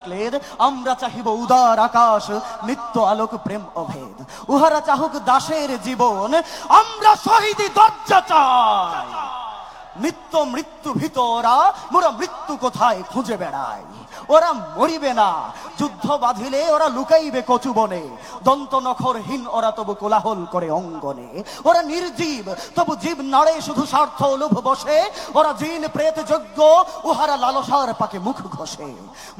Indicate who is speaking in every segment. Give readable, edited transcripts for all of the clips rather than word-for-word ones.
Speaker 1: আমরা চাহিব উদার আকাশ, নিত্য আলোক, প্রেম অভেদ। উহারা চাহুক দাসের জীবন, আমরা শহীদি দরজা চাই। নিত্য মৃত্যু ভিতরা মোরা মৃত্যু কোথায় খুঁজে বেড়াই। ওরা মরিবে না, যুদ্ধ বাঁধিলে ওরা লুকাইবে কচুবনে। দন্ত নখরহীন ওরা তবু কোলাহল করে অঙ্গনে। ওরা নির্জীব তবু জীব নাড়ে শুধু স্বার্থ লোভ বসে। ওরা জিন প্রেত যজ্ঞ, উহারা লালসার পাকে মুখ ঘষে।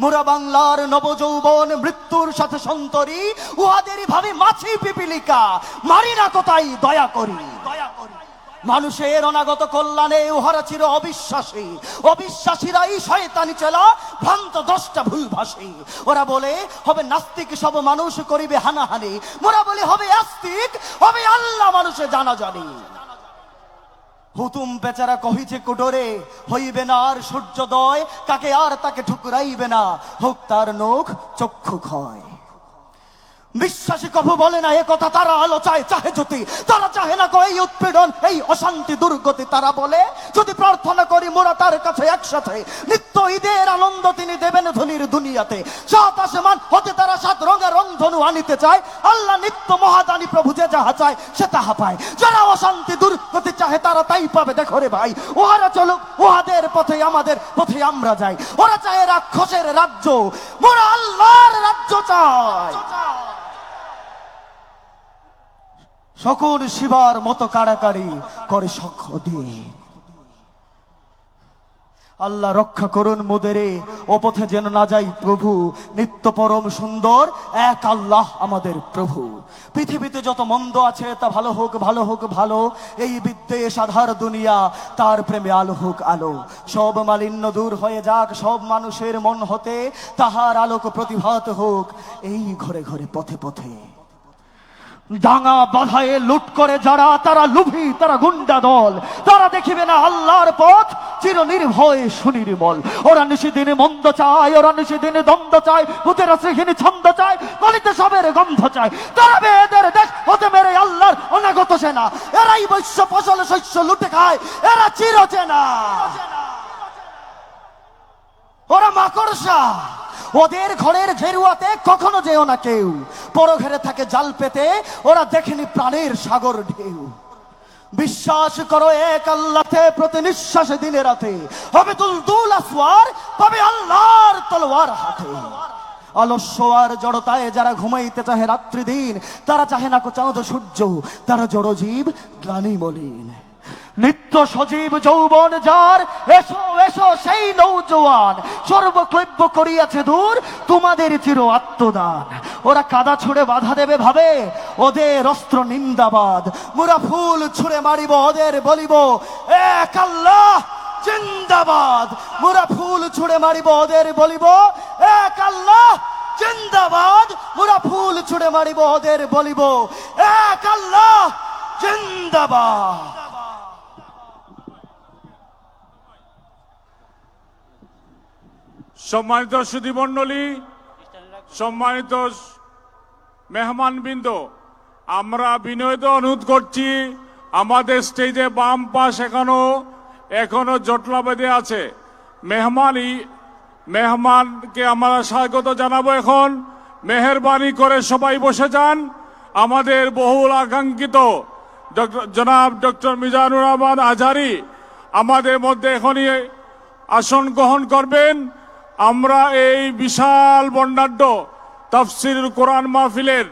Speaker 1: মোরা বাংলার নবযৌবন মৃত্যুর সাথে সন্তরী, উহাদেরই ভাবি মাছি পিপিলিকা, মারি না তো তাই দয়া করি। মানুষের অনাগত কল্যাণে উহারা চির অবিশ্বাসী। অবিশ্বাসীরাই শয়তানি চেলা, ভ্রান্ত দশটা ভুলভাসী। ওরা বলে হবে নাস্তিক সব মানুষ করিবে হানাহানি, মোরা বলি হবে আস্তিক, হবে আল্লাহ মানুষে জানা জানি। হুতুম বেচারা কহিছে কুটরে, হইবে না আর সূর্যোদয়, কাকে আর তাকে ঠুকরাইবে না, হোক তার নখ চক্ষু ক্ষয়। বিশ্বাসী কভু বলে না এ কথা, তারা আলো চায় চাহে জ্যোতি। তারা চাহে না এই উৎপীড়ন, এই অশান্তি দুর্গতি। তারা বলে যদি প্রার্থনা করি মোরা তার কাছে একসাথে, নিত্য ঈদের আনন্দ তিনি দেবেন ধনির দুনিয়াতে। সাত আসমান হতে তারা সাত রঙের রংধনু আনিতে চায়। আল্লাহ নিত্য মহাদানী প্রভু যে যাহা চায় সে তাহা পায়। যারা অশান্তি দুর্গতি চাহে তারা তাই পাবে। দেখো রে ভাই, ওহারা চলুক উহাদের পথে, আমাদের পথে আমরা যাই। ওরা চায় রাক্ষসের রাজ্য, মোরা আল্লাহর রাজ্য চাই। সকল শিবার মতো কাড়াকাড়ি করে শখ দিয়ে। আল্লাহ রক্ষা করুন মোদেরে, ও পথে যেন না যাই প্রভু। নিত্য পরম সুন্দর এক আল্লাহ আমাদের প্রভু। পৃথিবীতে যত মন্দ আছে তা ভালো হোক, ভালো হোক ভালো। এই বিদ্বেষ আধার দুনিয়া, তার প্রেমে আলো হোক আলো। সব মালিন্য দূর হয়ে যাক সব মানুষের মন হতে, তাহার আলোক প্রতিভাত হোক এই ঘরে ঘরে পথে পথে। ডাঙা বাধায়ে লুট করে যারা, তারা লুভি, তারা গুন্ডা দল। তারা দেখিবে না আল্লাহর পথ, চির নির্ভয় সুনির্মল। ওরা নিশিদিনে মন্দ চায়, ওরা নিশিদিনে দ্বন্দ্ব চায়, ভূতের শ্রীহীন ছন্দ চায়, গলিতে সবের গন্ধ চায়। তারা বেদের দেশ হতে মেরে আল্লাহর অনাগত সেনা। এরাই বৈশ্য ফসল শস্য লুটে খায়, এরা চির চেনা। ওরা মাকড়সা, ওদের ঘরের ঘেরুয়াতে কখনো যেও না কেউ। পর ঘরে থাকে জাল পেতে, ওরা দেখেনি প্রাণের সাগর ঢেউ। বিশ্বাস করো এক আল্লাহতে, প্রতি নিঃশ্বাসে দিনে রাতে হবে দুলদুল আসওয়ার, পাবে আল্লাহর তলোয়ার হাতে। অলস্য আর জড়তায় যারা ঘুমাইতে চাহে রাত্রি দিন, তারা চাহে না কো চাঁদ সূর্য, তারা জড়জীব গ্লানি মলিন। নিত্য সজীব যৌবন যার, এসো এসো সেই নৌজওয়ান। সর্বক্লব্য করিয়াছে দূর তোমাদের চির আত্মদান। ওরা কাদা ছুঁড়ে বাধা দেবে ভাবে, ওদের অস্ত্র নিন্দাবাদ। মোরা ফুল ছুঁড়ে মারিব, ওদের বলিব এক আল্লাহ জিন্দাবাদ। মোরা ফুল ছুঁড়ে মারিব, ওদের বলিব এক আল্লাহ জিন্দাবাদ। মোরা ফুল ছুঁড়ে মারিব, ওদের বলিব এক আল্লাহ জিন্দাবাদ।
Speaker 2: সম্মানিত সুধীমণ্ডলী, সম্মানিত মেহমানবৃন্দ, আমরা বিনয়িত অনুরোধ করছি, আমাদের স্টেজে বাম পাশ এখনো জটলা বেঁধে আছে। মেহমানকে আমরা স্বাগত জানাবো। এখন মেহেরবানি করে সবাই বসে যান। আমাদের বহুল আকাঙ্ক্ষিত জনাব ডক্টর মিজানুর রহমান আজহারী আমাদের মধ্যে এখনই আসন গ্রহণ করবেন। আমরা এই বিশাল বর্ণাঢ্য তাফসীরুল কোরআন মাহফিলের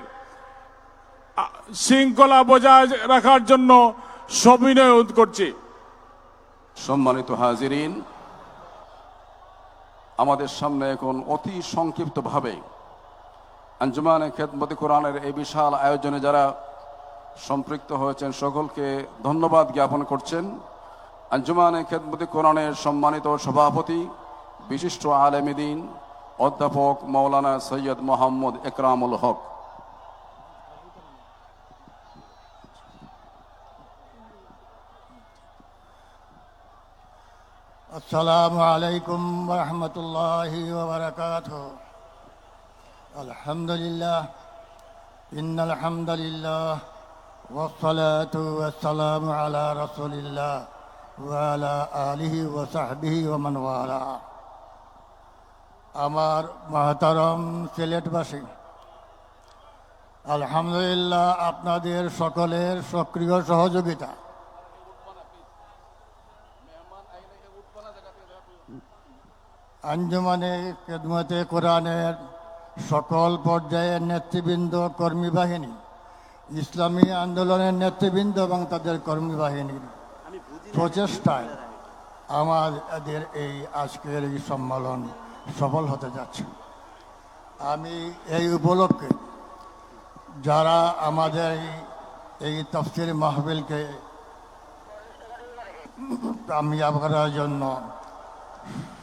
Speaker 2: শৃঙ্খলা বজায় রাখার জন্য সবিনয় অনুরোধ করছি।
Speaker 3: সম্মানিত হাজিরিন, আমাদের সামনে এখন অতি সংক্ষিপ্তভাবে আঞ্জুমানে খেদমতে কোরআনের এই বিশাল আয়োজনে যারা সম্পৃক্ত হয়েছেন সকলকে ধন্যবাদ জ্ঞাপন করছেন। আঞ্জুমানে খেদমতে কোরআনের সম্মানিত সভাপতি বিশিষ্ট আলেম দ্বীন অধ্যাপক মাওলানা সৈয়দ মোহাম্মদ একরামুল হক,
Speaker 4: আসসালামু আলাইকুম ওয়া রাহমাতুল্লাহি ওয়া বারাকাতুহু। আলহামদুলিল্লাহ, ইন্নাল হামদালিল্লাহ ওয়াস সালাতু ওয়াস সালামু আলা রাসূলিল্লাহ ওয়া আলা আলিহি ওয়া সাহবিহি ওয়া মান ওয়ালা। আমার মহতরম সিলেটবাসী, আলহামদুলিল্লাহ আপনাদের সকলের সক্রিয় সহযোগিতা আঞ্জুমানে খেদমতে কোরআনের সকল পর্যায়ের নেতৃবৃন্দ, কর্মী বাহিনী, ইসলামী আন্দোলনের নেতৃবৃন্দ এবং তাদের কর্মী বাহিনীর প্রচেষ্টায় আমাদের এই আজকের এই সম্মেলন সফল হতে যাচ্ছে। আমি এই উপলক্ষে যারা আমাদের এই তাফসীর মাহফিলকে কামিয়াব করার জন্য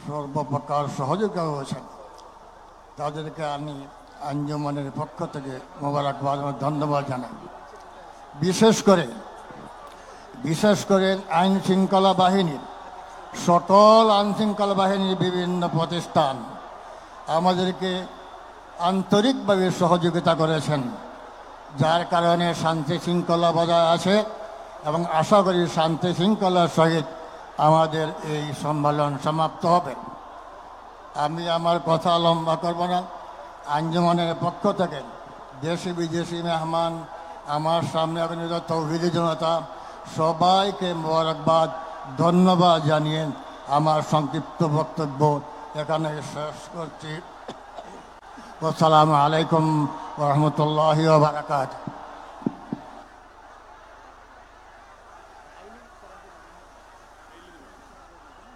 Speaker 4: সর্বপ্রকার সহযোগিতা হয়েছেন, তাদেরকে আমি আঞ্জুমানের পক্ষ থেকে মোবারকবাদ ও ধন্যবাদ জানাই। বিশেষ করে আইন শৃঙ্খলা বাহিনীর, সকল আইন শৃঙ্খলা বাহিনীর বিভিন্ন প্রতিষ্ঠান আমাদেরকে আন্তরিকভাবে সহযোগিতা করেছেন, যার কারণে শান্তি শৃঙ্খলা বজায় আছে এবং আশা করি শান্তি শৃঙ্খলার সহিত আমাদের এই সম্মেলন সমাপ্ত হবে। আমি আমার কথা লম্বা করব না। আঞ্জুমানের পক্ষ থেকে দেশি বিদেশি মেহমান, আমার সামনে আগত তৌহিদি জনতা, সবাইকে মোবারকবাদ, ধন্যবাদ জানিয়ে আমার সংক্ষিপ্ত বক্তব্য এখানে শেষ করছি। আসসালামু আলাইকুম ওয়া রাহমাতুল্লাহি ওয়া বারাকাতুহু।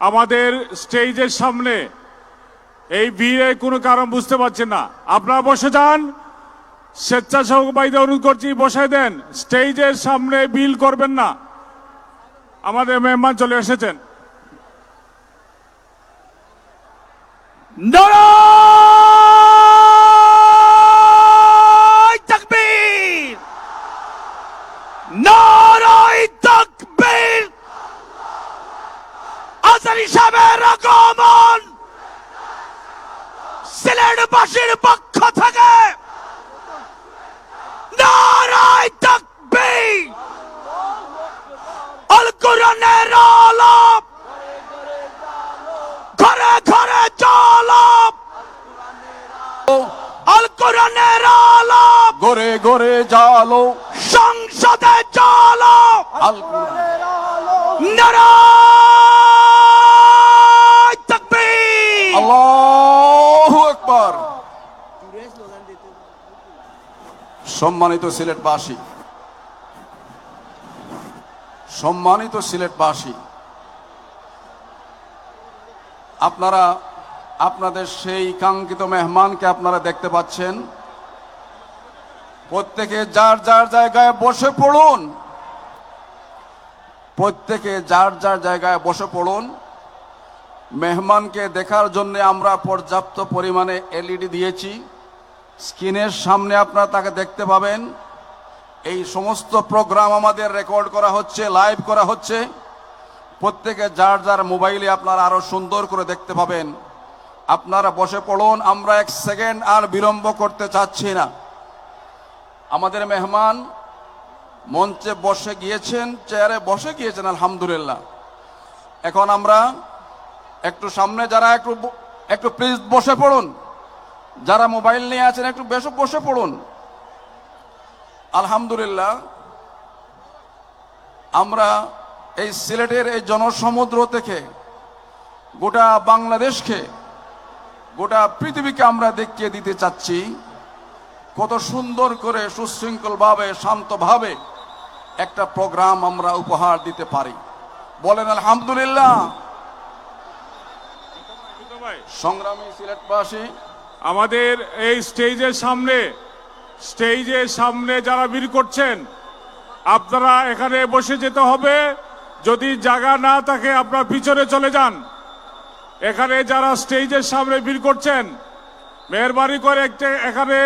Speaker 2: আমাদের স্টেজের সামনে এই ভিড়ে কোনো কারণ বুঝতে পারছেন না, আপনারা বসে যান। স্বেচ্ছাসেবকদের অনুরোধ করছি বসে দেন, স্টেজের সামনে বিল করবেন না। আমাদের মেহমান চলে এসেছেন। নারায়ে তাকবীর, নারায়ে তাকবীর। আজারি সাহেবের আগমন সিলেটবাসীর পক্ষ থেকে নারায়ে তাকবীর। আল কোরআনের আলো ঘরে ঘরে জ্বালো, আল কোরআনের আলো
Speaker 3: গড়ে গড়ে জালো,
Speaker 2: সংসদে জ্বালো।
Speaker 3: আল কোরআনের
Speaker 2: নারায়ে তাকবীর।
Speaker 3: আল্লাহু আকবার। সম্মানিত সিলেটবাসী, সম্মানিত সিলেটবাসী, আপনারা আপনাদের সেই কাঙ্ক্ষিত মেহমানকে আপনারা দেখতে পাচ্ছেন। প্রত্যেকে যার যার জায়গায় বসে পড়ুন, প্রত্যেকে যার যার জায়গায় বসে পড়ুন। মেহমানকে দেখার জন্য আমরা পর্যাপ্ত পরিমাণে এলইডি দিয়েছি, স্ক্রিনের সামনে আপনারা তাকে দেখতে পাবেন। এই সমস্ত প্রোগ্রাম আমাদের রেকর্ড করা হচ্ছে, লাইভ করা হচ্ছে। প্রত্যেকে যার যার মোবাইলে আপনারা আরো সুন্দর করে দেখতে পাবেন। আপনারা বসে পড়ুন, আমরা এক সেকেন্ড আর বিলম্ব করতে চাচ্ছি না। আমাদের মেহমান মঞ্চে বসে গিয়েছেন, চেয়ারে বসে গিয়েছেন, আলহামদুলিল্লাহ। এখন আমরা একটু সামনে যারা একটু প্লিজ বসে পড়ুন, যারা মোবাইল নিয়ে আছেন একটু বসে পড়ুন। আলহামদুলিল্লাহ, আমরা এই সিলেটের এই জনসমুদ্র থেকে গোটা বাংলাদেশকে, গোটা পৃথিবীকে আমরা দেখিয়ে দিতে চাচ্ছি কত সুন্দর করে সুশৃঙ্খলভাবে, শান্তভাবে একটা প্রোগ্রাম আমরা উপহার দিতে পারি। বলেন আলহামদুলিল্লাহ। সংগ্রামী সিলেটবাসী,
Speaker 2: আমাদের এই স্টেজের সামনে যারা ভিড় করছেন, আপনারা এখানে বসে যেতে হবে। যদি জায়গা না থাকে আপনারা পিছনে চলে যান। এখানে যারা স্টেজের সামনে ভিড় করছেন, মেহরবানি করে এখানে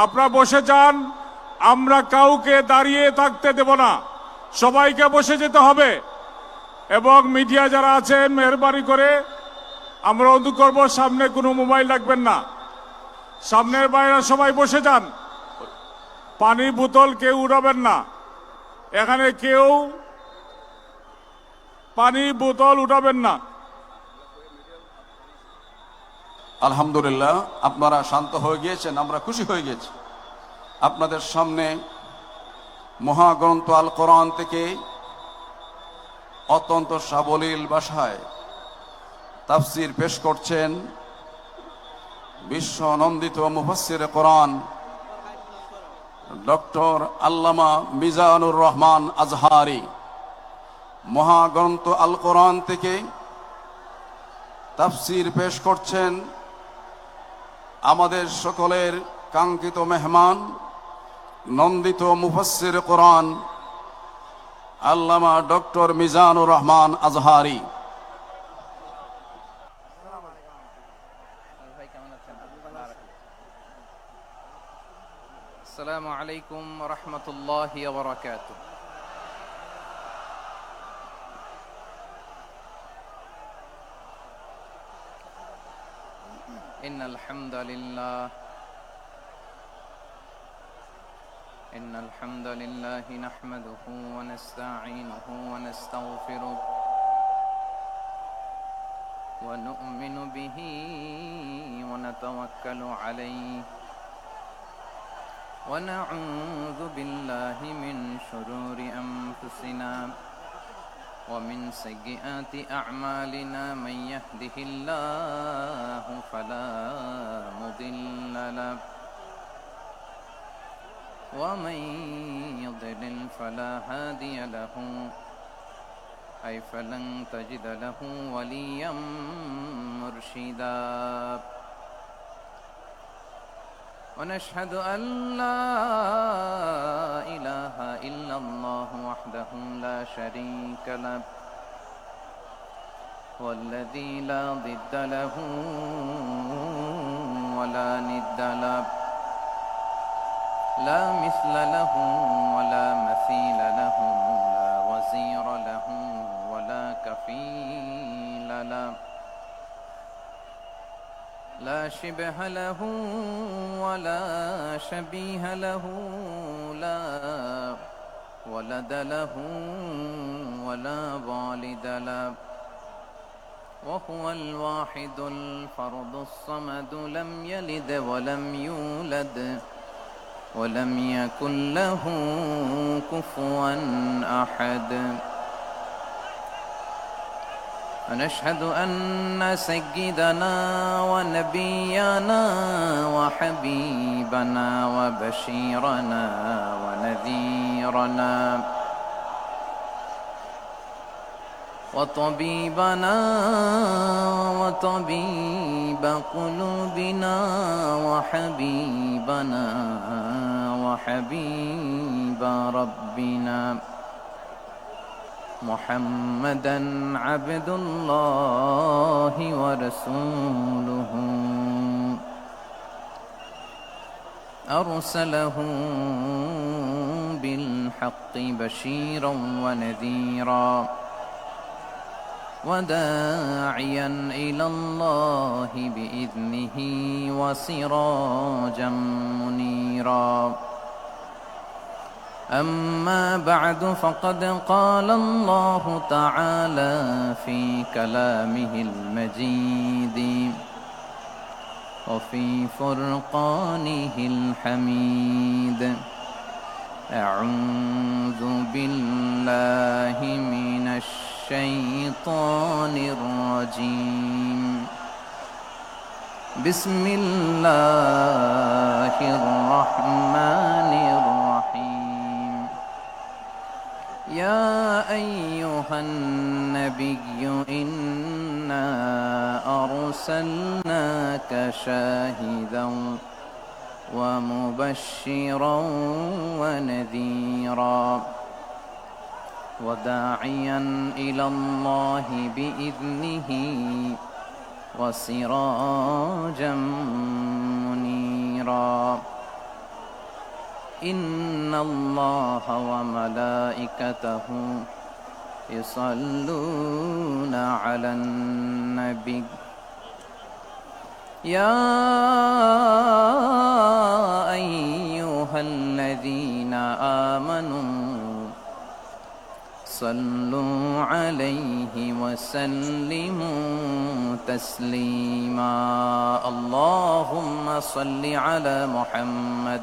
Speaker 2: আপনারা বসে যান। আমরা কাউকে দাঁড়িয়ে থাকতে দেব না, সবাইকে বসে যেতে হবে। এবং মিডিয়া যারা আছেন, মেহরবানি করে আমরা অনুরোধ করব সামনে কোনো মোবাইল রাখবেন না, সামনের বাইরে সবাই বসে যান। পানির বোতল কেউ উড়াবেন না, এখানে কেউ পানির বোতল উঠাবেন না।
Speaker 3: আলহামদুলিল্লাহ, আপনারা শান্ত হয়ে গিয়েছেন, আমরা খুশি হয়ে গেছি। আপনাদের সামনে মহাগ্রন্থ আল কোরআন থেকে অত্যন্ত সাবলীল ভাষায় তাফসির পেশ করছেন বিশ্ব নন্দিত মুফাসসির কোরআন ডক্টর আল্লামা মিজানুর রহমান আজহারি। মহাগ্রন্থ আল কোরআন থেকে তাফসির পেশ করছেন আমাদের সকলের কাঙ্ক্ষিত মেহমান, নন্দিত মুফাসসির কোরআন আল্লামা ডক্টর মিজানুর রহমান আজহারি।
Speaker 5: আসসালামু আলাইকুম ওয়া রাহমাতুল্লাহি ওয়া বারাকাতুহু। ইন্নাল হামদালিল্লাহি নাহমাদুহু ওয়া নাস্তাঈনুহু ওয়া নাস্তাগফিরুহু ওয়া নু'মিনু বিহি ওয়া নাতাওয়াক্কালু আলাইহি ونعوذ بالله من شرور أنفسنا ومن سيئات أعمالنا من يهده الله فلا مضل له ومن يضلل فلا هادي له أي فلن تجد له وليا مرشدا ونشهد أن لا إله إلا الله وحده لا شريك له والذي لا ضد له ولا ند له لا مثل له ولا مثيل له لا وزير له ولا كفيل له لا شبه له ولا شبيه له لا ولد له ولا والد له وهو الواحد الفرد الصمد لم يلد ولم يولد ولم يكن له كفوا أحد ونشهد أن سيدنا ونبينا وحبيبنا وبشيرنا ونذيرنا وطبيبنا وطبيب قلوبنا وحبيبنا وحبيب ربنا محمدا عبد الله ورسوله أرسله بالحق بشيرا ونذيرا وداعيا إلى الله بإذنه وسراجا منيرا أما بعد فقد قال الله تعالى في كلامه المجيد وفي فرقانه الحميد أعوذ بالله من الشيطان الرجيم بسم الله الرحمن الرحيم يا أيها النبي إنا أرسلناك شاهدا ومبشرا ونذيرا وداعيا إلى الله بإذنه وسراجا منيرا إن الله وملائكته يصلون على النبي يا أيها الذين آمنوا صلوا عليه وسلموا تسليما اللهم صل على محمد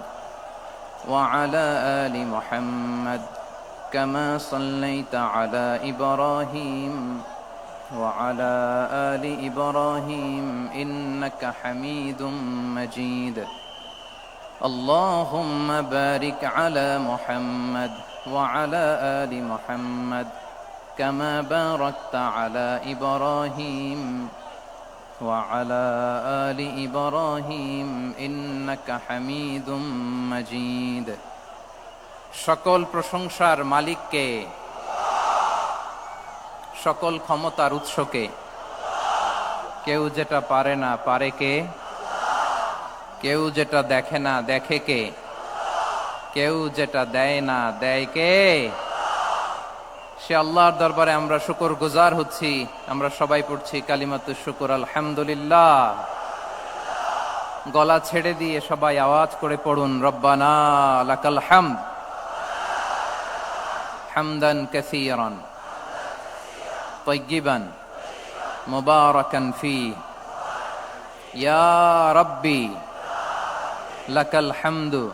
Speaker 5: وعلى آل محمد كما صليت على إبراهيم وعلى آل إبراهيم إنك حميد مجيد اللهم بارك على محمد وعلى آل محمد كما باركت على إبراهيم وعلى آل إبراهيم إنك حميد مجيد সকল প্রশংসার মালিককে সকল ক্ষমতার উৎসকে কেউ যেটা পারে না পারে কে কেউ যেটা দেখে না দেখে কে কেউ যেটা দেয় না দেয় কে সে আল্লাহর দরবারে আমরা শুকরগুজার হচ্ছি আমরা সবাই পড়ছি কালিমাতুশ শুকর আলহামদুলিল্লাহ গলা ছেড়ে দিয়ে সবাই আওয়াজ করে পড়ুন রব্বানা লাকাল হামদ হামদান কাসীরান طيبا مباركا فيه يا ربي لك الحمد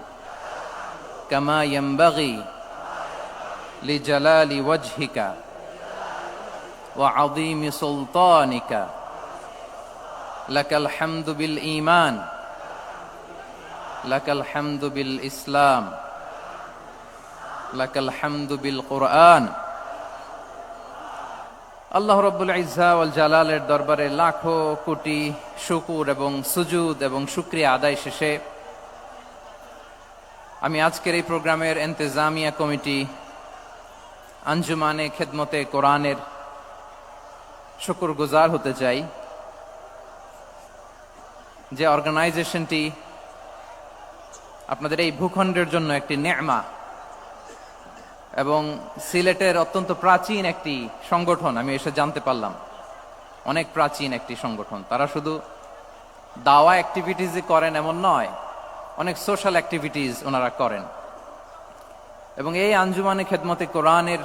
Speaker 5: كما ينبغي لجلال وجهك وعظيم سلطانك لك الحمد بالإيمان لك الحمد بالإسلام لك الحمد بالقرآن আল্লাহ রব্বুল ইজ্জা ওয়াল জালালের দরবারে লাখো কোটি শুকর এবং সুজুদ এবং শুকরিয়া আদায় শেষে আমি আজকের এই প্রোগ্রামের ইন্তেজামিয়া কমিটি আঞ্জুমানে খেদমতে কোরআনের শুকরগুজার হতে চাই যে অর্গানাইজেশনটি আপনাদের এই ভূখণ্ডের জন্য একটি নেমা এবং সিলেটের অত্যন্ত প্রাচীন একটি সংগঠন আমি এসে জানতে পারলাম অনেক প্রাচীন একটি সংগঠন তারা শুধু দাওয়া অ্যাক্টিভিটিসই করেন এমন নয় অনেক সোশ্যাল অ্যাক্টিভিটিস ওনারা করেন এবং এই আঞ্জুমানে খেদমতে কোরআনের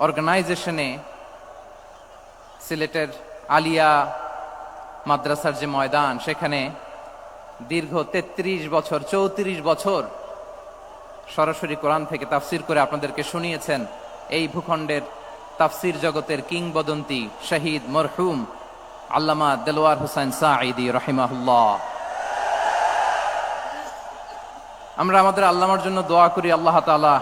Speaker 5: অর্গানাইজেশনে সিলেটের আলিয়া মাদ্রাসার যে ময়দান সেখানে দীর্ঘ 33 বছর 34 বছর সরাসরি কোরআন থেকে তাফসির করে আপনাদেরকে শুনিয়েছেন এই ভূখণ্ডের তাফসির জগতের কিংবদন্তি শহীদ মরহুম আল্লামা দেলোয়ার হোসেন সাঈদী রাহিমাহুল্লাহ আমরা আমাদের আল্লামার জন্য দোয়া করি আল্লাহ তাআলা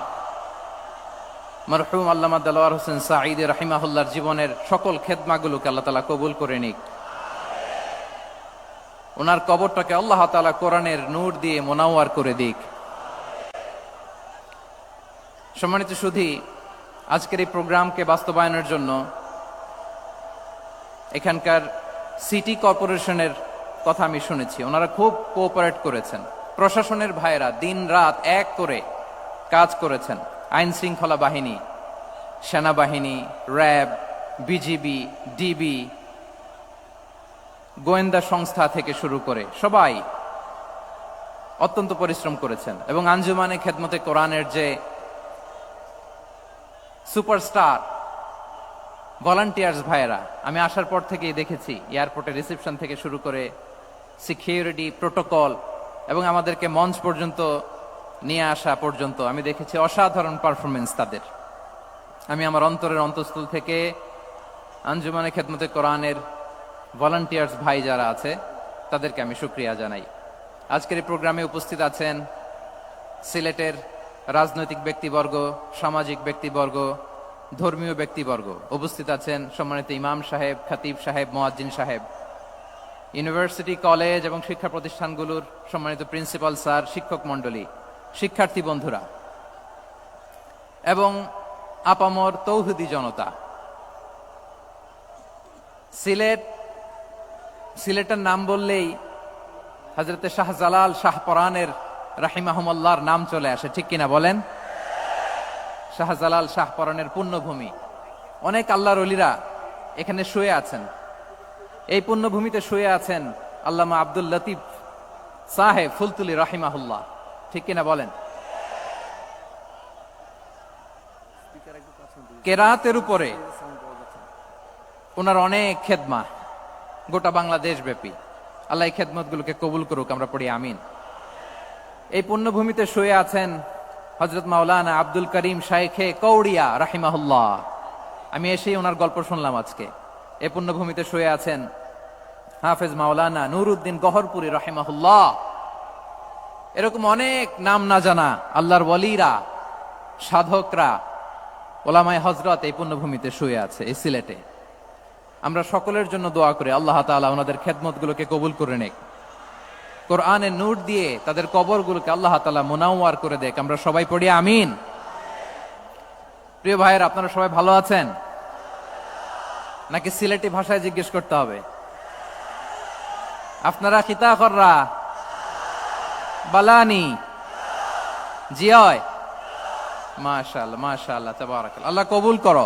Speaker 5: মরহুম আল্লামা দেলোয়ার হোসেন সাঈদী রাহিমাহুল্লাহর জীবনের সকল খেদমাগুলোকে আল্লাহ তাআলা কবুল করে নিক ওনার কবরটাকে আল্লাহ তাআলা কোরআনের নূর দিয়ে মোনাওয়ার করে দিক সম্মানিত সুধী আজকের এই প্রোগ্রামকে বাস্তবায়নের জন্য এখানকার সিটি কর্পোরেশনের কথা আমি শুনেছি ওনারা খুব কোঅপারেট করেছেন প্রশাসনের ভাইয়েরা দিন রাত এক করে কাজ করেছেন আইন শৃঙ্খলা বাহিনী সেনাবাহিনী র্যাব বিজিবি ডিবি গোয়েন্দা সংস্থা থেকে শুরু করে সবাই অত্যন্ত পরিশ্রম করেছেন এবং আঞ্জুমানে খেদমতে কোরআনের যে সুপারস্টার ভলান্টিয়ার্স ভাইয়েরা আমি আসার পর থেকেই দেখেছি এয়ারপোর্টে রিসেপশন থেকে শুরু করে সিকিউরিটি প্রোটোকল এবং আমাদেরকে মঞ্চ পর্যন্ত নিয়ে আসা পর্যন্ত আমি দেখেছি অসাধারণ পারফরমেন্স তাদের আমি আমার অন্তরের অন্তঃস্থল থেকে আঞ্জুমানে খেদমতে কোরআনের ভলান্টিয়ার্স ভাই যারা আছে তাদেরকে আমি শুকরিয়া জানাই আজকের এই প্রোগ্রামে উপস্থিত আছেন সিলেটের রাজনৈতিক ব্যক্তিবর্গ সামাজিক ব্যক্তিবর্গ ধর্মীয় ব্যক্তিবর্গ উপস্থিত আছেন সম্মানিত ইমাম সাহেব খতিব সাহেব মুয়াজ্জিন সাহেব ইউনিভার্সিটি কলেজ এবং শিক্ষা প্রতিষ্ঠানগুলোর সম্মানিত প্রিন্সিপাল স্যার শিক্ষক মণ্ডলী শিক্ষার্থী বন্ধুরা এবং আপামর তৌহিদি জনতা সিলেটের নাম বললেই হযরতে শাহজালাল শাহপরানের রাহিমাহুমুল্লাহর নাম চলে আসে ঠিক কিনা বলেন শাহজালাল শাহপরানের পুণ্যভূমি অনেক আল্লাহর ওলিরা এখানে শুয়ে আছেন এই পুণ্যভূমিতে শুয়ে আছেন আল্লামা আব্দুল লতিফ সাহেব ফুলতুলি রাহিমাহুল্লাহ ঠিক কিনা বলেন কেরাতের উপরে ওনার অনেক খেদমা গোটা বাংলাদেশ ব্যাপী। আল্লাহ এই খেদমত গুলোকে কবুল করুক, আমরা পড়ি আমিন। এই পুণ্যভূমিতে শুয়ে আছেন হযরত মাওলানা আব্দুল করিম শাইখে কৌড়িয়া রাহিমাহুল্লাহ। আমি এসেই ওনার গল্প শুনলাম আজকে। এই পুণ্যভূমিতে শুয়ে আছেন হাফেজ মাওলানা নুরউদ্দিন গহরপুরি রাহিমাহুল্লাহ। এরকম অনেক নাম না জানা আল্লাহর ওয়ালিরা, সাধকরা, ওলামায়ে হযরত এই পুণ্যভূমিতে শুয়ে আছে এই সিলেটে। আমরা সকলের জন্য দোয়া করি আল্লাহ তাআলা ওনাদের খেদমতগুলোকে কবুল করে নেক, কোরআনের নূর দিয়ে তাদের কবরগুলোকে আল্লাহ তাআলা মুনাওয়ার করে দেখ। আমরা সবাই পড়ি আমিন। প্রিয় ভাইয়ের, আপনারা সবাই ভালো আছেন নাকি সিলেটি ভাষায় জিজ্ঞেস করতে হবে? আপনারা খিতা কররা বালানি জিয়? মাশাআল্লাহ মাশাআল্লাহ তাবারাকাল্লাহ, আল্লাহ কবুল করো।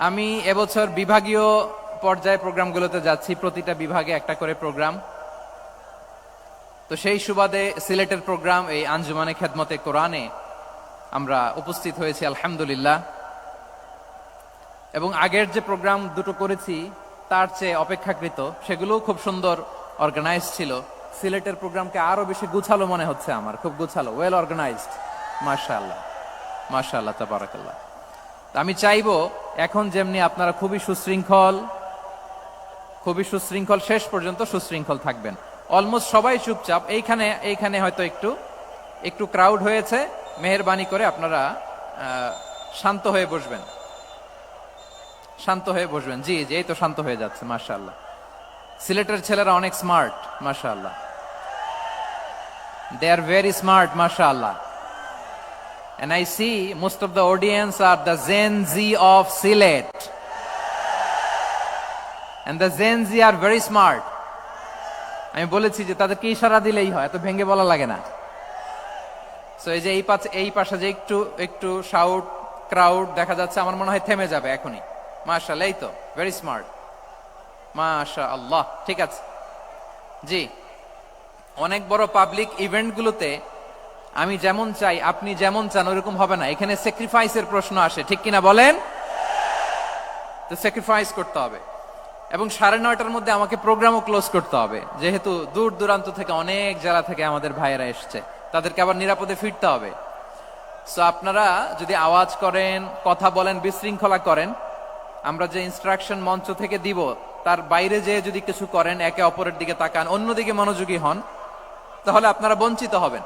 Speaker 5: আমি এবছর বিভাগীয় পর্যায়ে প্রোগ্রামগুলোতে যাচ্ছি, প্রতিটা বিভাগে একটা করে প্রোগ্রাম। তো সেই সুবাদে সিলেটের প্রোগ্রাম এই আঞ্জুমানে খেদমতে কোরআনে আমরা উপস্থিত হয়েছি আলহামদুলিল্লাহ। এবং আগের যে প্রোগ্রাম দুটো করেছি তার চেয়ে অপেক্ষাকৃত সেগুলোও খুব সুন্দর অর্গানাইজ ছিল। সিলেটের প্রোগ্রামকে আরো বেশি গুছালো মনে হচ্ছে আমার, খুব গুছালো, ওয়েল অর্গানাইজড। মাশাআল্লাহ মাশাআল্লাহ তাবারাকাল্লাহ। আমি চাইবো এখন যেমনি আপনারা খুবই সুশৃঙ্খল শেষ পর্যন্ত সুশৃঙ্খল থাকবেন। অলমোস্ট সবাই চুপচাপ, এইখানে হয়তো একটু ক্রাউড হয়েছে, মেহেরবানি করে আপনারা শান্ত হয়ে বসবেন। জি জি, এই তো শান্ত হয়ে যাচ্ছে। মাশাআল্লাহ, সিলেটের ছেলেরা অনেক স্মার্ট, মাশাআল্লাহ, they are very smart, mashallah. And I see most of the audience are the Gen Z of Sylhet, and the Gen Z are very smart. আমি বলেছি যে তাদেরকে ইশারা দিলেই হয়, এত ভেঙে বলা লাগে না। সো এই যে এই পাশে যে একটু শাউট ক্রাউড দেখা যাচ্ছে, আমার মনে হয় থেমে যাবে এখনই। মাশাআল্লাহ, এই তো ভেরি স্মার্ট, মাশাআল্লাহ। ঠিক আছে জি, অনেক বড় পাবলিক ইভেন্টগুলোতে আমি যেমন চাই আপনি যেমন চান ওরকম হবে না, এখানে স্যাক্রিফাইসের প্রশ্ন আসে, ঠিক কিনা বলেন? তো স্যাক্রিফাইস করতে হবে। এবং 9:30টার মধ্যে আমাকে প্রোগ্রামও ক্লোজ করতে হবে, যেহেতু দূর দূরান্ত থেকে অনেক জেলা থেকে আমাদের ভাইয়েরা এসছে, তাদেরকে আবার নিরাপদে ফিরতে হবে। সো আপনারা যদি আওয়াজ করেন, কথা বলেন, বিশৃঙ্খলা করেন, আমরা যে ইনস্ট্রাকশন মঞ্চ থেকে দিব তার বাইরে যেয়ে যদি কিছু করেন, একে অপরের দিকে তাকান, অন্যদিকে মনোযোগী হন, তাহলে আপনারা বঞ্চিত হবেন।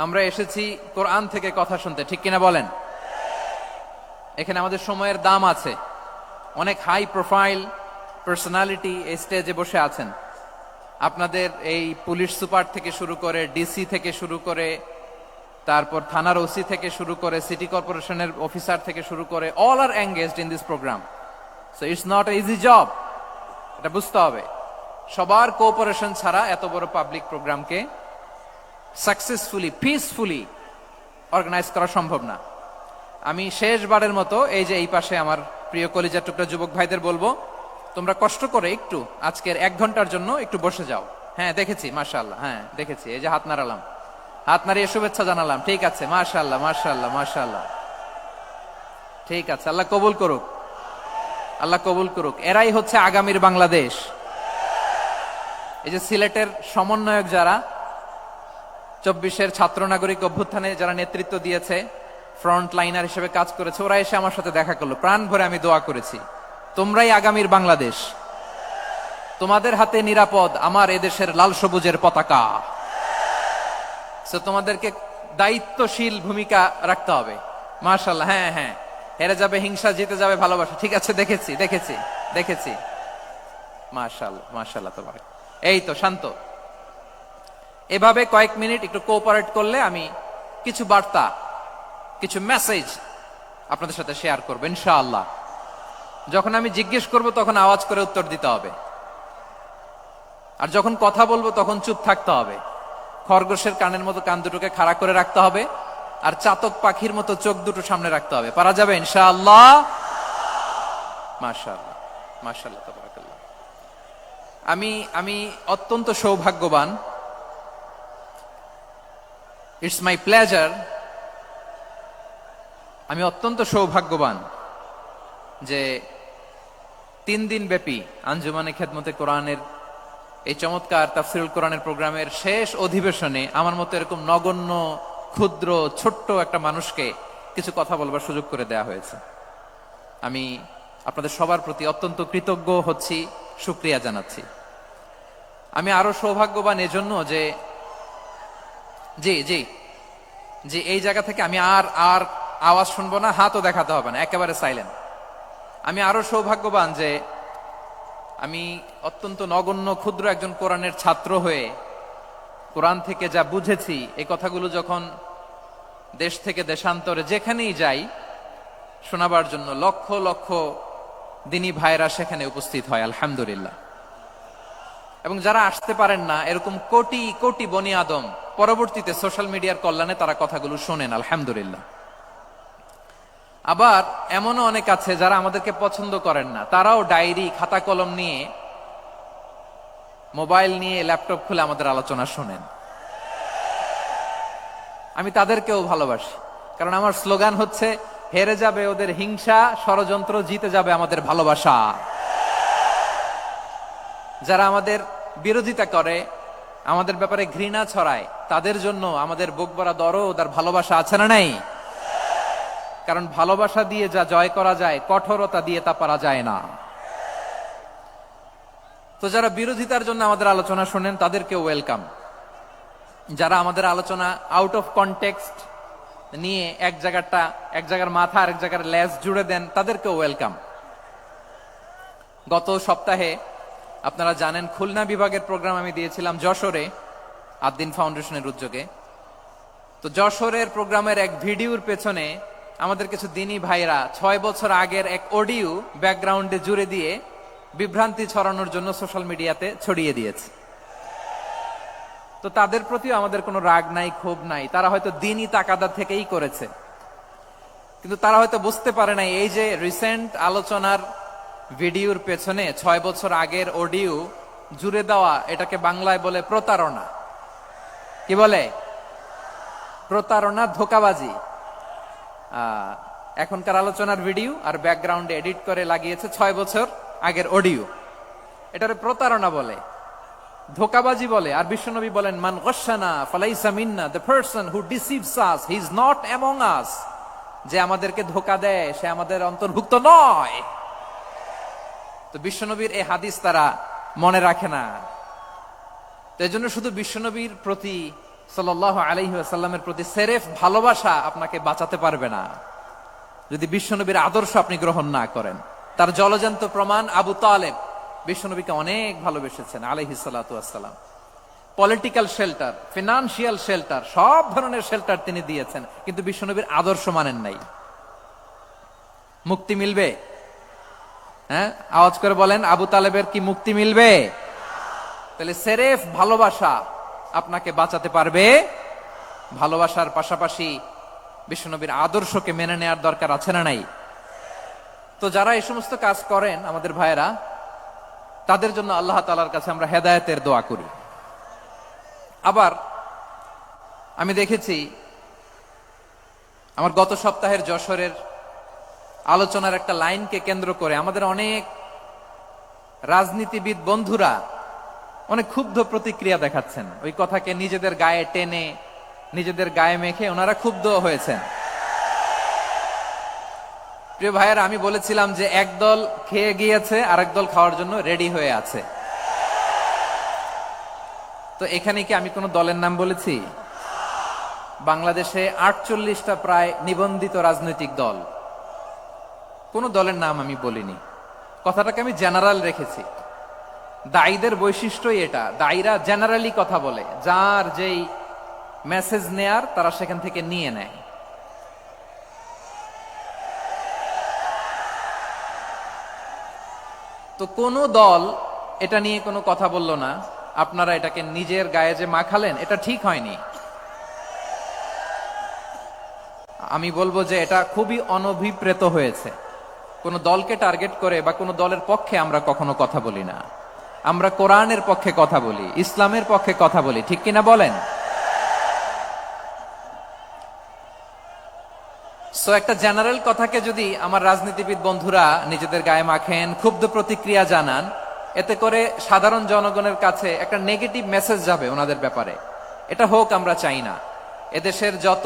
Speaker 5: আমরা এসেছি কোরআন থেকে কথা শুনতে, ঠিক কিনা বলেন? এখানে আমাদের সময়ের দাম আছে। অনেক হাই প্রোফাইল পার্সোনালিটি এই স্টেজে বসে আছেন। আপনাদের এই পুলিশ সুপার থেকে শুরু করে, ডিসি থেকে শুরু করে, তারপর থানার ওসি থেকে শুরু করে, সিটি কর্পোরেশনের অফিসার থেকে শুরু করে, all are engaged in this program. So it's not a easy job, এটা বুঝতে হবে। সবার কোঅপারেশন ছাড়া এত বড় পাবলিক প্রোগ্রামকে সাকসেসফুলি, পিসফুলি অর্গানাইজ করা সম্ভব না। আমি শেষবারের মতো এই যে এই পাশে আমার প্রিয় কলিজার টুকরা যুবক ভাইদের বলবো, তোমরা কষ্ট করে একটু আজকের 1 ঘন্টার জন্য একটু বসে যাও। হ্যাঁ দেখেছি, মাশাআল্লাহ, হ্যাঁ দেখেছি, এই যে হাত নাড়িয়ে শুভেচ্ছা জানালাম। ঠিক আছে, মাশাআল্লাহ মাশাআল্লাহ মাশাআল্লাহ, ঠিক আছে, আল্লাহ কবুল করুক, আল্লাহ কবুল করুক। এরাই হচ্ছে আগামীর বাংলাদেশ। এই যে সিলেটের সমন্বয়ক যারা 24-এর ছাত্র নাগরিক অভ্যুত্থানে যারা নেতৃত্ব দিয়েছে, ফ্রন্ট লাইনার হিসেবে কাজ করেছে, ওরা এসে আমার সাথে দেখা করলো, প্রাণ ভরে আমি দোয়া করেছি, তোমরাই আগামীর বাংলাদেশ, তোমাদের হাতে নিরাপদ আমার এদেশের লাল সবুজের পতাকা। সো তোমাদেরকে দায়িত্বশীল ভূমিকা রাখতে হবে। মাশাআল্লাহ, হ্যাঁ হ্যাঁ, হেরে যাবে হিংসা, জিতে যাবে ভালোবাসা। ঠিক আছে, দেখেছি। মাশাআল্লাহ মাশাআল্লাহ, তোমার এই তো শান্ত। এভাবে কয়েক মিনিট একটু কোঅপারেট করলে আমি কিছু বার্তা, কিছু মেসেজ আপনাদের সাথে শেয়ার করবো ইনশাআল্লাহ। যখন আমি জিজ্ঞেস করব তখন আওয়াজ করে উত্তর দিতে হবে, আর যখন কথা বলবো তখন চুপ থাকতে হবে। খরগোশের কানের মতো কান দুটোকে খাড়া করে রাখতে হবে, আর চাতক পাখির মতো চোখ দুটো সামনে রাখতে হবে। পারা যাবে ইনশাআল্লাহ? মাশাআল্লাহ মাশাআল্লাহ তাবারাকাল্লাহ। আমি অত্যন্ত সৌভাগ্যবান। ইটস মাই প্লেজার আমি অত্যন্ত সৌভাগ্যবান যে 3 দিন ব্যাপী আঞ্জুমানে খেদমতে কোরআনের এই চমৎকার তাফসিরুল কোরআনের প্রোগ্রামের শেষ অধিবেশনে আমার মতো এরকম নগণ্য, ক্ষুদ্র, ছোট্ট একটা মানুষকে কিছু কথা বলবার সুযোগ করে দেয়া হয়েছে। আমি আপনাদের সবার প্রতি অত্যন্ত কৃতজ্ঞ হচ্ছি, শুকরিয়া জানাচ্ছি। আমি আরো সৌভাগ্যবান এজন্য যে জি জি জি এই জায়গা থেকে আমি আর আর আওয়াজ শুনবো না, হাতও দেখাতে হবে না, একেবারে সাইলেন্ট। আমি আরো সৌভাগ্যবান যে আমি অত্যন্ত নগণ্য ক্ষুদ্র একজন কোরআনের ছাত্র হয়ে কোরআন থেকে যা বুঝেছি এই কথাগুলো যখন দেশ থেকে দেশান্তরে যেখানেই যাই শোনাবার জন্য লক্ষ লক্ষ দিনী ভাইরা সেখানে উপস্থিত হয়, আলহামদুলিল্লাহ। এবং যারা আসতে পারেন না, এরকম কোটি কোটি বনি আদম পরবর্তীতে সোশ্যাল মিডিয়ার কল্যাণে তারা কথাগুলো শোনেন, আলহামদুলিল্লাহ। আবার এমনও অনেক আছে যারা আমাদেরকে পছন্দ করেন না, তারাও ডায়েরি খাতা কলম নিয়ে, মোবাইল নিয়ে, ল্যাপটপ খুলে আমাদের আলোচনা শোনেন। আমি তাদেরকেও ভালোবাসি, কারণ আমার স্লোগান হচ্ছে হেরে যাবে ওদের হিংসা, ষড়যন্ত্র, জিতে যাবে আমাদের ভালোবাসা। যারা আমাদের বিরোধিতা করে, আমাদের ব্যাপারে ঘৃণা ছড়ায়, তাদের জন্য আমাদের বুক ভরা দরদ আর ভালোবাসা আছে না নাই? কারণ ভালোবাসা দিয়ে যা জয় করা যায়, কঠোরতা দিয়ে তা পারা যায় না। তো যারা বিরোধিতার জন্য আমাদের আলোচনা শোনেন তাদেরকে ওয়েলকাম। যারা আমাদের আলোচনা আউট অফ কনটেক্সট নিয়ে এক জায়গার মাথা আর এক জায়গার লেজ জুড়ে দেন, তাদেরকে ওয়েলকাম। গত সপ্তাহে আপনারা জানেন খুলনা বিভাগের প্রোগ্রাম আমি দিয়েছিলাম যশোরে, আদ্দিন ফাউন্ডেশনের উদ্যোগে। তো যশোরের প্রোগ্রামের এক ভিডিওর পেছনে আমাদের কিছু দিনী ভাইরা 6 বছর আগের এক অডিও ব্যাকগ্রাউন্ডে জুড়ে দিয়ে বিভ্রান্তি ছড়ানোর জন্য সোশ্যাল মিডিয়াতে ছড়িয়ে দিয়েছে। তো তাদের প্রতিও আমাদের কোনো রাগ নাই, ক্ষোভ নাই, তারা হয়তো দিনই তাকাদা থেকেই করেছে, কিন্তু তারা হয়তো বুঝতে পারে নাই এই যে রিসেন্ট আলোচনার ভিডিওর পেছনে 6 বছর আগের অডিও জুড়ে দেওয়া, এটাকে বাংলায় বলে প্রতারণা। কি বলে? প্রতারণা, ধোঁকাবাজি। এখনকার আলোচনার ভিডিও আর ব্যাকগ্রাউন্ডে এডিট করে লাগিয়েছে 6 বছর আগের অডিও। এটারে প্রতারণা বলে, ধোঁকাবাজি বলে। আর বিশ্বনবী বলেন, মান গশানা ফালাইসা মিন্না, the person who deceives us he is not among us. যে আমাদেরকে ধোঁকা দেয় সে আমাদের অন্তর্ভুক্ত নয়। তো বিশ্বনবীর এই হাদিস তারা মনে রাখে না। তো এজন্য শুধু বিশ্বনবীর প্রতি সাল্লাল্লাহু আলাইহি ওয়াসাল্লামের প্রতি সেরেফ ভালোবাসা আপনাকে বাঁচাতে পারবে না যদি বিশ্বনবীর আদর্শ আপনি গ্রহণ না করেন। তার জলজান্ত প্রমাণ, আবু তালেব বিশ্বনবীকে অনেক ভালোবেসেছেন আলাইহিস সালাতু ওয়াসসালাম। পলিটিক্যাল শেল্টার, ফিনান্সিয়াল শেল্টার, সব ধরনের শেল্টার তিনি দিয়েছেন, কিন্তু বিশ্বনবীর আদর্শ মানেন নাই। মুক্তি মিলবে? হ্যাঁ, আওয়াজ করে বলেন, আবু তালেবের কি মুক্তি মিলবে? তাহলে সেরেফ ভালোবাসা আপনাকে বাঁচাতে পারবে। ভালোবাসার পাশাপাশি বিশ্বনবীর আদর্শকে মেনে নেওয়ার দরকার আছে না নাই? তো যারা এই সমস্ত কাজ করেন আমাদের ভাইয়েরা, তাদের জন্য আল্লাহ তাআলার কাছে আমরা হেদায়েতের দোয়া করি। আবার আমি দেখেছি আমার গত সপ্তাহের যশোরের আলোচনার একটা লাইনকে কেন্দ্র করে আমাদের অনেক রাজনীতিবিদ বন্ধুরা অনেক ক্ষুব্ধ প্রতিক্রিয়া দেখাচ্ছেন। ওই কথাকে নিজেদের গায়ে টেনে, নিজেদের গায়ে মেখে ওনারা ক্ষুব্ধ হয়েছেন। প্রিয় ভাইয়েরা, আমি বলেছিলাম যে একদল খেয়ে গিয়েছে, আরেক দল খাওয়ার জন্য রেডি হয়ে আছে। তো এখানে কি আমি কোন দলের নাম বলেছি? বাংলাদেশে 48টা প্রায় নিবন্ধিত রাজনৈতিক দল, কোন দলের নাম আমি বলিনি। কথাটাকে আমি জেনারেল রেখেছি। দায়ীদের বৈশিষ্ট্যই এটা, দায়ীরা জেনারেলি কথা বলে, যার যেই মেসেজ নেয়ার তারা সেখান থেকে নিয়ে নেয়। তো কোন দল এটা নিয়ে কোনো কথা বলল না। আপনারা এটাকে নিজের গায়ে যে মাখালেন, এটা ঠিক হয়নি। আমি বলবো যে এটা খুবই অনভিপ্রেত হয়েছে। কোন দলকে টার্গেট করে বা কোন দলের পক্ষে আমরা কখনো কথা বলি না। আমরা কোরআনের পক্ষে কথা বলি, ইসলামের পক্ষে কথা বলি, ঠিক কিনা বলেন? সো একটা জেনারেল কথাকে যদি আমার রাজনীতিবিদ বন্ধুরা নিজেদের গায়ে মাখেন, ক্ষুব্ধ প্রতিক্রিয়া জানান, এতে করে সাধারণ জনগণের কাছে একটা নেগেটিভ মেসেজ যাবে ওনাদের ব্যাপারে। এটা হোক আমরা চাই না। এদেশের যত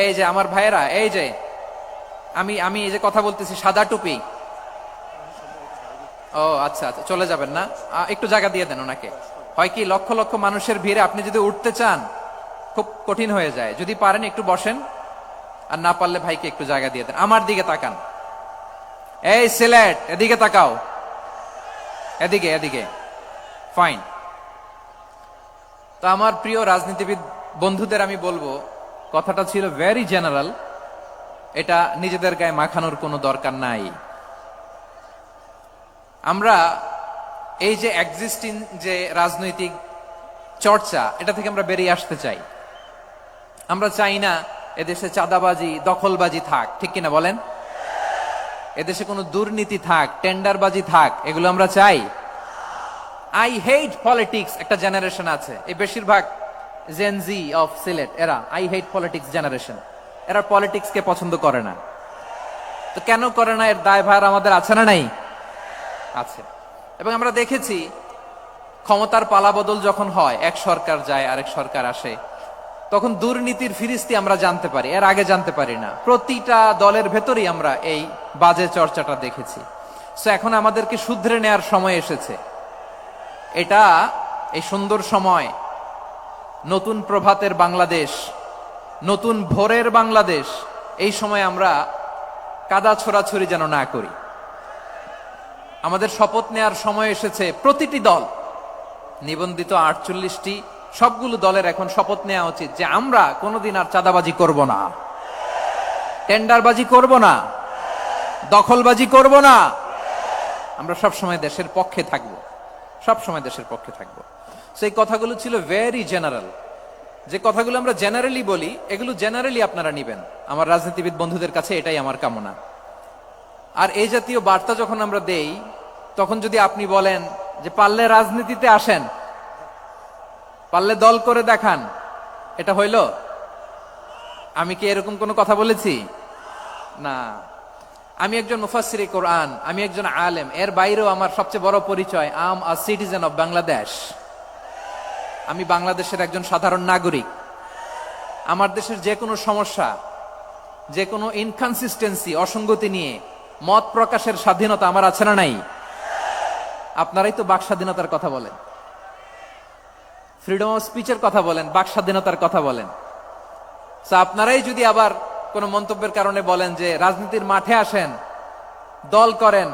Speaker 5: এই যে আমার ভাইয়েরা, এই যে আমি এই যে কথা বলতেছি, সাদা টুপি, ও আচ্ছা আচ্ছা, চলে যাবেন না, একটু জায়গা দিয়ে দেন ওনাকে। হয় কি, লক্ষ লক্ষ মানুষের ভিড়ে আপনি যদি উঠতে চান খুব কঠিন হয়ে যায়। যদি পারেন একটু বসেন, আর না পারলে ভাইকে একটু জায়গা দিয়ে দেন। আমার দিকে তাকান, এই সিলেট, এদিকে তাকাও, এদিকে এদিকে, ফাইন। তো আমার প্রিয় রাজনীতিবিদ বন্ধুদের আমি বলবো, কথাটা ছিল ভেরি জেনারেল, এটা নিজেদের গায়ে মাখানোর কোনো দরকার নাই। আমরা এই যে এক্সিস্টিং যে রাজনৈতিক চর্চা, এটা থেকে আমরা বেরিয়ে আসতে চাই। আমরা চাই না এদেশে চাঁদাবাজি, দখলবাজি থাক, ঠিক কিনা বলেন? এদেশে কোনো দুর্নীতি থাক, টেন্ডারবাজি থাক, এগুলো আমরা চাই? আই হেট পলিটিক্স একটা জেনারেশন আছে, এই বেশিরভাগ জেনজি অফ সিলেট, এরা আই হেট পলিটিক্স জেনারেশন। এরা পলিটিক্সকে পছন্দ করে না। তো কেন করে না, এর দায়ভার আমাদের আছে না নাই? আছে। এবং আমরা দেখেছি ক্ষমতার পালাবদল যখন হয়, এক সরকার যায় আরেক সরকার আসে, তখন দুর্নীতির ফিরিস্তি আমরা জানতে পারি, এর আগে জানতে পারি না। প্রতিটা দলের ভেতরেই আমরা এই বাজে চর্চাটা দেখেছি। সো এখন আমাদেরকে শুধরে নেয়ার সময় এসেছে। এটা এই সুন্দর সময়, নতুন প্রভাতের বাংলাদেশ, নতুন ভোরের বাংলাদেশ, এই সময় আমরা কাদা ছোড়াছুরি যেন না করি। আমাদের শপথ নেয়ার সময় এসেছে। প্রতিটি দল, নিবন্ধিত 48টি, সবগুলো দলের এখন শপথ নেওয়া উচিত যে আমরা কোনোদিন আর চাঁদাবাজি করব না, টেন্ডারবাজি করব না, দখলবাজি করব না। আমরা সবসময় দেশের পক্ষে থাকব, সবসময় দেশের পক্ষে থাকব। সেই কথাগুলো ছিল ভেরি জেনারেল। যে কথাগুলো আমরা জেনারেলি বলি, এগুলো জেনারেলি আপনারা নিবেন। আমার রাজনীতিবিদ বন্ধুদের কাছে এটাই আমার কামনা। আর এই জাতীয় বার্তা যখন আমরা দেই, তখন যদি আপনি বলেন যে পারলে রাজনীতিতে আসেন, পারলে দল করে দেখান, এটা হইল? আমি কি এরকম কোনো কথা বলেছি? না। আমি একজন মুফাসসিরে কোরআন, আমি একজন আলেম, এর বাইরেও আমার সবচেয়ে বড় পরিচয়, আম আ সিটিজেন অফ বাংলাদেশ। আমি বাংলাদেশের একজন সাধারণ নাগরিক। আমার দেশের যে কোনো সমস্যা, যে কোনো ইনকনসিস্টেন্সি, অসঙ্গতি নিয়ে মত প্রকাশের স্বাধীনতা আমার আছে না নাই? আপনারাই তো বাক স্বাধীনতার কথা বলেন, ফ্রিডম অফ স্পিচের কথা বলেন, বাক স্বাধীনতার কথা বলেন। আপনারাই যদি আবার কোন মন্তব্যের কারণে বলেন যে রাজনীতির মাঠে আসেন, দল করেন,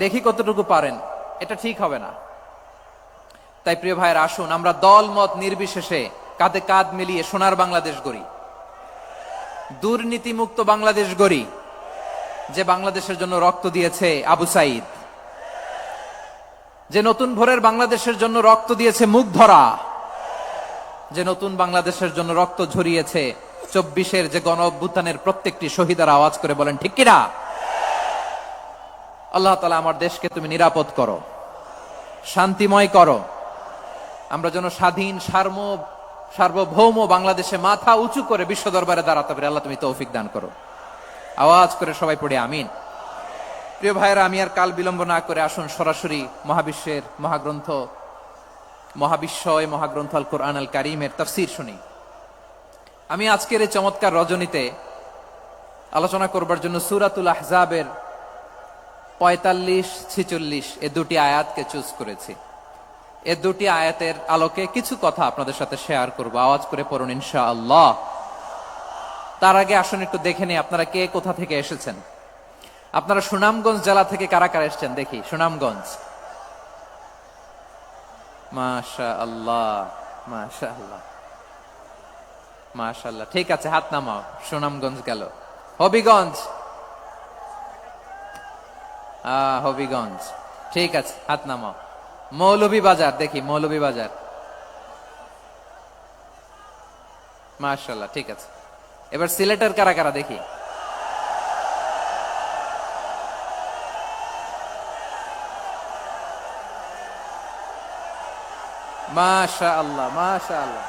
Speaker 5: দেখি কতটুকু পারেন, এটা ঠিক হবে না। তাই প্রিয় ভাইয়ের, আসুন আমরা দল মত নির্বিশেষে কাঁধে কাঁধ মিলিয়ে সোনার বাংলাদেশ গড়ি, দুর্নীতিমুক্ত বাংলাদেশ গড়ি, যে বাংলাদেশের জন্য রক্ত দিয়েছে আবু সাইদ, যে নতুন ভোরের বাংলাদেশের জন্য রক্ত দিয়েছে মুগ্ধরা, যে নতুন বাংলাদেশের জন্য রক্ত ঝরিয়েছে 24-এর যে গণ অভ্যুত্থানের প্রত্যেকটি শহীদের। আওয়াজ করে বলেন ঠিক কিনা? আল্লাহ তাআলা আমার দেশকে তুমি নিরাপদ করো, শান্তিময় করো। আমরা যেন স্বাধীন, সার্বভৌম বাংলাদেশে মাথা উঁচু করে বিশ্ব দরবারে দাঁড়াতে পারি। আল্লাহ তুমি তৌফিক দান করো। আওয়াজ করে সবাই পড়ে আমিন। প্রিয় ভাইয়েরা, আমি আর কাল বিলম্ব না করে আসুন সরাসরি মহাবিশ্বের মহাগ্রন্থ, মহাবিশ্বয় মহাগ্রন্থ আল কোরআন আল কারীমের তাফসীর শুনি। আমি আজকের এই চমৎকার রজনীতে আলোচনা করবার জন্য সূরাতুল আহজাবের 45-46 এই দুটি আয়াতকে চুজ করেছি। এই দুটি আয়াতের আলোকে কিছু কথা আপনাদের সাথে শেয়ার করব। আওয়াজ করে পড়ুন ইনশাআল্লাহ। তার আগে আসুন একটু দেখে নিই আপনারা কে কোথা থেকে এসেছেন। আপনারা সুনামগঞ্জ জেলা থেকে কারা কারা এসেছেন দেখি। সুনামগঞ্জ, মাশাআল্লাহ মাশাআল্লাহ মাশাআল্লাহ, ঠিক আছে, হাত নামাও। সুনামগঞ্জ গেল। হবিগঞ্জ, হবিগঞ্জ, ঠিক আছে, হাত নামাও। মৌলভীবাজার দেখি, মৌলভীবাজার, মাশাআল্লাহ, ঠিক আছে। এবার সিলেটের কারা কারা দেখি। মাশাআল্লাহ মাশাআল্লাহ।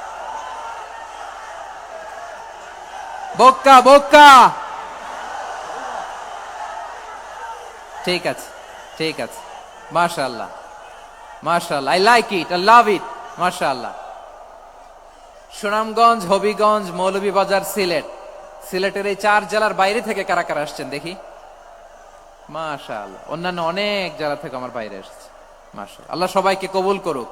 Speaker 5: বক্কা বক্কা ঠিক আছে, ঠিক আছে, মাশাআল্লাহ, মাশাআল্লাহ, I like it, I love it, মাশাআল্লাহ। সুনামগঞ্জ, হবিগঞ্জ, মৌলভীবাজার, সিলেটের এই 4 জেলার বাইরে থেকে কারা কারা আসছেন দেখি? মাশাআল্লাহ। অন্যান্য অনেক জেলা থেকে আমার বাইরে এসেছে, মাশাআল্লাহ। আল্লাহ সবাইকে কবুল করুক।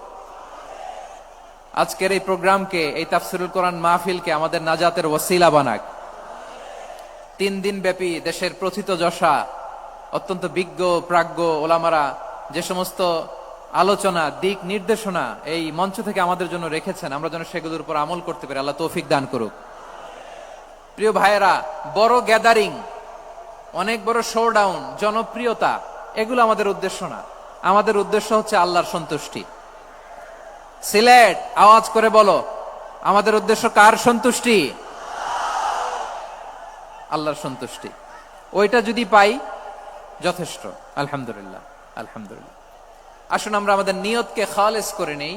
Speaker 5: আজকের এই প্রোগ্রামকে, এই তাফসিরুল কোরআন মাহফিলকে আমাদের নাজাতের ওসিলা বানাক। 3 দিন ব্যাপী দেশের প্রথিতযশা অত্যন্ত বিজ্ঞ প্রাজ্ঞ ওলামারা যে সমস্ত আলোচনা, দিক নির্দেশনা এই মঞ্চ থেকে আমাদের জন্য রেখেছেন, আমরা যেন সেগুলোর উপর আমল করতে পারি। আল্লাহ তৌফিক দান করুক। প্রিয় ভাইয়েরা, বড় গ্যাদারিং, অনেক বড় শোডাউন, জনপ্রিয়তা, এগুলো আমাদের উদ্দেশ্য না। আমাদের উদ্দেশ্য হচ্ছে আল্লাহর সন্তুষ্টি। সিলেট, আওয়াজ করে বলো, আমাদের উদ্দেশ্য কার সন্তুষ্টি? আল্লাহর সন্তুষ্টি। ওইটা যদি পাই যথেষ্ট, আলহামদুলিল্লাহ, আলহামদুলিল্লাহ। আসুন আমরা আমাদের নিয়তকে খালেস করে নেই।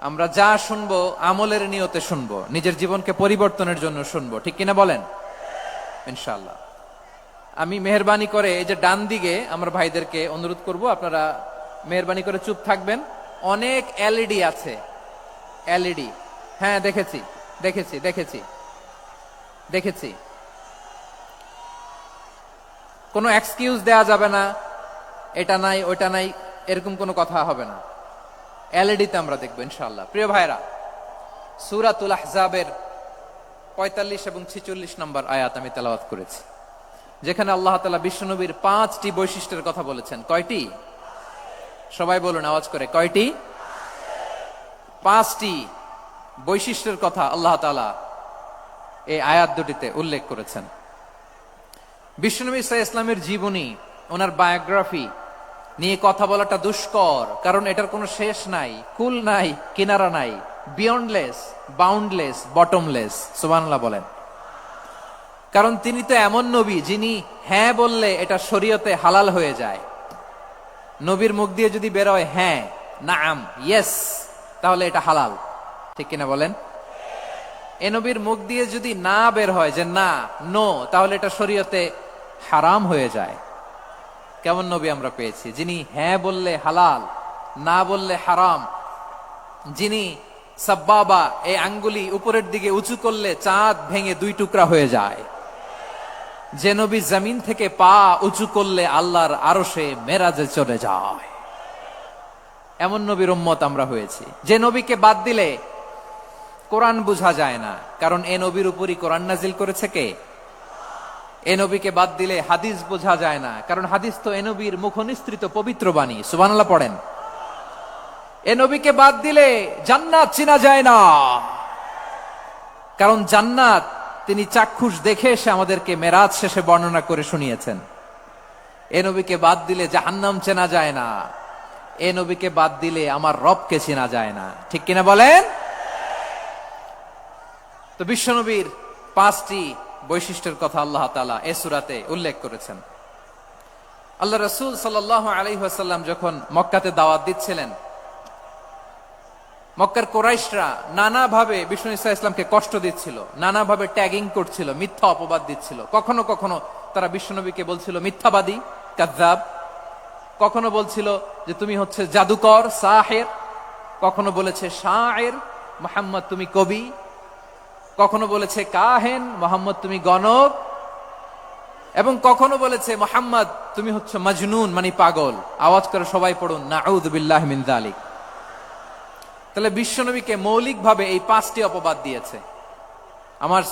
Speaker 5: আমরা যা শুনবো আমলের নিয়তে শুনবো, নিজের জীবনকে পরিবর্তনের জন্য শুনবো, ঠিক কিনা বলেন? ইনশাআল্লাহ। আমি মেহেরবানি করে এই যে ডান দিকে আমার ভাইদেরকে অনুরোধ করব, আপনারা মেহেরবানি করে চুপ থাকবেন। অনেক এলইডি আছে, এলইডি। হ্যাঁ, দেখেছি দেখেছি দেখেছি দেখেছি। কোনো এক্সকিউজ দেয়া যাবে না, এটা নাই ওইটা নাই, এরকম কোনো কথা হবে না। এলইডিতে আমরা দেখবো ইনশাআল্লাহ। প্রিয় ভাইরা, সূরাতুল আহজাবের 45 এবং 46 নম্বর আয়াত আমি তেলাওয়াত করেছি, যেখানে আল্লাহ তাআলা বিশ্বনবীর 5টি বৈশিষ্ট্যের কথা বলেছেন। কয়টি? সবাই বলুন আওয়াজ করে, কয়টি? 5টি বৈশিষ্ট্যের কথা আল্লাহ তাআলা এই আয়াত দুটিতে উল্লেখ করেছেন। বিশ্বনবী সাল্লাল্লাহু আলাইহি ইসলামের জীবনী, ওনার বায়োগ্রাফি নিয়ে কথা বলাটা দুষ্কর, কারণ এটার কোনো শেষ নাই, কুল নাই, কিনারা নাই, বিয়ন্ডলেস, বাউন্ডলেস, বটমলেস। সুবহানাল্লাহ বলেন। কারণ তিনি তো এমন নবী যিনি হ্যাঁ বললে এটা শরীয়তে হালাল হয়ে যায়। নবীর মুখ দিয়ে যদি বেরোয় হ্যাঁ, নাম, ইয়েস, তাহলে এটা হালাল, ঠিক কিনা বলেন? এ নবীর মুখ দিয়ে যদি না বের হয় যে না, নো, তাহলে এটা শরীয়তে হারাম হয়ে যায়। কেমন নবী আমরা পেয়েছি, যিনি হ্যাঁ বললে হালাল, না বললে হারাম, যিনি সাব্বাবা, এই আঙ্গুলি উপরের দিকে উঁচু করলে চাঁদ ভেঙে 2 টুকরা হয়ে যায়, যে নবী জমিন থেকে পা উঁচু করলে আল্লাহর আরশে মেরাজে চলে যায়। এমন নবীর উম্মত আমরা হয়েছি। যে নবীকে বাদ দিলে কোরআন বোঝা যায় না, কারণ এ নবীর উপরই কোরআন নাজিল করেছে কে? এ নবীকে বাদ দিলে হাদিস বোঝা যায় না, কারণ হাদিস তো এ নবীর মুখনিসৃত পবিত্র বাণী। সুবহানাল্লাহ পড়েন। এ নবীকে বাদ দিলে জান্নাত চিনা যায় না, কারণ জান্নাত তিনি চাক্ষুষ দেখে এসে আমাদেরকে মেরাজ শেষে বর্ণনা করে শুনিয়েছেন। এ নবীকে বাদ দিলে জাহান্নাম চেনা যায় না, এ নবীকে বাদ দিলে আমার রবকে চেনা যায় না, ঠিক কিনা বলেন? তো বিশ্বনবীর 5টি বৈশিষ্ট্যের কথা আল্লাহ তাআলা এই সূরাতে উল্লেখ করেছেন। আল্লাহ রাসূল সাল্লাল্লাহু আলাইহি ওয়াসাল্লাম যখন মক্কাতে দাওয়াত দিচ্ছিলেন, মক্কার কুরাইশরা নানাভাবে বিষ্ণু ঈসা ইসলামকে কষ্ট দিচ্ছিল, নানাভাবে ট্যাগিং করছিল, মিথ্যা অপবাদ দিচ্ছিল। কখনো কখনো তারা বিশ্বনবীকে বলছিল মিথ্যাবাদী, কাযযাব। কখনো বলছিল যে তুমি হচ্ছে জাদুকর, সাহের। কখনো বলেছে শায়ের, মুহাম্মদ তুমি কবি। কখনো বলেছে কাহেন, মুহাম্মদ তুমি গণক। এবং কখনো বলেছে মুহাম্মদ তুমি হচ্ছে মাজনুন, মানে পাগল। আওয়াজ করে সবাই পড়ুন, নাউযু বিল্লাহি মিন যালিক। তাহলে বিশ্বনবীকে মৌলিকভাবে এই 5টি অপবাদ দিয়েছে। আমার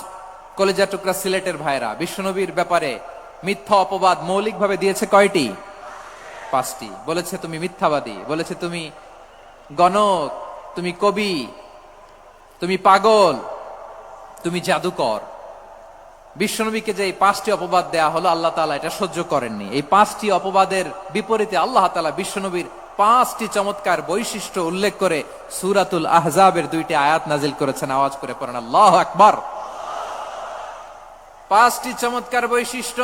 Speaker 5: কলেজা টুকরা সিলেটের ভাইরা, বিশ্বনবীর ব্যাপারে মিথ্যা অপবাদ মৌলিকভাবে দিয়েছে কয়টি? 5টি। বলেছে তুমি মিথ্যাবাদী, বলেছে তুমি গণক, তুমি কবি, তুমি পাগল, তুমি জাদুকর। বিশ্বনবীকে যে এই 5টি অপবাদ দেয়া হলো, আল্লাহ তাআলা এটা সহ্য করেননি। এই 5টি অপবাদের বিপরীতে আল্লাহ তাআলা বিশ্বনবীর 5টি চমৎকার বৈশিষ্ট্য উল্লেখ করে সূরাতুল আহজাবের 2টি আয়াত নাজিল করেছেন। আওয়াজ করে পড়েন আল্লাহু আকবার। 5টি চমৎকার বৈশিষ্ট্য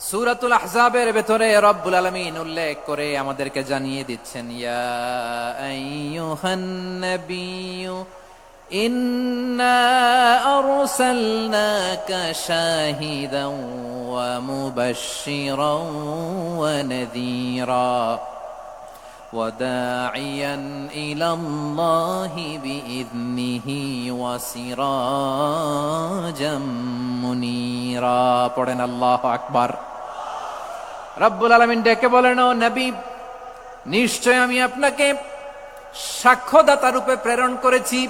Speaker 5: সূরাতুল আহজাবের ভেতরে রব্বুল আলামিন উল্লেখ করে আমাদেরকে জানিয়ে দিচ্ছেন, ইয়া আইয়ুহান নাবিয়্যু إنا أرسلناك شاهدا ومبشرا ونذيرا وداعيا إلى الله بإذنه وسراجا منيرا পড়েন আল্লাহু আকবার। রব্বুল আলামিন ডেকে বলেন, ও নবী, নিশ্চয় আমি আপনাকে সাক্ষ্যদাতা রূপে প্রেরণ করেছি,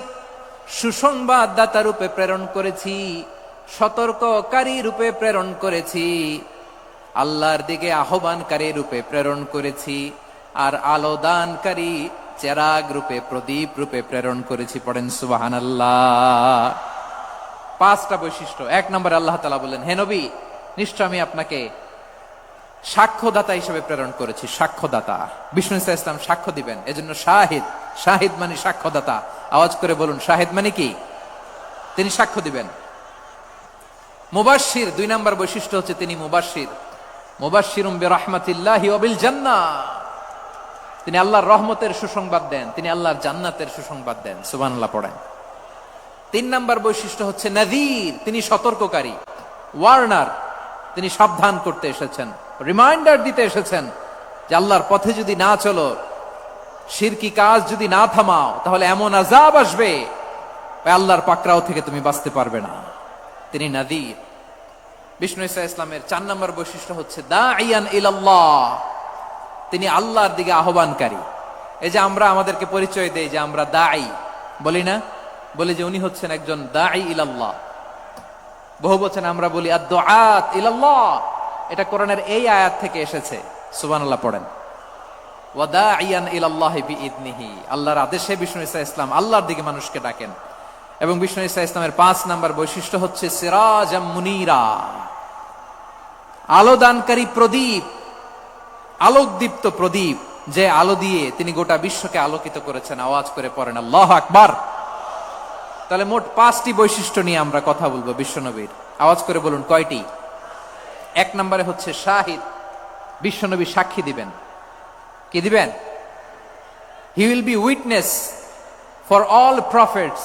Speaker 5: সুসংবাদদাতা রূপে প্রেরণ করেছি, সতর্ককারী রূপে প্রেরণ করেছি, আল্লাহর দিকে আহ্বানকারী রূপে প্রেরণ করেছি, আর আলোদানকারী চেরাগ রূপে, প্রদীপ রূপে প্রেরণ করেছি। পড়েন সুবহানাল্লাহ। 5টা বৈশিষ্ট্য। 1 নম্বরে আল্লাহ তাআলা বললেন, হে নবী, নিশ্চয় আমি আপনাকে সাক্ষ্যদাতা হিসেবে প্রেরণ করেছি। সাক্ষ্যদাতা, বিষ্ণু ইসা ইসলাম সাক্ষ্য দিবেন, এজন্য শাহিদ। শাহিদ মানে সাক্ষ্যদাতা। আওয়াজ করে বলুন, শাহিদ মানে কি? তিনি সাক্ষ্য দিবেন। মুবাশশির, 2 নম্বর বৈশিষ্ট্য হচ্ছে তিনি মুবাশশির। মুবাশশিরুম বিরাহমাতিল্লাহি ওয়া বিল জান্নাহ, তিনি আল্লাহর রহমতের সুসংবাদ দেন, তিনি আল্লাহর জান্নাতের সুসংবাদ দেন। সুবহানাল্লাহ পড়েন। 3 নম্বর বৈশিষ্ট্য হচ্ছে নাযীর, তিনি সতর্ককারী। ওয়ার্নার, তিনি সাবধান করতে এসেছেন, রিমাইন্ডার দিতে এসেছেন যে আল্লাহর পথে যদি না চলো, শিরকি কাজ যদি না থামাও, তাহলে এমন আযাব আসবে আল্লাহর পাকড়াও থেকে তুমি বাঁচতে পারবে না। তিনি নাযীর। বিষ্ণু ইসা ইসলামের 4 নম্বর বৈশিষ্ট্য হচ্ছে দাঈয়ান ইলাল্লাহ, তিনি আল্লাহর দিকে আহ্বানকারী। এই যে আমরা আমাদেরকে পরিচয় দেই যে আমরা দাঈ, বলি না? বলি যে উনি হচ্ছেন একজন দাঈ ইলাল্লাহ। বহু বচনে আমরা বলি আদ-দুআত ইলাল্লাহ। এটা কোরআনের এই আয়াত থেকে এসেছে। সুবহানাল্লাহ পড়েন। ওয়া দাঈয়ান ইলাল্লাহি বিইذনিহি, আল্লাহর আদেশে বিষ্ণু ইসা ইসলাম আল্লাহর দিকে মানুষকে ডাকেন। এবং বিষ্ণু ইসা ইসলামের 5 নম্বর বৈশিষ্ট্য হচ্ছে সিরাজাম মুনীরা, আলোদানকারী প্রদীপ, আলোকদীপ্ত প্রদীপ, যে আলো দিয়ে তিনি গোটা বিশ্বকে আলোকিত করেছেন। আওয়াজ করে পড়েন আল্লাহু আকবার। তাহলে মোট 5টি বৈশিষ্ট্য নিয়ে আমরা কথা বলবো বিশ্বনবীর। আওয়াজ করে বলুন কয়টি? 1 নম্বরে হচ্ছে শাহিদ, বিশ্বনবী সাক্ষী দিবেন। কি দিবেন? He will be witness for all prophets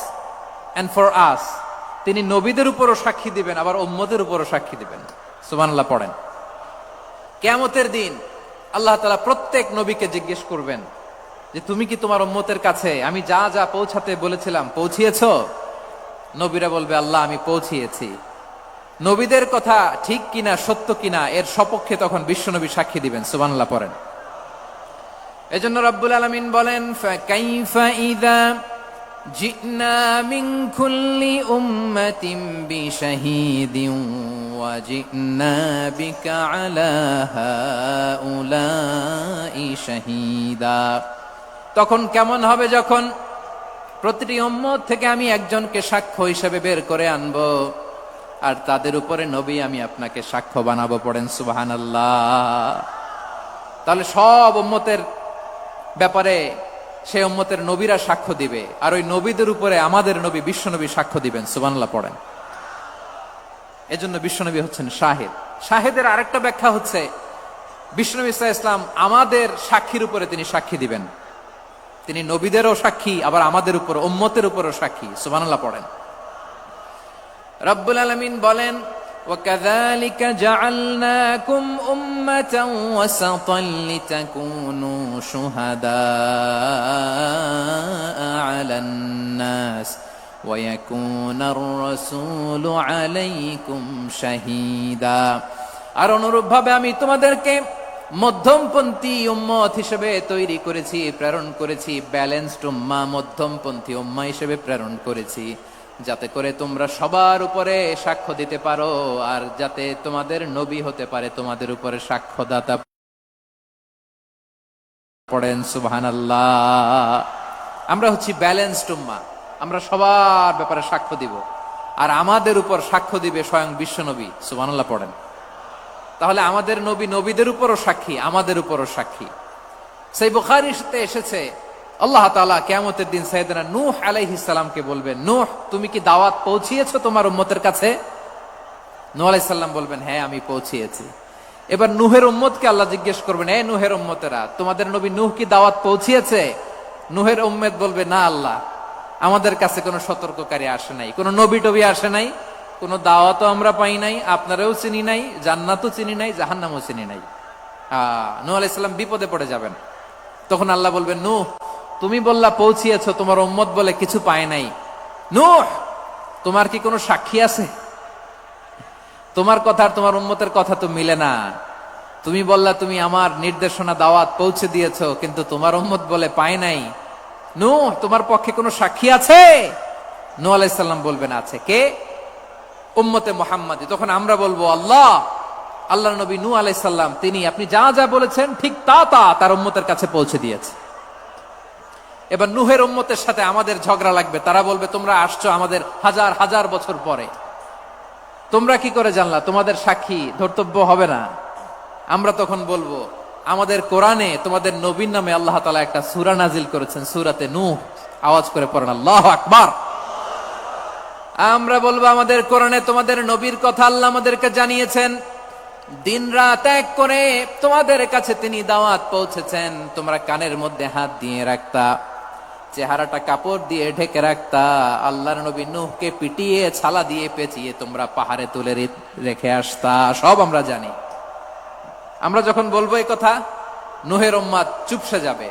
Speaker 5: and for us, তিনি নবীদের উপরও সাক্ষী দিবেন, আবার উম্মতের উপরও সাক্ষী দিবেন। সুবহানাল্লাহ পড়েন। কিয়ামতের দিন আল্লাহ তাআলা প্রত্যেক নবীকে জিজ্ঞেস করবেন যে তুমি কি তোমার উম্মতের কাছে আমি যা যা পৌঁছাতে বলেছিলাম পৌঁছিয়েছো? নবীরা বলবে আল্লাহ আমি পৌঁছিয়েছি। নবীদের কথা ঠিক কিনা, সত্য কিনা, এর সপক্ষে তখন বিশ্বনবী সাক্ষী দিবেন। সুবহানাল্লাহ পড়েন। এজন্য রব্বুল আলামিন বলেন, ফাকাইফা ইযা জিনা মিন কুল্লি উম্মাতিন বিশাহীদিন ওয়া জিনা বিকা আলা হাউলাই শাহীদা। তখন কেমন হবে যখন প্রতিটি উম্মত থেকে আমি একজনকে সাক্ষ্য হিসেবে বের করে আনবো, আর তাদের উপরে নবী আমি আপনাকে সাক্ষ্য বানাবো। পড়েন সুবহানাল্লাহ। তাহলে সব উম্মতের ব্যাপারে সেই উম্মতের নবীরা সাক্ষ্য দিবে, আর ওই নবীদের উপরে আমাদের নবী বিশ্বনবী সাক্ষ্য দিবেন। সুবহানাল্লাহ পড়েন। এজন্য বিশ্বনবী হচ্ছেন শাহিদ। শাহিদের আরেকটা ব্যাখ্যা হচ্ছে বিশ্বনবী সাল্লাল্লাহু আলাইহি ওয়াসাল্লাম আমাদের সাক্ষীর উপরে তিনি সাক্ষী দিবেন। তিনি নবীদেরও সাক্ষী, আবার আমাদের উপর, উম্মতের উপরও সাক্ষী। সুবহানাল্লাহ পড়েন। রব্বুল আলামিন বলেন, وَكَذَلِكَ جَعَلْنَاكُمْ أُمَّةً وَسَطًا لِتَكُونُوا شُهَدَاءَ عَلَى النَّاسِ وَيَكُونَ الرَّسُولُ عَلَيْكُمْ شَهِيدًا। আর অনুরূপভাবে আমি তোমাদেরকে মধ্যমপন্থী উম্মত হিসেবে তৈরি করেছি, প্রেরণ করেছি। ব্যালেন্সড উম্মাহ, মধ্যমপন্থী উম্মাহ হিসেবে প্রেরণ করেছি, যাতে করে তোমরা সবার উপরে সাক্ষ্য দিতে পারো, আর যাতে তোমাদের নবী হতে পারে তোমাদের উপরে সাক্ষ্যদাতা। পড়েন সুবহানাল্লাহ। আমরা হচ্ছি ব্যালেন্সড উম্মাহ, আমরা সবার ব্যাপারে সাক্ষ্য দিব, আর আমাদের উপর সাক্ষ্য দিবে স্বয়ং বিশ্বনবী। সুবহানাল্লাহ পড়েন। তাহলে আমাদের নবী নবীদের উপরও সাক্ষী, আমাদের উপরও সাক্ষী। সেই বুখারীতে এসেছে আল্লাহ তাআলা কিয়ামতের দিন সাইয়েদনা নূহ আলাইহিস সালামকে বলবেন, নূহ তুমি কি দাওয়াত পৌঁছিয়েছো তোমার উম্মতের কাছে? নূহ আলাইহিস সালাম বলবেন, হ্যাঁ আমি পৌঁছিয়েছি। এবার নূহের উম্মতকে আল্লাহ জিজ্ঞেস করবেন, এই নূহের উম্মতেরা, তোমাদের নবী নূহ কি দাওয়াত পৌঁছিয়েছে? নূহের উম্মত বলবে, না আল্লাহ। আমাদের কাছে কোনো সতর্ককারী আসে নাই, কোনো নবী টবি আসে নাই, কোনো দাওয়াতও আমরা পাই নাই, আপনারাও চিনি নাই, জান্নাতও চিনি নাই, জাহান্নামও চিনি নাই। নূহ আলাইহিস সালাম বিপদে পড়ে যাবেন। তখন আল্লাহ বলবেন, নূহ তুমি বললা পৌঁছিয়েছো, তোমার উম্মত বলে কিছু পায় নাই। নূহ তোমার কি কোনো সাক্ষী আছে? তোমার কথা আর তোমার উম্মতের কথা তো মিলে না। তুমি বললা তুমি আমার নির্দেশনা দাওয়াত পৌঁছে দিয়েছো, কিন্তু তোমার উম্মত বলে পায় নাই। নূহ তোমার পক্ষে কোনো সাক্ষী আছে? নূহ আলাইহিস সালাম বলবেন আছে। কে? উম্মতে মুহাম্মাদি। তখন আমরা বলবো আল্লাহ নবী নূহ আলাইহিস সালাম তিনি আপনি যা যা বলেছেন ঠিক তা তার উম্মতের কাছে পৌঁছে দিয়েছে। এবার নূহের উম্মতের সাথে আমাদের ঝগড়া লাগবে। তারা বলবে তোমরা আসছো আমাদের হাজার হাজার বছর পরে, তোমরা কি করে জানলা? তোমাদের সাক্ষী ধর্তব্য হবে না। আমরা তখন বলবো আমাদের কোরআনে তোমাদের নবীর নামে আল্লাহ তাআলা একটা সূরা নাজিল করেছেন, সূরাতে নূহ। আওয়াজ করে পড়েন আল্লাহু আকবার। আমরা বলবো আমাদের কোরআনে তোমাদের নবীর কথা আল্লাহ আমাদেরকে জানিয়েছেন, দিন রাত এক করে তোমাদের কাছে তিনি দাওয়াত পৌঁছেছেন। তোমরা কানের মধ্যে হাত দিয়ে রাখতা, চেহারাটা কাপড় দিয়ে ঢেকে রাখতা, আল্লাহর নবী নূহকে পিটিয়ে ছালা দিয়ে পেঁচিয়ে তোমরা পাহাড়ে তুলে রেখে আসতা, সব আমরা জানি। আমরা যখন বলবো এই কথা, নূহের উম্মাত চুপসে যাবে।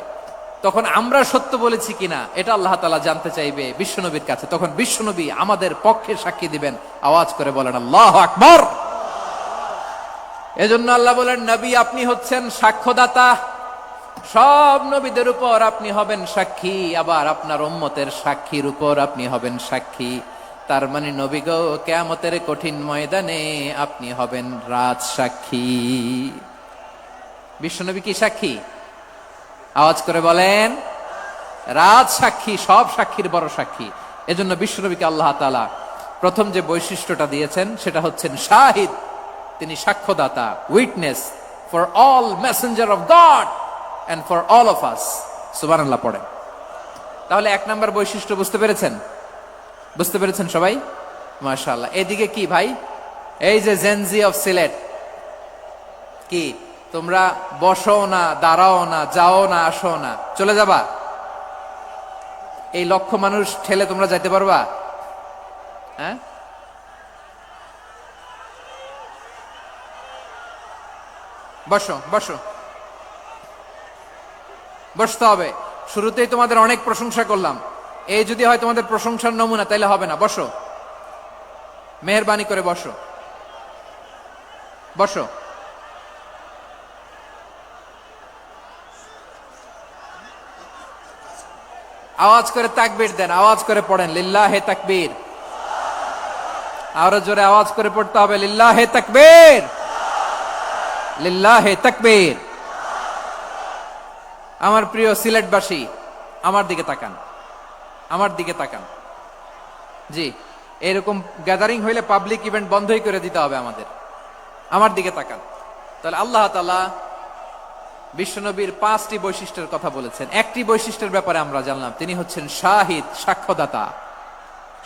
Speaker 5: তখন আমরা সত্য বলেছি কিনা এটা আল্লাহ তাআলা জানতে চাইবে বিশ্বনবীর কাছে। তখন বিশ্বনবী আমাদের পক্ষে সাক্ষী দিবেন। আওয়াজ করে বলেন আল্লাহু আকবার। এজন্য আল্লাহ বলেন, নবী আপনি হচ্ছেন সাক্ষ্যদাতা, সব নবীদের উপর আপনি হবেন সাক্ষী, আবার আপনার উম্মতের সাক্ষীর উপর আপনি হবেন সাক্ষী। তার মানে নবী গো, কিয়ামতের কঠিন ময়দানে আপনি হবেন রাজ সাক্ষী। বিশ্বনবী কি সাক্ষী? আওয়াজ করে বলেন, রাজ সাক্ষী, সব সাক্ষীর বড় সাক্ষী। এজন্য বিশ্বনবীকে আল্লাহ তাআলা প্রথম যে বৈশিষ্ট্যটা দিয়েছেন সেটা হচ্ছেন শাহিদ। তিনি সাক্ষ্যদাতা, witness for all messenger of God and for all of us. সুবহানাল্লাহ পড়েন। তাহলে এক নাম্বার বৈশিষ্ট্য বুঝতে পেরেছেন? বুঝতে পেরেছেন সবাই? মাশাআল্লাহ। এদিকে কি ভাই, এই যে জেনজি অফ সিলেট, কি তোমরা বসো না, দাঁড়াও না, যাও না, আসো না, চলে যাবা? এই লক্ষ মানুষ ঠেলে তোমরা যাইতে পারবা? হ্যাঁ, বসো বসো, বসতে হবে। শুরুতেই তোমাদের অনেক প্রশংসা করলাম, এই যদি হয় তোমাদের প্রশংসার নমুনা তাইলে হবে না। বসো, মেহেরবানি করে বসো, বসো। আওয়াজ করে তাকবীর দেন, আওয়াজ করে পড়েন লিল্লাহে তাকবীর। আরো জোরে আওয়াজ করে পড়তে হবে লিল্লাহে তাকবীর, লিল্লাহে তাকবীর। আমার প্রিয় সিলেটবাসী, আমার দিকে তাকান, আমার দিকে তাকান। জি, এরকম গ্যাদারিং হইলে পাবলিক ইভেন্ট বন্ধই করে দিতে হবে আমাদের। আমার দিকে তাকান। তাহলে আল্লাহ তাআলা বিশ্বনবীর 5টি বৈশিষ্ট্যের কথা বলেছেন। একটি বৈশিষ্ট্যের ব্যাপারে আমরা জানলাম, তিনি হচ্ছেন শাহিদ, সাক্ষ্যদাতা,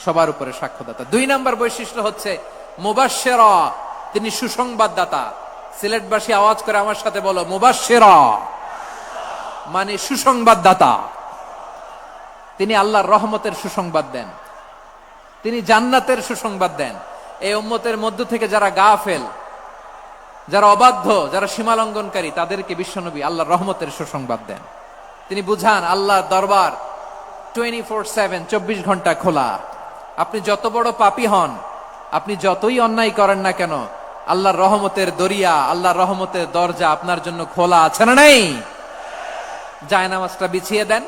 Speaker 5: সবার উপরে সাক্ষ্যদাতা। 2 নাম্বার বৈশিষ্ট্য হচ্ছে মুবাশশিরা, তিনি সুসংবাদদাতা। সিলেটবাসী আওয়াজ করে আমার সাথে বলো, মুবাশশিরা মানে সুসংবাদদাতা। তিনি আল্লাহর রহমতের সুসংবাদ দেন, তিনি জান্নাতের সুসংবাদ দেন। এই উম্মতের মধ্য থেকে যারা গাফেল, যারা অবাধ্য, যারা সীমালঙ্ঘনকারী, তাদেরকে বিশ্বনবী আল্লাহর রহমতের সুসংবাদ দেন। তিনি বুঝান আল্লাহর দরবার 24/7, 24 ঘন্টা খোলা। আপনি যত বড় পাপী হন, আপনি যতই অন্যায় করেন না কেন, আল্লাহর রহমতের দরিয়া, আল্লাহর রহমতের দরজা আপনার জন্য খোলা আছে না নেই? জায়নামাজটা বিছিয়ে দেন,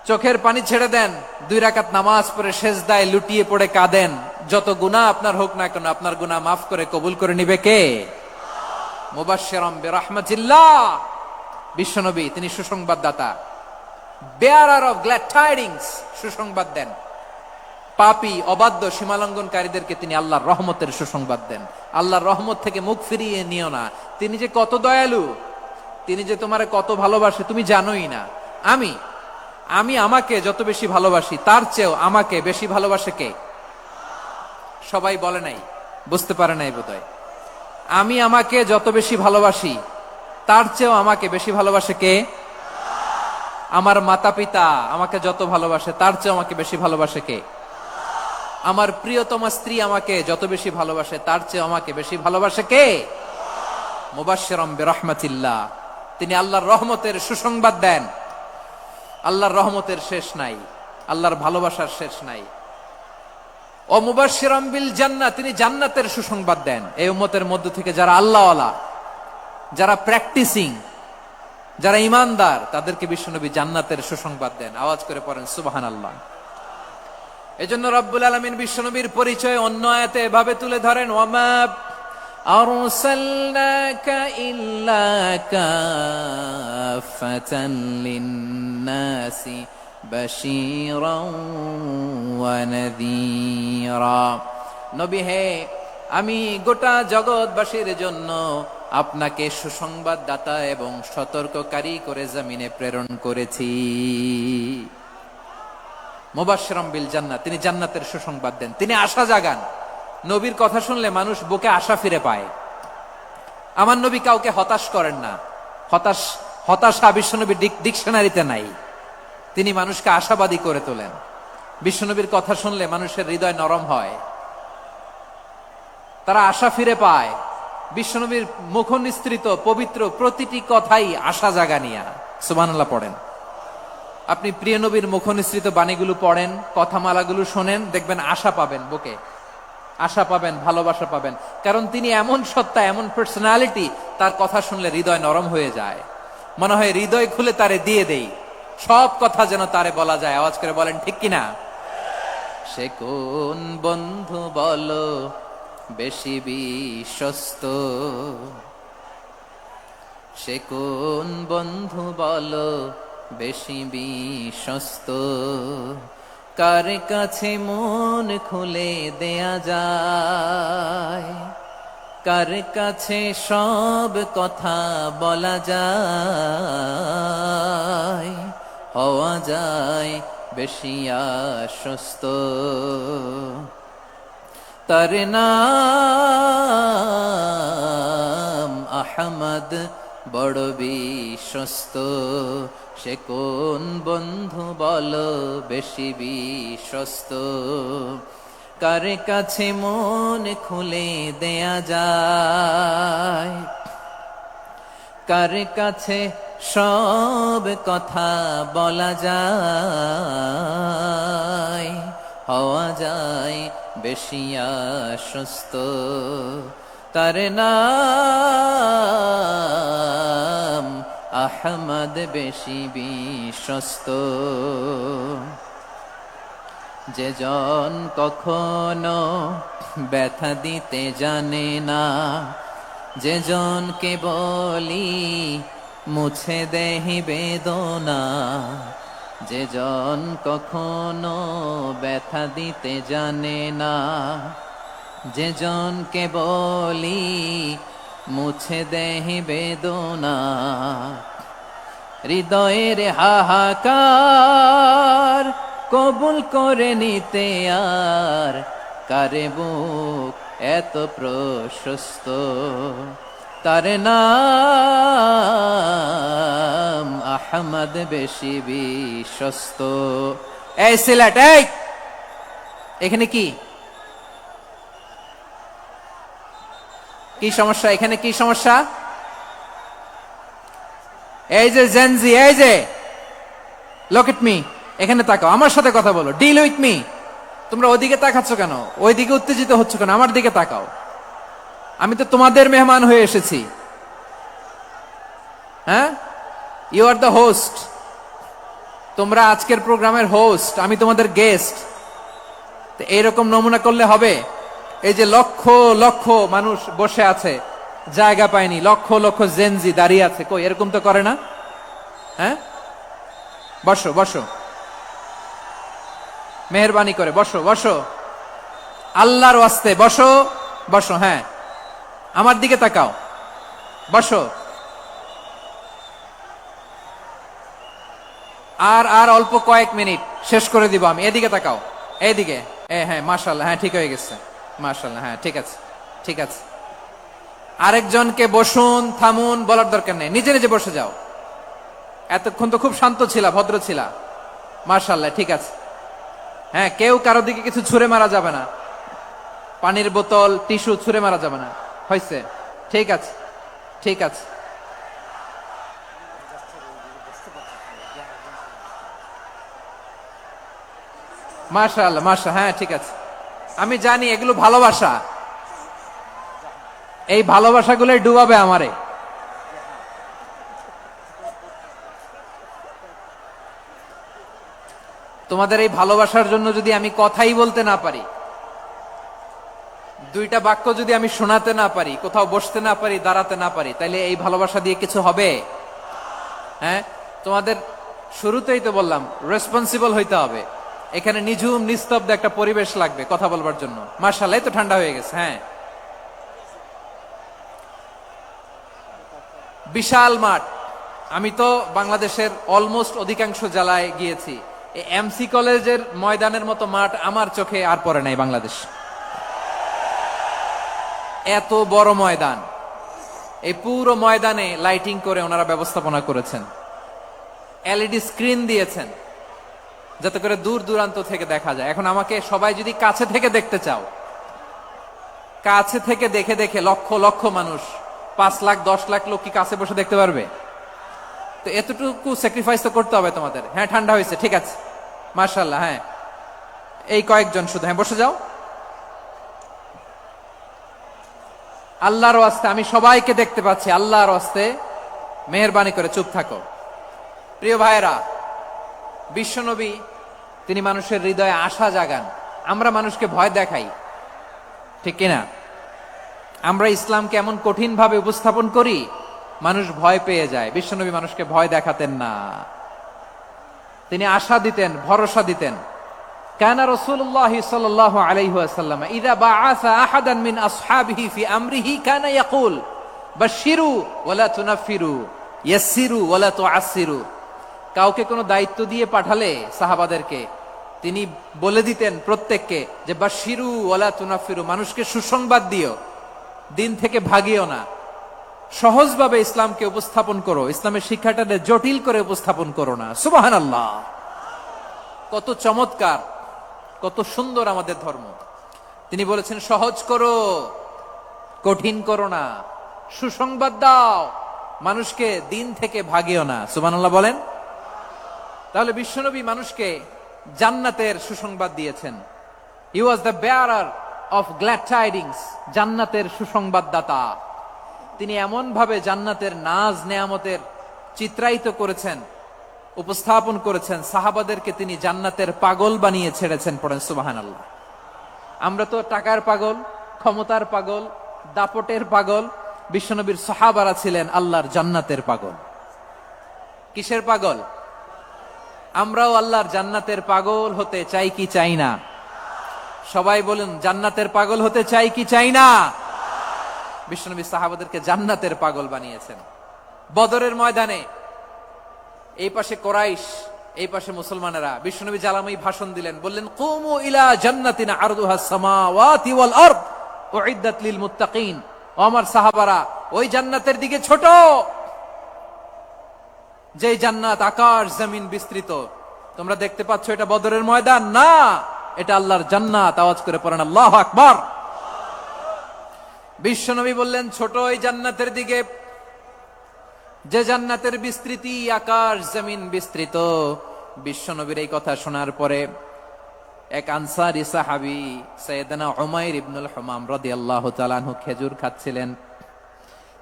Speaker 5: চোখের পানি ছেড়ে দেন, 2 রাকাত নামাজ পড়ে সেজদায় লুটিয়ে পড়ে কাঁদেন। যত গুনাহ আপনার হোক না কেন, আপনার গুনাহ মাফ করে কবুল করে নিবে কে? মুবাশশিরাম বিরহমাতিল্লাহ। বিশ্বনবী তিনি সুসংবাদদাতা, বেয়ারার অফ গ্ল্যাড টাইডিংস, সুসংবাদ দেন। পাপী, অবাধ্য, সীমালঙ্ঘনকারীদেরকে তিনি আল্লাহর রহমতের সুসংবাদ দেন। আল্লাহর রহমত থেকে মুখ ফিরিয়ে নিও না। তিনি যে কত দয়ালু, তিনি যে তোমারে কত ভালোবাসে তুমি জানোই না। আমি আমাকে যত বেশি ভালোবাসি, তার চেয়েও আমাকে বেশি ভালোবাসে কে? সবাই বলে নাই, বুঝতে পারে নাই বোধহয়। আমি আমাকে যত বেশি ভালোবাসি, তার চেয়েও আমাকে বেশি ভালোবাসে কে? আমার মাতা পিতা আমাকে যত ভালোবাসে তার চেয়ে আমাকে বেশি ভালোবাসে কে? আমার প্রিয়তমা স্ত্রী আমাকে যত বেশি ভালোবাসে তার চেয়ে আমাকে বেশি ভালোবাসে কে? মুবাশশিরাম বিরহমাতিল্লাহ, তিনি আল্লাহর রহমতের সুসংবাদ দেন। আল্লাহর রহমতের শেষ নাই, আল্লাহর ভালোবাসার শেষ নাই। ও মুবাশশিরাম বিল জান্নাহ, তিনি জান্নাতের সুসংবাদ দেন। এই উম্মতের মধ্য থেকে যারা আল্লাহওয়ালা, যারা প্র্যাকটিসিং, যারা ইমানদার, তাদেরকে বিশ্বনবী জান্নাতের সুসংবাদ দেন। আওয়াজ করে পড়েন সুবহানাল্লাহ। এজন্য রব্বুল আলামিন বিশ্বনবীর পরিচয় অন্য আয়াতে এভাবে তুলে ধরেন, ওয়ামা আরসালনাকা ইল্লা কাফাতান লিন্নাসি বাশীরাও ওয়া নাযীরা। নবী হে, আমি গোটা জগৎবাসীর জন্য আপনাকে সুসংবাদদাতা এবং সতর্ককারী করে জমিনে প্রেরণ করেছি। মুবাশশিরাম বিল জান্নাহ, তিনি জান্নাতের সুসংবাদ দেন, তিনি আশা জাগান। নবীর কথা শুনলে মানুষ বুকে আশা ফিরে পায়। আমার নবী কাউকে হতাশ করেন না। হতাশা বিশ্বনবীর ডিকশনারিতে নাই। তিনি মানুষকে আশাবাদী করে তোলেন। বিশ্বনবীর কথা শুনলে মানুষের হৃদয় নরম হয়, তারা আশা ফিরে পায়। বিশ্বনবীর মুখ নিঃসৃত পবিত্র প্রতিটি কথাই আশা জাগানিয়া। সুবহানাল্লাহ পড়েন। আপনি প্রিয় নবীর মুখ নিঃসৃত বাণীগুলো পড়েন, কথামালাগুলো শোনেন, দেখবেন আশা পাবেন, বুকে আশা পাবেন, ভালোবাসা পাবেন। কারণ তিনি এমন সত্তা, এমন পার্সোনালিটি, তার কথা শুনলে হৃদয় নরম হয়ে যায়। মনে হয় হৃদয় খুলে তারে দিয়ে দেই, সব কথা যেন তারে বলা যায়। আওয়াজ করে বলেন ঠিক কিনা? সে কোন বন্ধু বলো বেশি বিশ্বস্ত, সে কোন বন্ধু বলো বেশি বিশ্বস্ত, কার কাছে মন খুলে দেয়া যায়, কার কাছে সব কথা বলা যায়, হওয়া যায় বেশি আশ্বস্ত। তার নাম আহমদ, বড় বিশ্বস্ত। সে কোন বন্ধু বলো বেশি বিশ্বস্ত, কার কাছে মন খুলে দেয়া যায়, কার কাছে সব কথা বলা যায়, হওয়া যায় বেশি আশ্বস্ত। তার নাম আহমদ, বেশি বিশ্বস্ত। যে জন কখনো ব্যথা দিতে জানে না, যে জনকে বলি মুছে দেহি বেদনা, যে জন কখনো ব্যথা দিতে জানে না, যে জনকে বলি মুছে দেহি বেদনা, হৃদয়ের হাহাকার কবুল করে নিতে আর কারে বুক এত প্রশস্ত। তার নাম আহমদ, বেশি বিশ্বস্ত। এই সিলেট, এই এখানে কি কি সমস্যা? এখানে কি সমস্যা? এই যে জেনজি, এই যে লুক এট মি, এখানে তাকাও, আমার সাথে কথা বলো, ডিল উইথ মি। তোমরা ওইদিকে তাকাচ্ছ কেন? ওইদিকে উত্তেজিত হচ্ছ কেন? আমার দিকে তাকাও। আমি তো তোমাদের মেহমান হয়ে এসেছি। হ্যাঁ, ইউ আর দ্য হোস্ট। তোমরা আজকের প্রোগ্রামের হোস্ট, আমি তোমাদের গেস্ট। এইরকম নমুনা করলে হবে? এই যে লক্ষ লক্ষ মানুষ বসে আছে, জায়গা পায়নি, লক্ষ লক্ষ জেনজি দাঁড়িয়ে আছে, কই এরকম তো করে না? হ্যাঁ, বসো বসো, মেহেরবানি করে বসো বসো, আল্লাহর ওয়াস্তে বসো বসো। হ্যাঁ, আমার দিকে তাকাও, বসো। আর অল্প কয়েক মিনিট, শেষ করে দিব আমি। এদিকে তাকাও, এইদিকে। হ্যাঁ, মাশাআল্লাহ, হ্যাঁ ঠিক হয়ে গেছে, মাশাআল্লাহ, হ্যাঁ ঠিক আছে, ঠিক আছে। আরেকজনকে বসুন, থামুন বলার দরকার নেই, নিজে নিজে বসে যাও। এতক্ষণ তো খুব শান্ত ছিলা, ভদ্র ছিলা, মার্শাল্লাহ, ঠিক আছে। হ্যাঁ, কেউ কারো দিকে কিছু ছুঁড়ে মারা যাবে না, পানির বোতল, টিস্যু ছুঁড়ে মারা যাবে না, হয়েছে? ঠিক আছে, ঠিক আছে। মাশাআল্লাহ, মাশাআল্লাহ, হ্যাঁ ঠিক আছে। আমি জানি এগুলো ভালোবাসা, এই ভালোবাসাগুলোই ডুবাবে আমারে। তোমাদের এই ভালোবাসার জন্য যদি আমি কথাই বলতে না পারি, দুইটা বাক্য যদি আমি শোনাতে না পারি, কোথাও বসতে না পারি, দাঁড়াতে না পারি, তাহলে এই ভালোবাসা দিয়ে কিছু হবে? হ্যাঁ, তোমাদের শুরুতেই তো বললাম রেসপন্সিবল হইতে হবে। এখানে নিঝুম নিস্তব্ধ একটা পরিবেশ লাগবে কথা বলবার জন্য। মাশাআল্লাহ, তো ঠান্ডা হয়ে গেছে। হ্যাঁ, বিশাল মাঠ। আমি তো বাংলাদেশের অলমোস্ট অধিকাংশ জেলায় গিয়েছি, এই এমসি কলেজের ময়দানের মতো মাঠ আমার চোখে আর পড়ে নাই বাংলাদেশ। এত বড় ময়দান, এই পুরো ময়দানে লাইটিং করে ওনারা ব্যবস্থাপনা করেছেন, এলইডি স্ক্রিন দিয়েছেন যাতে করে দূর দূরান্ত থেকে দেখা যায়। এখন আমাকে সবাই যদি কাছে থেকে দেখতে চাও, কাছে থেকে দেখে দেখে লক্ষ লক্ষ মানুষ, 5 লাখ 10 লাখ লোক কি কাছে বসে দেখতে পারবে? তো এতটুকু স্যাক্রিফাইস তো করতে হবে তোমাদের। হ্যাঁ, ঠান্ডা হয়েছে, ঠিক আছে, মাশাআল্লাহ। হ্যাঁ, এই কয়েকজন শুধু, হ্যাঁ বসে যাও। আল্লাহর ওয়াস্তে আমি সবাইকে দেখতে পাচ্ছি, আল্লাহর ওয়াস্তে মেহেরবানি করে চুপ থাকো। প্রিয় ভাইরা, বিশ্বনবী তিনি মানুষের হৃদয়ে আশা জাগান। আমরা মানুষকে ভয় দেখাই, ঠিক কিনা? আমরা ইসলামকে এমন কঠিন ভাবে উপস্থাপন করি, মানুষ ভয় পেয়ে যায়। বিশ্বনবী মানুষকে ভয় দেখাতেন না, তিনি আশা দিতেন, ভরসা দিতেন। কানা রাসূলুল্লাহ সাল্লাল্লাহু আলাইহি ওয়াসাল্লাম ইযা বাআসা আহাদান মিন আসহাবিহি ফি আমরিহি কানা ইয়াকুল বাশশিরু ওয়ালা তুনাফিরু ইয়াসসিরু ওয়ালা তুআসসিরু। কাউকে কোনো দায়িত্ব দিয়ে পাঠালে সাহাবাদেরকে তিনি বলে দিতেন প্রত্যেককে যে বাশশিরু ওয়ালা তুনাফিরু, মানুষকে সুসংবাদ দিও, দিন থেকে ভাগিও না, সহজভাবে ইসলামকে উপস্থাপন করো, ইসলামের শিক্ষাটাকে জটিল করে উপস্থাপন করো না। সুবহানাল্লাহ, কত চমৎকার, কত সুন্দর আমাদের ধর্ম। তিনি বলেছেন সহজ করো, কঠিন করো না, সুসংবাদ দাও, মানুষকে দিন থেকে ভাগিও না। সুবহানাল্লাহ বলেন। তাহলে বিশ্বনবী মানুষকে জান্নাতের সুসংবাদ দিয়েছেন। He was the bearer of glad tidings, জান্নাতের সুসংবাদদাতা। তিনি এমন ভাবে জান্নাতের নাজ নেয়ামতের চিত্রায়িত করেছেন, উপস্থাপন করেছেন, সাহাবাদেরকে তিনি জান্নাতের পাগল বানিয়ে ছেড়েছেন। পড়েন সুবহানাল্লাহ। আমরা তো টাকার পাগল, ক্ষমতার পাগল, দাপটের পাগল। বিশ্বনবীর সাহাবারা ছিলেন আল্লাহর জান্নাতের পাগল। কিসের পাগল? আমরাও আল্লাহর জান্নাতের পাগল হতে চাই কি চাই না? সবাই বলুন, জান্নাতের পাগল হতে চাই কি চাই না? বিশ্বনবী সাহাবাদেরকে জান্নাতের পাগল বানিয়েছেন। বদরের ময়দানে এই পাশে কোরাইশ, এই পাশে মুসলমানেরা। বিশ্বনবী জালাময়ী ভাষণ দিলেন, বললেন কুমু ইলা জান্নাতিন আরদুহাস সামাওয়াতি ওয়াল আরদ উইদ্দাত লিল মুত্তাকিন। ও আমার সাহাবারা, ওই জান্নাতের দিকে ছোট, যে জান্নাত আকাশ জমিন বিস্তৃত। তোমরা দেখতে পাচ্ছ এটা বদরের ময়দান না, এটা আল্লাহর জান্নাত। আওয়াজ করে পড়েন আল্লাহু আকবার। বিশ্বনবী বললেন ছোট ওই জান্নাতের দিকে, যে জান্নাতের বিস্তৃতি আকাশ জমিন বিস্তৃত। বিশ্বনবীর এই কথা শোনার পরে এক আনসারী সাহাবী সাইয়েদনা উমাইর ইবনুল হুমাম রাদিয়াল্লাহু তাআলা আনহু খেজুর খাচ্ছিলেন।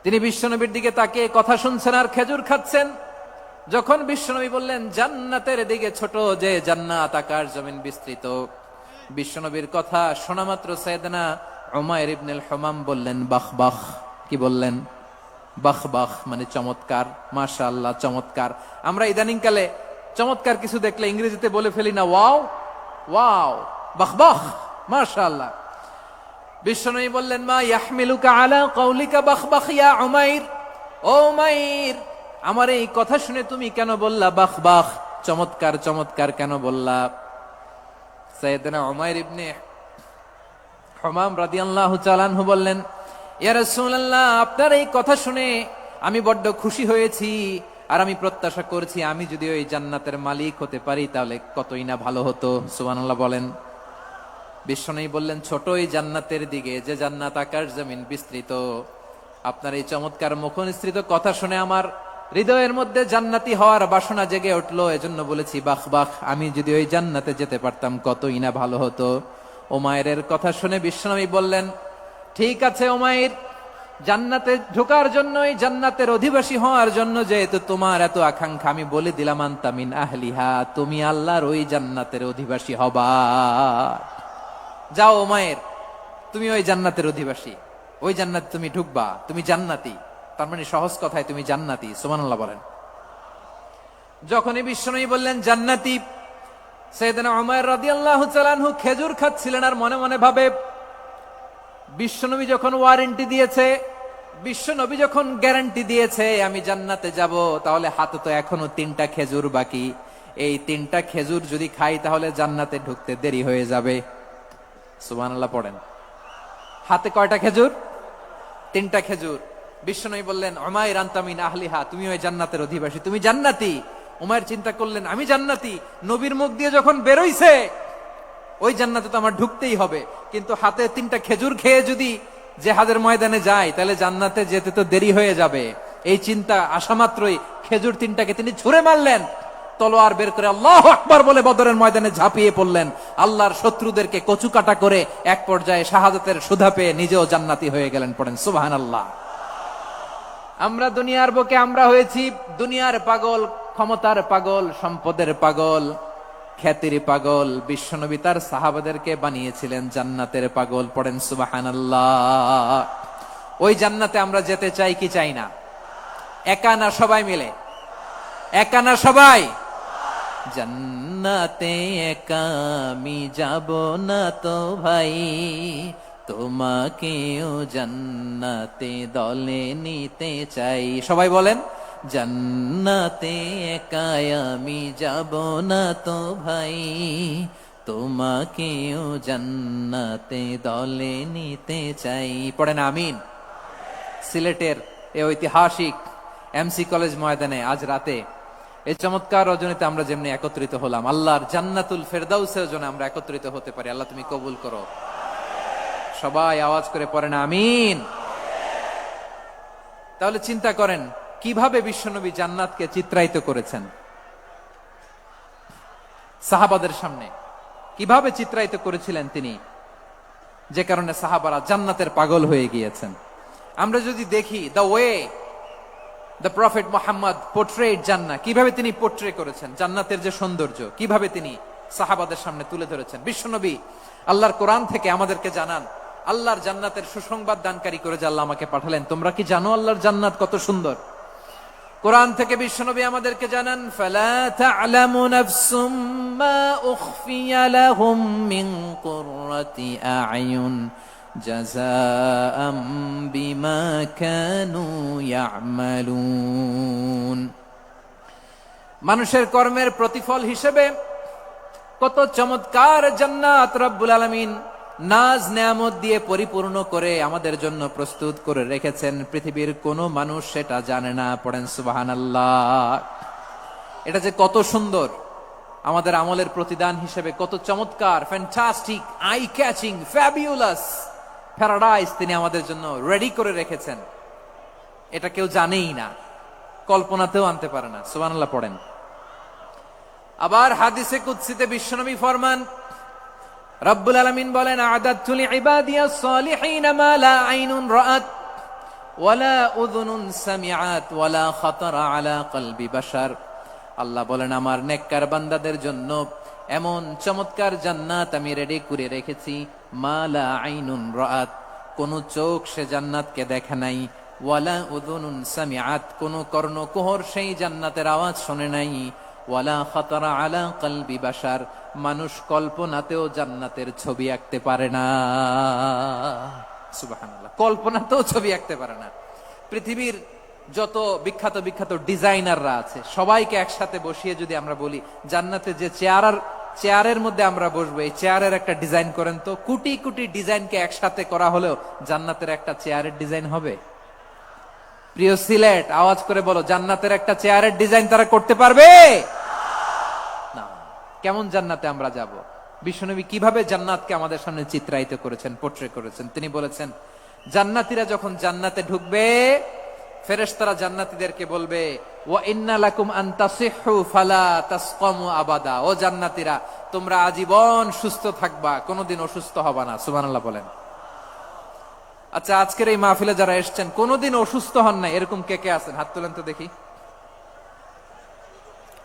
Speaker 5: তিনি বিশ্বনবীর দিকে তাকিয়ে কথা শুনছেন আর খেজুর খাচ্ছেন। যখন বিশ্বনবী বললেন জান্নাতের দিকে ছোট, যে জান্নাত আকাশ জমিন বিস্তৃত, বিশ্বনবীর কথা শোনা মাত্র সাইয়েদনা উমাইর ইবনুল হুমাম বললেন বাহ বাহ। কি বললেন? বাহ বাহ, মানে চমৎকার, মাশাআল্লাহ, চমৎকার। আমরা ইদানিং কালে চমৎকার কিছু দেখলে ইংরেজিতে বলে ফেলি না ওয়াও, ওয়াও, বাহ বাহ, মাশাআল্লাহ। বিশ্বনবী বললেন মা ইয়াহমিলুকা আলা কাউলিকা বাহ বাহ ইয়া উমাইর। ও উমাইর, আমার এই কথা শুনে তুমি কেন বললা বাহ বাহ, চমৎকার চমৎকার কেন বললা? সাইয়েদনা উমাইর ইবনে হুমাম রাদিয়াল্লাহু তাআলা আনহু বললেন ইয়া রাসূলুল্লাহ, আপনার এই কথা শুনে আমি বড্ড খুশি হয়েছি। আর আমি প্রত্যাশা করছি আমি যদি ওই জান্নাতের মালিক হতে পারি তাহলে কতই না ভালো হতো। সুবহানাল্লাহ বলেন। বিশ্বনবী বললেন, ছোট এই জান্নাতের দিকে, যে জান্নাত আকাশ জমিন বিস্তৃত। আপনার এই চমৎকার মুখনিসৃত কথা শুনে আমার হৃদয়ের মধ্যে জান্নাতি হওয়ার বাসনা জেগে উঠলো। এজন্য বলেছি বাহ বাহ, আমি যদি ওই জান্নাতে যেতে পারতাম কতই না ভালো হতো। উমাইরের কথা শুনে বিশ্বনবী বললেন, ঠিক আছে উমাইর, জান্নাতে ঢোকার জন্য, এই জান্নাতের অধিবাসী হওয়ার জন্য যেহেতু তোমার এত আকাঙ্ক্ষা, আমি বলে দিলাম আনতা মিন আহলিহা, তুমি আল্লাহর ওই জান্নাতের অধিবাসী হবা। যাও উমাইর, তুমি ওই জান্নাতের অধিবাসী, ওই জান্নাতে তুমি ঢুকবা, তুমি জান্নাতি। তার মানে সহজ কথায় তুমি জান্নাতি। সুবহানাল্লাহ বলেন। যখনই বিশ্বনবী বললেন জান্নাতি, সাইয়েদনা উমাইর রাদিয়াল্লাহু তাআলা আনহু খেজুর খাচ্ছিলেন আর মনে মনে ভাবে, বিশ্বনবী যখন ওয়ারেন্টি দিয়েছে, বিশ্বনবী যখন গ্যারান্টি দিয়েছে আমি জান্নাতে যাব, তাহলে হাতে তো এখনো 3টা খেজুর বাকি। এই 3টা খেজুর যদি খাই তাহলে জান্নাতে ঢুকতে দেরি হয়ে যাবে। সুবহানাল্লাহ পড়েন। হাতে কয়টা খেজুর? 3টা খেজুর। বিশ্বনবী বললেন, উমাইর আনতা মিন আহলিহা, তুমি ওই জান্নাতের অধিবাসী, তুমি জান্নাতি। উমাইর চিন্তা করলেন, আমি জান্নাতি, নবীর মুখ দিয়ে যখন বেরোইছে ওই জান্নাতে তো আমার ঢুকতেই হবে, কিন্তু হাতে 3টা খেজুর খেয়ে যদি জিহাদের ময়দানে যাই তাহলে জান্নাতে যেতে তো দেরি হয়ে যাবে। এই চিন্তা আসা মাত্রই খেজুর 3টাকে তিনি ছুঁড়ে মারলেন, তলোয়ার বের করে আল্লাহু আকবার বলে বদরের ময়দানে ঝাঁপিয়ে পড়লেন। আল্লাহর শত্রুদেরকে কচুকাটা করে এক পর্যায়ে শাহাদাতের সুধা পেয়ে নিজেও জান্নাতি হয়ে গেলেন। পড়েন সুবহানাল্লাহ। আমরা দুনিয়ার বুকে আমরা হয়েছি দুনিয়ার পাগল, ক্ষমতার পাগল, সম্পদের পাগল, খ্যাতির পাগল। বিশ্বনবী তার সাহাবাদেরকে বানিয়েছিলেন জান্নাতের পাগল। পড়েন সুবহানাল্লাহ। ওই জান্নাতে আমরা যেতে চাই কি চাই না? একা না সবাই মিলে? একা না সবাই? জান্নাতে একা আমি যাব না তো ভাই, তোমাকেও জান্নাতে দলে নিতে চাই। সবাই বলেন, জান্নাতে একা আমি যাব না তো ভাই, তোমাকেও জান্নাতে দলে নিতে চাই। পড়েন আমিন। সিলেটের এই ঐতিহাসিক এমসি কলেজ ময়দানে আজ রাতে এই চমৎকার রজনীতে আমরা যেমনি একত্রিত হলাম, আল্লাহর জান্নাতুল ফেরদাউসের জন্য আমরা একত্রিত হতে পারি। আল্লাহ তুমি কবুল করো। সবাই আওয়াজ করে পড়েন আমিন। তাহলে চিন্তা করেন কিভাবে বিশ্বনবী জান্নাতকে চিত্রায়িত করেছেন সাহাবাদের সামনে, কিভাবে চিত্রায়িত করেছিলেন তিনি, যে কারণে সাহাবারা জান্নাতের পাগল হয়ে গিয়েছেন। আমরা যদি দেখি the way the prophet Muhammad portrait জান্নাত, কিভাবে তিনি পোর্ট্রে করেছেন জান্নাতের যে সৌন্দর্য, কিভাবে তিনি সাহাবাদের সামনে তুলে ধরেছেন। বিশ্বনবী আল্লাহর কোরআন থেকে আমাদেরকে জানান, আল্লাহর জান্নাতের সুসংবাদ দানকারী করে যে আল্লাহ আমাকে পাঠালেন। তোমরা কি জানো আল্লাহর জান্নাত কত সুন্দর? কোরআন থেকে বিশ্বনবী আমাদেরকে জানান, ফালা তা'লামু নাফসুম মা উখফিয়া লাহুম মিন কুররাতি আ'য়ুন জাযাআম বিমা কানু ইয়া'মালুন। মানুষের কর্মের প্রতিফল হিসেবে কত চমৎকার জান্নাত রব্বুল আলামিন নাজ নেয়ামত দিয়ে পরিপূর্ণ করে আমাদের জন্য প্রস্তুত করে রেখেছেন। পৃথিবীর কোনো মানুষ সেটা জানে না। পড়েন সুবহানাল্লাহ। এটা যে কত সুন্দর, আমাদের আমলের প্রতিদান হিসেবে কত চমৎকার, fantastic, eye catching, fabulous paradise তিনি আমাদের জন্য রেডি করে রেখেছেন। এটা কেউ জানেই না, কল্পনাতেও আনতে পারে না। সুবহানাল্লাহ পড়েন। আবার হাদিসে কুদসিতে বিশ্বনবী ফরমান, রব্বুল আলামিন বলেন, আ'দাতু লিইবাদিয়াস সালিহিন মা লা আইনুন রাআত ওয়ালা উযুনুন সামিআত ওয়ালা খাতারা আলা কলবি বাশার। আল্লাহ বলেন, আমার নেককার বান্দাদের জন্য এমন চমৎকার জান্নাত আমি রেডি করে রেখেছি, মা লা আইনুন রাআত, কোন চোখ সে জান্নাতকে দেখে নাই, ওয়ালা উযুনুন সামিআত, কোন কর্ণকুহর সেই জান্নাতের আওয়াজ শুনে নাই, ওয়ালা খাতারা আলা কলবি বাশার, মানুষ কল্পনাতেও জান্নাতের ছবি আঁকতে পারে না। সুবহানাল্লাহ, কল্পনাতেও ছবি আঁকতে পারে না। পৃথিবীর যত বিখ্যাত বিখ্যাত ডিজাইনাররা আছে সবাইকে একসাথে বসিয়ে যদি আমরা বলি জান্নাতে যে চেয়ারের মধ্যে আমরা বসবো, এই চেয়ারের একটা ডিজাইন করেন তো, কোটি কোটি ডিজাইনকে একসাথে করা হলেও জান্নাতের একটা চেয়ারের ডিজাইন হবে? প্রিয় সিলেট, আওয়াজ করে বলো, জান্নাতের একটা চেয়ারের ডিজাইন তারা করতে পারবে না? কেমন জান্নাতে আমরা যাব? বিশ্বনবী কিভাবে জান্নাতকে আমাদের সামনে চিত্রায়িত করেছেন, পোট্রে করেছেন? তিনি বলেছেন, জান্নাতীরা যখন জান্নাতে ঢুকবে, ফেরেশতারা জান্নাতীদেরকে বলবে, ওয়া ইন্না লাকুম আন তাসিহু ফালা তাসকামু আবাদা। ও জান্নাতীরা, তোমরা আজীবন সুস্থ থাকবা, কোনোদিন অসুস্থ হবা না। সুবহানাল্লাহ বলেন। আচ্ছা, আজকের এই মাহফিলে যারা এসেছেন কোনোদিন অসুস্থ হন নাই, এরকম কে কে আছেন? হাত তোলেন তো দেখি।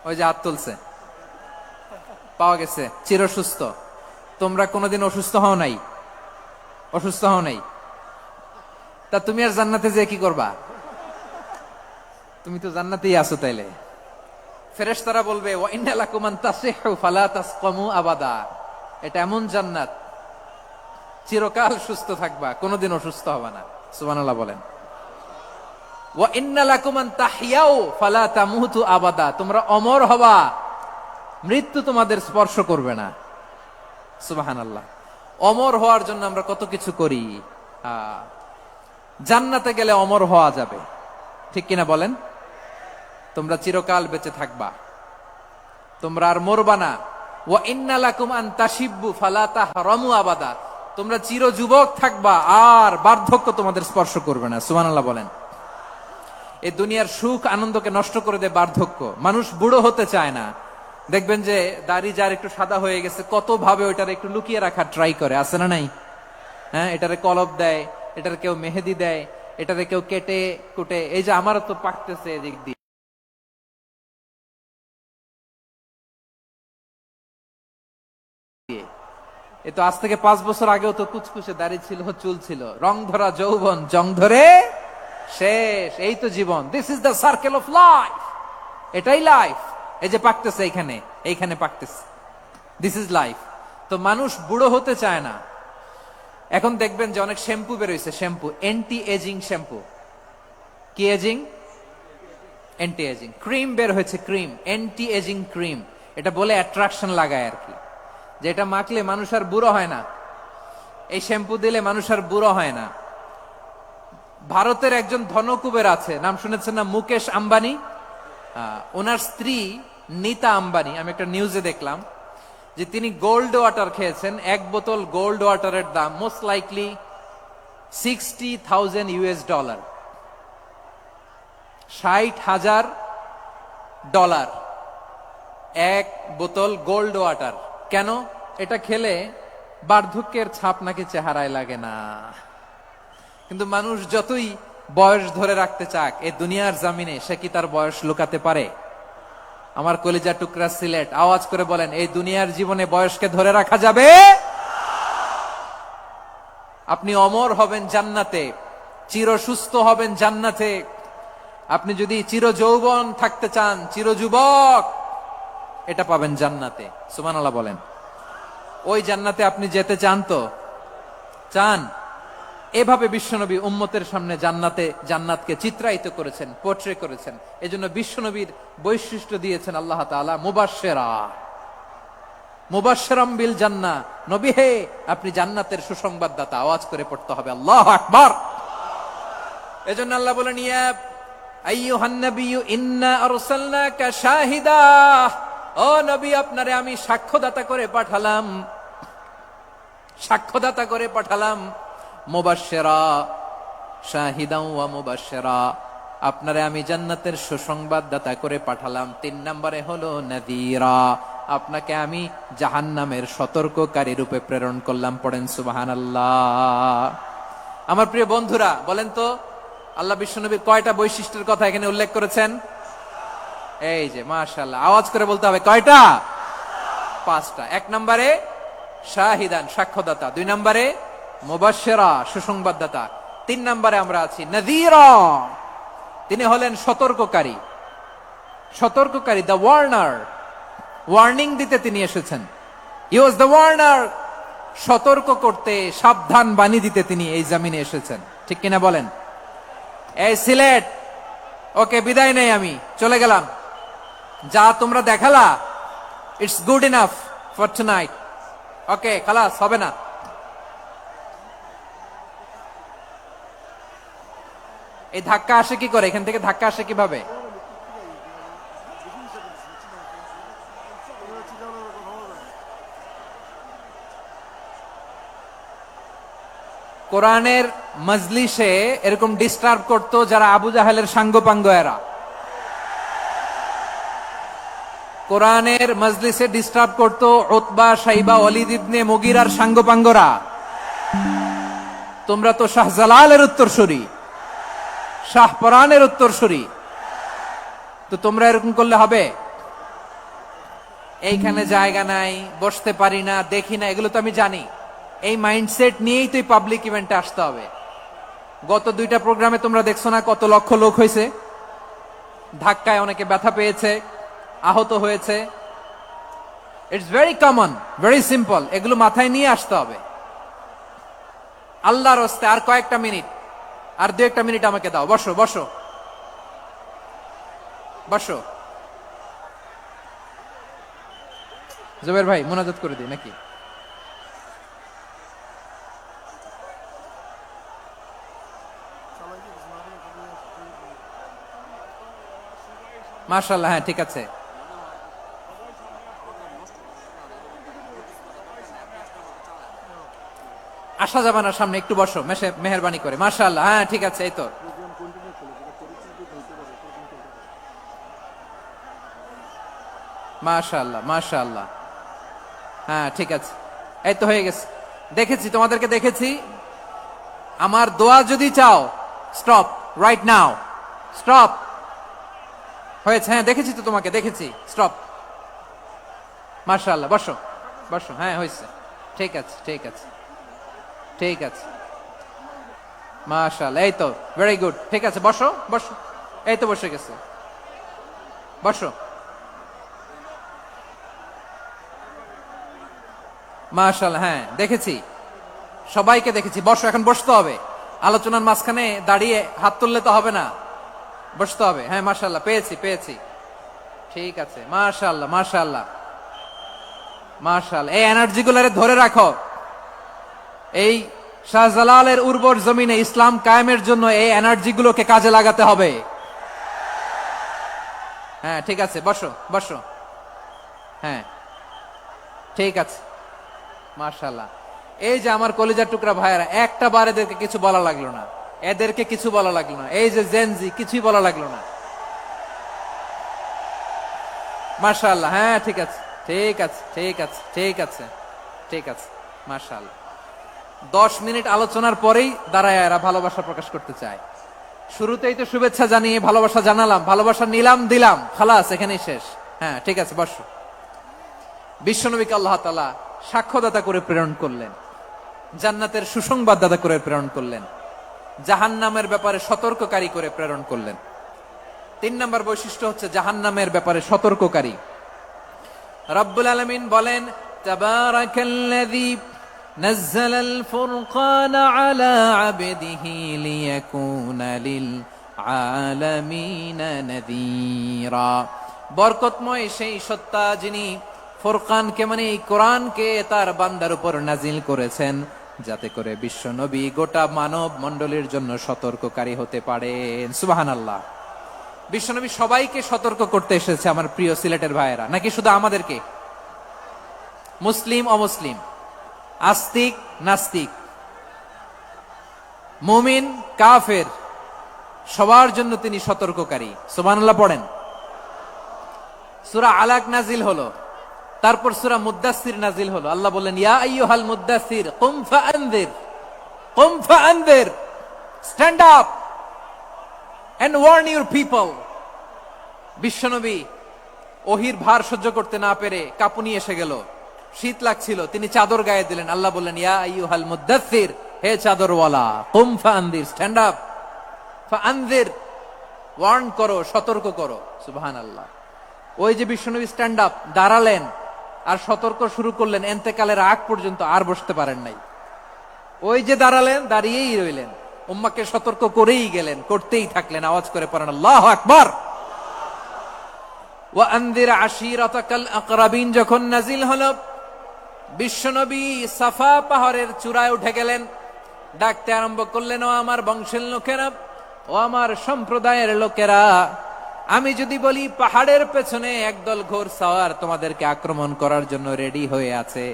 Speaker 5: ওই যে হাত তুলছে, পাওয়া গেছে, চির সুস্থ। তোমরা কোনোদিন অসুস্থ হও নাই? অসুস্থ হও নাই? তা তুমি আর জান্নাতে যে কি করবা? তুমি তো জান্নাতেই আছো তাইলে। ফেরেশতারা বলবে, ওয়া ইন্না লাকুম আন তাসিহু ফালা তাসকামু আবাদা। এটা এমন জান্নাত, চিরকাল সুস্থ থাকবা, কোনোদিন অসুস্থ হবে না। সুবহানাল্লাহ বলেন। ওয়া ইন্না লাকুম আন তাহইয়াউ ফালা তামুতু আবাদা। তোমরা অমর হবা, মৃত্যু তোমাদের স্পর্শ করবে না। সুবহানাল্লাহ। অমর হওয়ার জন্য আমরা কত কিছু করি। জান্নাতে গেলে অমর হওয়া যাবে, ঠিক কিনা বলেন? তোমরা চিরকাল বেঁচে থাকবা, তোমরা আর মরবা না। ওয়া ইন্না লাকুম আন তাশিব্বু ফালা তাহরামু আবাদা। তোমরা চির যুবক থাকবা, আর বার্ধক্য তোমাদের স্পর্শ করবে না। সুবহানাল্লাহ বলেন। এই দুনিয়ার সুখ আনন্দকে নষ্ট করে দেয় বার্ধক্য। মানুষ বুড়ো হতে চায় না। দেখবেন যে দাড়ি যার একটু সাদা হয়ে গেছে, কত ভাবে ওইটার একটু লুকিয়ে রাখার ট্রাই করে, আছে না নাই? হ্যাঁ, এটারে কলব দেয়, এটার কেউ মেহেদি দেয়, এটারে কেউ কেটে কুটে। এই যে আমারও তো পাকতেছে এদিক দিয়ে, এ তো আজ থেকে 5 বছর আগেও তো কুচকুচে দাড়ি ছিল, চুল ছিল। রং ধরা যৌবন, জং ধরে শেষ। এই তো জীবন। This is the circle of life. এটাই লাইফ। এই যে পাকতেছে এইখানে, এইখানে পাকতেছে, দিস ইজ লাইফ। তো মানুষ বুড়ো হতে চায় না। এখন দেখবেন যে অনেক শ্যাম্পু বেরোইছে, শ্যাম্পু, অ্যান্টি এজিং শ্যাম্পু। কি এজিং? Anti aging. ক্রিম বের হয়েছে, ক্রিম, অ্যান্টি এজিং ক্রিম। এটা বলে অ্যাট্রাকশন লাগায় আর কি, যে এটা মাখলে মানুষ আর বুড়ো হয় না, এই শ্যাম্পু দিলে মানুষ আর বুড়ো হয় না। ভারতের একজন ধনকুবের আছে, নাম শুনেছেন না? মুকেশ আম্বানি। ওনার স্ত্রী নীতা আম্বানি, আমি একটা নিউজে দেখলাম যে তিনি গোল্ড ওয়াটার খেয়েছেন। এক বোতল গোল্ড ওয়াটারের দাম মোস্ট লাইকলি $60,000, $60,000 এক বোতল গোল্ড ওয়াটার। কেন? এটা খেলে বার্ধক্যের ছাপ নাকি চেহারায় লাগে না। কিন্তু মানুষ যতই বয়স ধরে রাখতে চাক, এই দুনিয়ার জামিনে সে কি তার বয়স লুকাতে পারে? আমার কলিজা টুকরা সিলেট, আওয়াজ করে বলেন, এই দুনিয়ার জীবনে বয়সকে ধরে রাখা যাবে? আপনি অমর হবেন জান্নাতে, চির সুস্থ হবেন জান্নাতে। আপনি যদি চির যৌবন থাকতে চান, চির যুবক, এটা পাবেন জান্নাতে। সুবহানাল্লাহ বলেন। ওই জান্নাতে আপনি যেতে চান তো? চান? এভাবে বিশ্বনবী উম্মতের সামনে জান্নাতকে চিত্রায়িত করেছেন, পোট্রে করেছেন। এজন্য বিশ্বনবীর বৈশিষ্ট্য দিয়েছেন আল্লাহ তাআলা মুবাশশিরা, মুবাশশিরাম বিল জান্নাহ। নবী হে, আপনি জান্নাতের সুসংবাদদাতা। আওয়াজ করে পড়তে হবে আল্লাহু আকবার। এজন্য আল্লাহ বলেন, ইয়া আইয়ুহান নাবিয়্যু ইন্না আরসালনাকা শাহিদা। ও নবী, আপনারে আমি সাক্ষ্যদাতা করে পাঠালাম, সাক্ষ্যদাতা করে পাঠালাম। মুবাশশিরা, শাহিদাও ওয়া মুবাশশিরা, আপনারে আমি জান্নাতের সুসংবাদদাতা করে পাঠালাম। 3 নম্বরে হলো নাযীরা, আপনাকে আমি জাহান্নামের সতর্ককারী রূপে প্রেরণ করলাম। পড়েন সুবহানাল্লাহ। আমার প্রিয় বন্ধুরা, বলেন তো আল্লাহ বিশ্বনবীর কয়টা বৈশিষ্ট্যের কথা এখানে উল্লেখ করেছেন? এই যে মাশাআল্লাহ, আওয়াজ করে বলতে হবে, কয়টা? 5টা। 1 নম্বরে শাহিদান, সাক্ষ্যদাতা। 2 নম্বরে মুবাশশিরা, সুসংবাদদাতা। 3 নম্বরে আমরা আছি নাযীরা, তিনি হলেন সতর্ককারী। সতর্ককারী, দ্য ওয়ার্নার, ওয়ার্নিং দিতে তিনি এসেছেন। হি ওয়াজ দ্য ওয়ার্নার, সতর্ক করতে, সাবধান বাণী দিতে তিনি এই জমিনে এসেছেন। ঠিক কিনা বলেন? এই সিলেট, ওকে, বিদায় নেই, আমি চলে গেলাম। যা তোমরা দেখালা, it's good enough for tonight. Okay, খালাস, হবে না। এই ধাক্কা আসে কি করে? এখান থেকে ধাক্কা আসে কিভাবে? কোরআনের মজলিসে এরকম ডিস্টার্ব করতো যারা আবু জাহেলের সাঙ্গপাঙ্গ এরা। কোরআনের মজলিসে ডিস্টার্ব করতো উতবা, শাইবা, ওয়ালিদ ইবনে মুগিরার সাঙ্গপাঙ্গরা। তোমরা তো শাহজালালের উত্তরসূরি, শাহপরানের উত্তরসূরি, তো তোমরা এরকম করলে হবে? এইখানে জায়গা নাই, বসতে পারি না, দেখি না, এগুলো তো আমি জানি। এই মাইন্ডসেট নিয়েই তো এই পাবলিক ইভেন্টে আসতে হবে। গত 2টা প্রোগ্রামে তোমরা দেখছো না কত লক্ষ লোক হয়েছে? ধাক্কায় অনেকে ব্যথা পেয়েছে, আহত হয়েছে। It's very common, very simple. এগুলো মাথায় নিয়ে আসতে হবে। আল্লাহর হস্তে আর কয়েকটা মিনিট, আর 2-1 মিনিট আমাকে দাও। বসো বসো বসো। জুবের ভাই মোনাজাত করে দিই নাকি? মাশাআল্লাহ, হ্যাঁ ঠিক আছে। আসা যাবে না সামনে, একটু বসো মেহেরবানি করে। মাশাআল্লাহ, হ্যাঁ ঠিক আছে। এই তো মাশাআল্লাহ মাশাআল্লাহ, হ্যাঁ ঠিক আছে। এই তো হয়ে গেছে। দেখেছি, তোমাদেরকে দেখেছি। আমার দোয়া যদি চাও, স্টপ রাইট নাও, স্টপ। হয়েছে, হ্যাঁ দেখেছি তো তোমাকে, দেখেছি। স্টপ। মাশাআল্লাহ, বসো বসো। হ্যাঁ হয়েছে, ঠিক আছে ঠিক আছে ঠিক আছে। মাশাআল্লাহ, এই তো ভেরি গুড। ঠিক আছে, বসো বসো। এই তো বসে গেছে, বসো। মাশাআল্লাহ, হ্যাঁ দেখেছি, সবাইকে দেখেছি। বসো, এখন বসতে হবে। আলোচনার মাঝখানে দাঁড়িয়ে হাত তুললে তো হবে না, বসতে হবে। হ্যাঁ মাশাআল্লাহ, পেয়েছি পেয়েছি। ঠিক আছে, মাশাআল্লাহ মাশাআল্লাহ মাশাআল্লাহ। এই এনার্জি গুলারে ধরে রাখো। এই শাহজালালের উর্বর জমিনে ইসলাম কায়েমের জন্য এই এনার্জি গুলোকে কাজে লাগাতে হবে। হ্যাঁ ঠিক আছে, বসো বসো। হ্যাঁ ঠিক আছে, মাশাআল্লাহ। এই যে আমার কলিজার টুকরা ভাইয়েরা, একটা বার এদেরকে কিছু বলা লাগলো না, এদেরকে কিছু বলা লাগলো না। এই যে জেনজি, কিছুই বলা লাগলো না। মাশাআল্লাহ, হ্যাঁ ঠিক আছে ঠিক আছে ঠিক আছে ঠিক আছে ঠিক আছে। মাশাআল্লাহ। 10 মিনিট আলোচনার পরেই দাঁড়ায় এরা ভালোবাসা প্রকাশ করতে চায়। শুরুতেই তো শুভেচ্ছা জানিয়ে ভালোবাসা জানালাম, ভালোবাসা নিলাম, দিলাম, খালাস, এখানেই শেষ। হ্যাঁ ঠিক আছে, বসো। বিশ্বনবীকে আল্লাহ তাআলা সাক্ষ্যদাতা করে প্রেরণ করলেন, জান্নাতের সুসংবাদদাতা করে প্রেরণ করলেন, জাহান্নামের ব্যাপারে সতর্ককারী করে প্রেরণ করলেন। 3 নম্বর বৈশিষ্ট্য হচ্ছে জাহান্নামের ব্যাপারে সতর্ককারী। রব্বুল আলামিন বলেন, তাবারাকাল্লাযী নাযালাল ফুরকানা আলা আবদিহি লিয়াকুনা লিল আলামিনা নাযীরা। বরকতময় সেই সত্তা যিনি ফুরকানকে মানে এই কোরআনকে তার বান্দার উপর নাজিল করেছেন, যাতে করে বিশ্ব নবী গোটা মানব মণ্ডলীর জন্য সতর্ককারী হতে পারেন। সুবহানাল্লাহ। বিশ্বনবী সবাইকে সতর্ক করতে এসেছে, আমার প্রিয় সিলেটের ভাইয়েরা, নাকি শুধু আমাদেরকে? মুসলিম অমুসলিম, আস্তিক নাস্তিক, মুমিন কাফের, সবার জন্য তিনি সতর্ককারী। সুবহানাল্লাহ পড়েন। সূরা আলাক নাজিল হলো, তারপর সূরা মুদ্দাসসির নাজিল হলো। আল্লাহ বললেন, ইয়া আইয়ুহাল মুদ্দাসসির কুম ফাআনযির, কুম ফাআনযির, stand up and warn your people. বিশ্বনবী ওহির ভার সহ্য করতে না পেরে কাঁপুনি এসে গেল, শীত লাগছিল, তিনি চাদর গায়ে দিলেন। আল্লাহ বললেন, ইয়া আইয়ুহাল মুদ্দাসসির, হে চাদরওয়ালা, কুম ফাআনযির, স্ট্যান্ড আপ, ফাআনযির, ওয়ার্ন করো, সতর্ক করো। সুবহানাল্লাহ। ওই যে বিশ্বনবী স্ট্যান্ড আপ, দাঁড়ালেন আর সতর্ক শুরু করলেন, এন্তেকালের আগ পর্যন্ত আর বসতে পারেন নাই। ওই যে দাঁড়ালেন, দাঁড়িয়েই রইলেন, উম্মাকে সতর্ক করেই গেলেন, করতেই থাকলেন। আওয়াজ করে পড়েন আল্লাহু আকবার। ওয়া আনযির আশীরাতাকাল আকরাবিন যখন নাজিল হলো, বিশ্বনবী সাফা পাহাড়ের চূড়ায় উঠে গেলেন, ডাকতে আরম্ভ করলেন, ও আমার বংশের লোকেরা, ও আমার সম্প্রদায়ের লোকেরা, আমি যদি বলি পাহাড়ের পেছনে একদল ঘোড়সাওয়ার তোমাদেরকে আক্রমণ করার জন্য রেডি হয়ে আছে,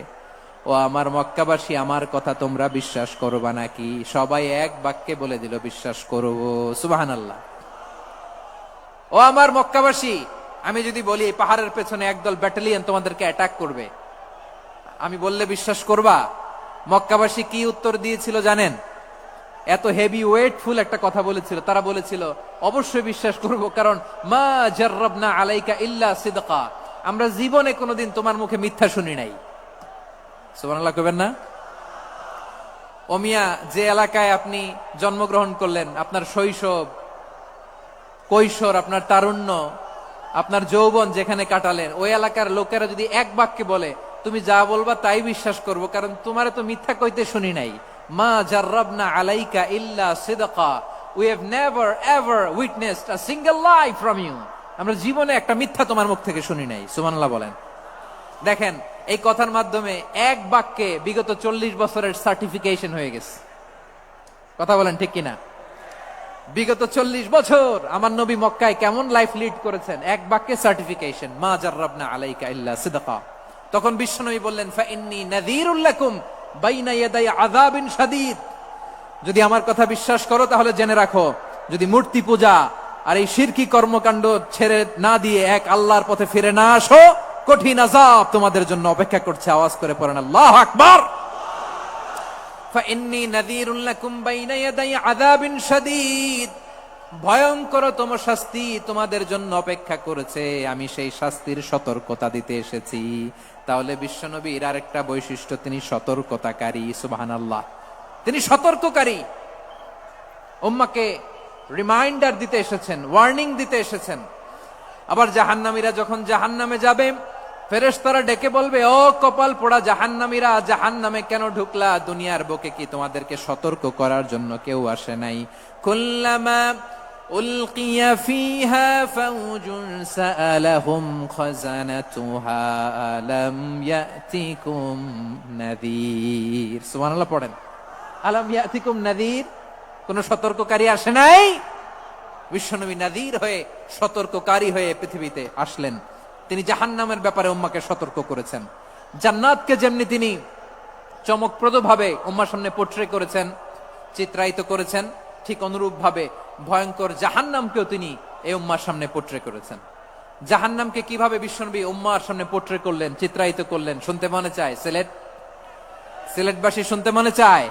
Speaker 5: ও আমার মক্কাবাসী, আমার কথা তোমরা বিশ্বাস করবা নাকি? সবাই এক বাক্যে বলে দিল, বিশ্বাস করব। সুবহানাল্লাহ। ও আমার মক্কাবাসী, আমি যদি বলি এই পাহাড়ের পেছনে একদল ব্যাটালিয়ন তোমাদেরকে অ্যাটাক করবে, আমি বললে বিশ্বাস করবা? মক্কাবাসী কি উত্তর দিয়েছিল জানেন? এত হেভি ওয়েটফুল একটা কথা বলেছিল। তারা বলেছিল অবশ্যই বিশ্বাস করব, কারণ মা জাররাবনা আলাইকা ইল্লা সিদকা, আমরা জীবনে কোনোদিন তোমার মুখে মিথ্যা শুনি নাই। সুবহানাল্লাহ কইবেন না? ও মিয়া, যে এলাকায় আপনি জন্মগ্রহণ করলেন, আপনার শৈশব, কৈশোর, আপনার তারুণ্য, আপনার যৌবন যেখানে কাটালেন, ওই এলাকার লোকেরা যদি এক বাক্যে বলে তুমি যা বলবা তাই বিশ্বাস করব, কারণ তোমারে তো মিথ্যা কইতে শুনি নাই। মা জাররাবনা আলাইকা ইল্লা সিদকা, we have never ever witnessed a single lie from you, আমরা জীবনে একটা মিথ্যা তোমার মুখ থেকে শুনি নাই। সুবহানাল্লাহ বলেন। দেখেন, এই কথার মাধ্যমে এক বাক্যে বিগত 40 বছরের সার্টিফিকেশন হয়ে গেছে। কথা বলেন ঠিক কিনা? বিগত 40 বছর আমার নবী মক্কায় কেমন লাইফ লিড করেছেন, এক বাক্যে সার্টিফিকেশন, মা জাররাবনা আলাইকা ইল্লা সিদকা। তখন বিশ্বনবী বললেন, ফাইন্নী নাযীরুল লাকুম বাইনা ইয়াদাই আযাবিন শাদীদ, যদি আমার কথা বিশ্বাস করো তাহলে জেনে রাখো, যদি মূর্তি পূজা আর এই শিরকি কর্মকাণ্ড ছেড়ে না দিয়ে এক আল্লাহর পথে ফিরে না আসো, কঠিন আযাব তোমাদের জন্য অপেক্ষা করছে। আওয়াজ করে পড়েন আল্লাহু আকবার। ফাইন্নী নাযীরুল লাকুম বাইনা ইয়াদাই আযাবিন শাদীদ, ভয়ঙ্করতম শাস্তি তোমাদের জন্য অপেক্ষা করেছে, আমি সেই শাস্তির সতর্কতা দিতে এসেছি। তাহলে বিশ্বনবীর আরেকটা বৈশিষ্ট্য, তিনি সতর্কতাকারী। সুবহানাল্লাহ, তিনি সতর্ককারী। উম্মাকে রিমাইন্ডার দিতে এসেছেন, ওয়ার্নিং দিতে এসেছেন। আবার জাহান্নামীরা যখন জাহান্নামে যাবে, ফেরেশতারা ডেকে বলবে, ও কপাল পোড়া জাহান্নামীরা, জাহান্নামে কেন ঢুকলা? দুনিয়ার বুকে কি তোমাদেরকে সতর্ক করার জন্য কেউ আসে নাই? কুল্লামা উলকিয়া ফিহা ফাউজুন সাআলাহুম খাযানাতুহা আলাম ইয়াতিকুম নাযীর। সুবহানাল্লাহ পড়েন। আলাম ইয়াতিকুম নাযীর, কোন সতর্ককারী আসে নাই? বিশ্বনবী নাযীর হয়ে, সতর্ককারী হয়ে পৃথিবীতে আসলেন। তিনি জাহান্নামের ব্যাপারে উম্মাকে সতর্ক করেছেন। জান্নাতকে যেমনি তিনি চমকপ্রদ ভাবে উম্মার সামনে পোট্রে করেছেন, চিত্রায়িত করেছেন, ঠিক অনুরূপ ভাবে ভয়ঙ্কর জাহান্নামকেও তিনি এই উম্মার সামনে পোট্রে করেছেন। জাহান্নামকে কিভাবে বিশ্বনবী উম্মার সামনে পোট্রে করলেন, চিত্রায়িত করলেন, শুনতে মনে চায়? সিলেটবাসী শুনতে মনে চায়?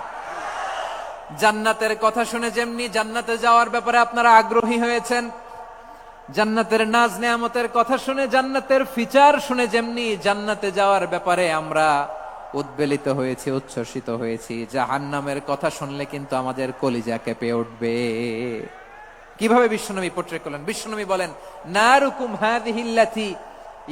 Speaker 5: জান্নাতের কথা শুনে যেমনি জান্নাতে যাওয়ার ব্যাপারে আপনারা আগ্রহী হয়েছেন, জান্নাতের নাজ নেয়ামতের কথা শুনে, জান্নাতের ফিচার শুনে যেমনি জান্নাতে যাওয়ার ব্যাপারে আমরা উদ্বেলিত হয়েছি, উচ্ছ্বসিত হয়েছি, জাহান্নামের কথা শুনলে কিন্তু আমাদের কলিজা কেঁপে উঠবে। কিভাবে বিশ্বনবী পোট্রে করলেন? বিশ্বনবী বলেন, নারুকুম হাযিহিল্লাতী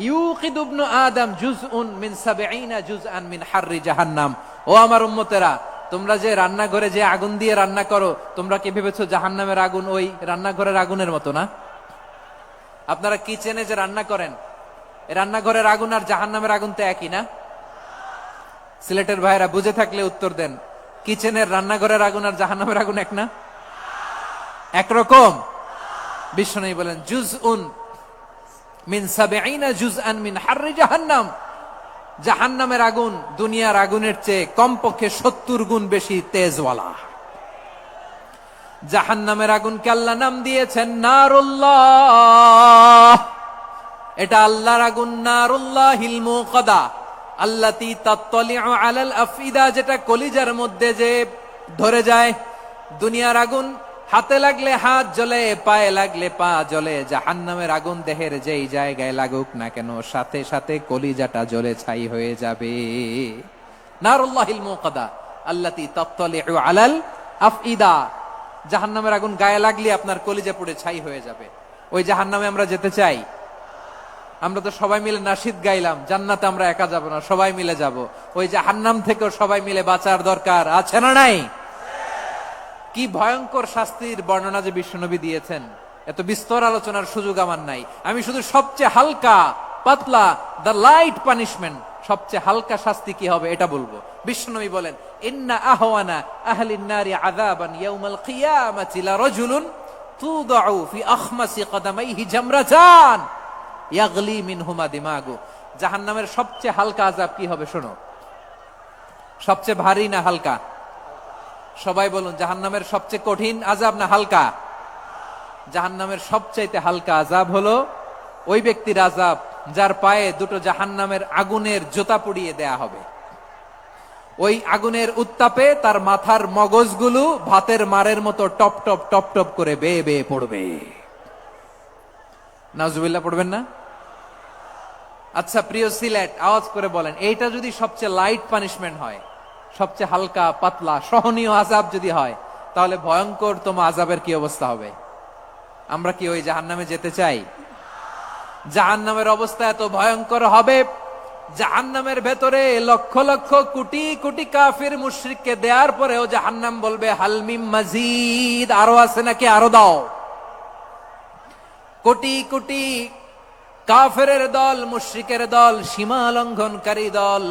Speaker 5: ইউকিদু ইবনু আদম জুজউন মিন ৭০ জুজআন মিন হাররি জাহান্নাম। ও আমার উম্মতেরা, তোমরা যে রান্নাঘরে যে আগুন দিয়ে রান্না করো, তোমরা কি ভেবেছো জাহান্নামের আগুন ওই রান্নাঘরের আগুনের মতো না? আপনারা কিচেনে যে রান্না করেন, রান্নাঘরের আগুন আর জাহান্নামের আগুন তো একই না? সিলেটের ভাইরা বুঝে থাকলে উত্তর দেন, কিচেনের রান্নাঘরের আগুন আর জাহান্নামের আগুন এক না? একরকম? বিশ্বনবী বলেন, জুজউন মিন ৭০ জুজআন মিন হাররি জাহান্নাম, জাহান্নামের আগুন দুনিয়ার আগুনের চেয়ে কমপক্ষে ৭০ গুণ বেশি তেজওয়ালা। জাহান্নামের আগুনকে আল্লাহ নাম দিয়েছেন নারুল্লাহ। এটা আল্লাহর আগুন, নারুল্লাহিল মুকাদা আল্লাতী তাত্তালিউ আলাল আফইদা, যেটা কলিজার মধ্যে যে ধরে যায়। দুনিয়ার আগুন হাতে লাগলে হাত জ্বলে, পায়ে লাগলে পা জ্বলে, জাহান্নামের আগুন দেহের যেই জায়গায় লাগুক না কেন, সাথে সাথে কলিজাটা জ্বলে ছাই হয়ে যাবে। নারুল্লাহিল মুকাদা আল্লাতী তাত্তালিউ আলাল আফইদা, জাহান্নামের আগুন গায়ে লাগলে আপনার কলিজা পুড়ে ছাই হয়ে যাবে। ওই জাহান্নামে আমরা যেতে চাই? আমরা তো সবাই মিলে নাশিদ গাইলাম, জান্নাতে আমরা একা যাব না, সবাই মিলে যাব। ওই জাহান্নাম থেকেও সবাই মিলে বাঁচার দরকার আছে না নাই? কি ভয়ঙ্কর শাস্তির বর্ণনা যে বিশ্বনবী দিয়েছেন, এত বিস্তর আলোচনার সুযোগ আমার নাই। আমি শুধু সবচেয়ে হালকা পাতলা, দ্য লাইট পানিশমেন্ট, সবচেয়ে হালকা শাস্তি কি হবে এটা বলবো। বিশ্বনবী বলেন, ইন্না আহওয়ানা আহলিন নারি আযাবান ইয়াউমাল কিয়ামাতি লারাজুলুন তুদাউ ফি আখমাসি কদামাইহি জামরাতান ইয়াগলি মিনহুমা দিমাগু। জাহান্নামের সবচেয়ে হালকা আযাব কি হবে শোনো, সবচেয়ে ভারী না হালকা? সবাই বলুন, জাহান্নামের সবচেয়ে কঠিন আযাব না হালকা? জাহান্নামের সবচাইতে হালকা আযাব হলো ওই ব্যক্তির আযাব যার পায়ে দুটো জাহান্নামের আগুনের জুতা পুড়িয়ে দেয়া হবে। ওই আগুনের উত্তাপে তার মাথার মগজগুলো ভাতের মারের মতো টপ টপ টপ টপ করে বেয়ে বেয়ে পড়বে। নাউজুবিল্লাহ পড়বেন না? আচ্ছা প্রিয় সিলেট, আওয়াজ করে বলেন, এইটা যদি সবচেয়ে লাইট পানিশমেন্ট হয়, সবচেয়ে হালকা পাতলা সহনীয় আযাব যদি হয়, তাহলে ভয়ঙ্করতম আযাবের কি অবস্থা হবে? আমরা কি ওই জাহান্নামে যেতে চাই? জাহান্নামের অবস্থা এত ভয়ঙ্কর হবে, জাহান্নামের ভেতরে লক্ষ লক্ষ কোটি কোটি কাফির মুশরিককে দেওয়ার পরেও জাহান্নাম বলবে হালমিম মাজিদ, আরো আছে নাকি, আরো দাও। কোটি কোটি কাফেরের দল, মুশরিকের দল, সীমা লঙ্ঘনকারী দল,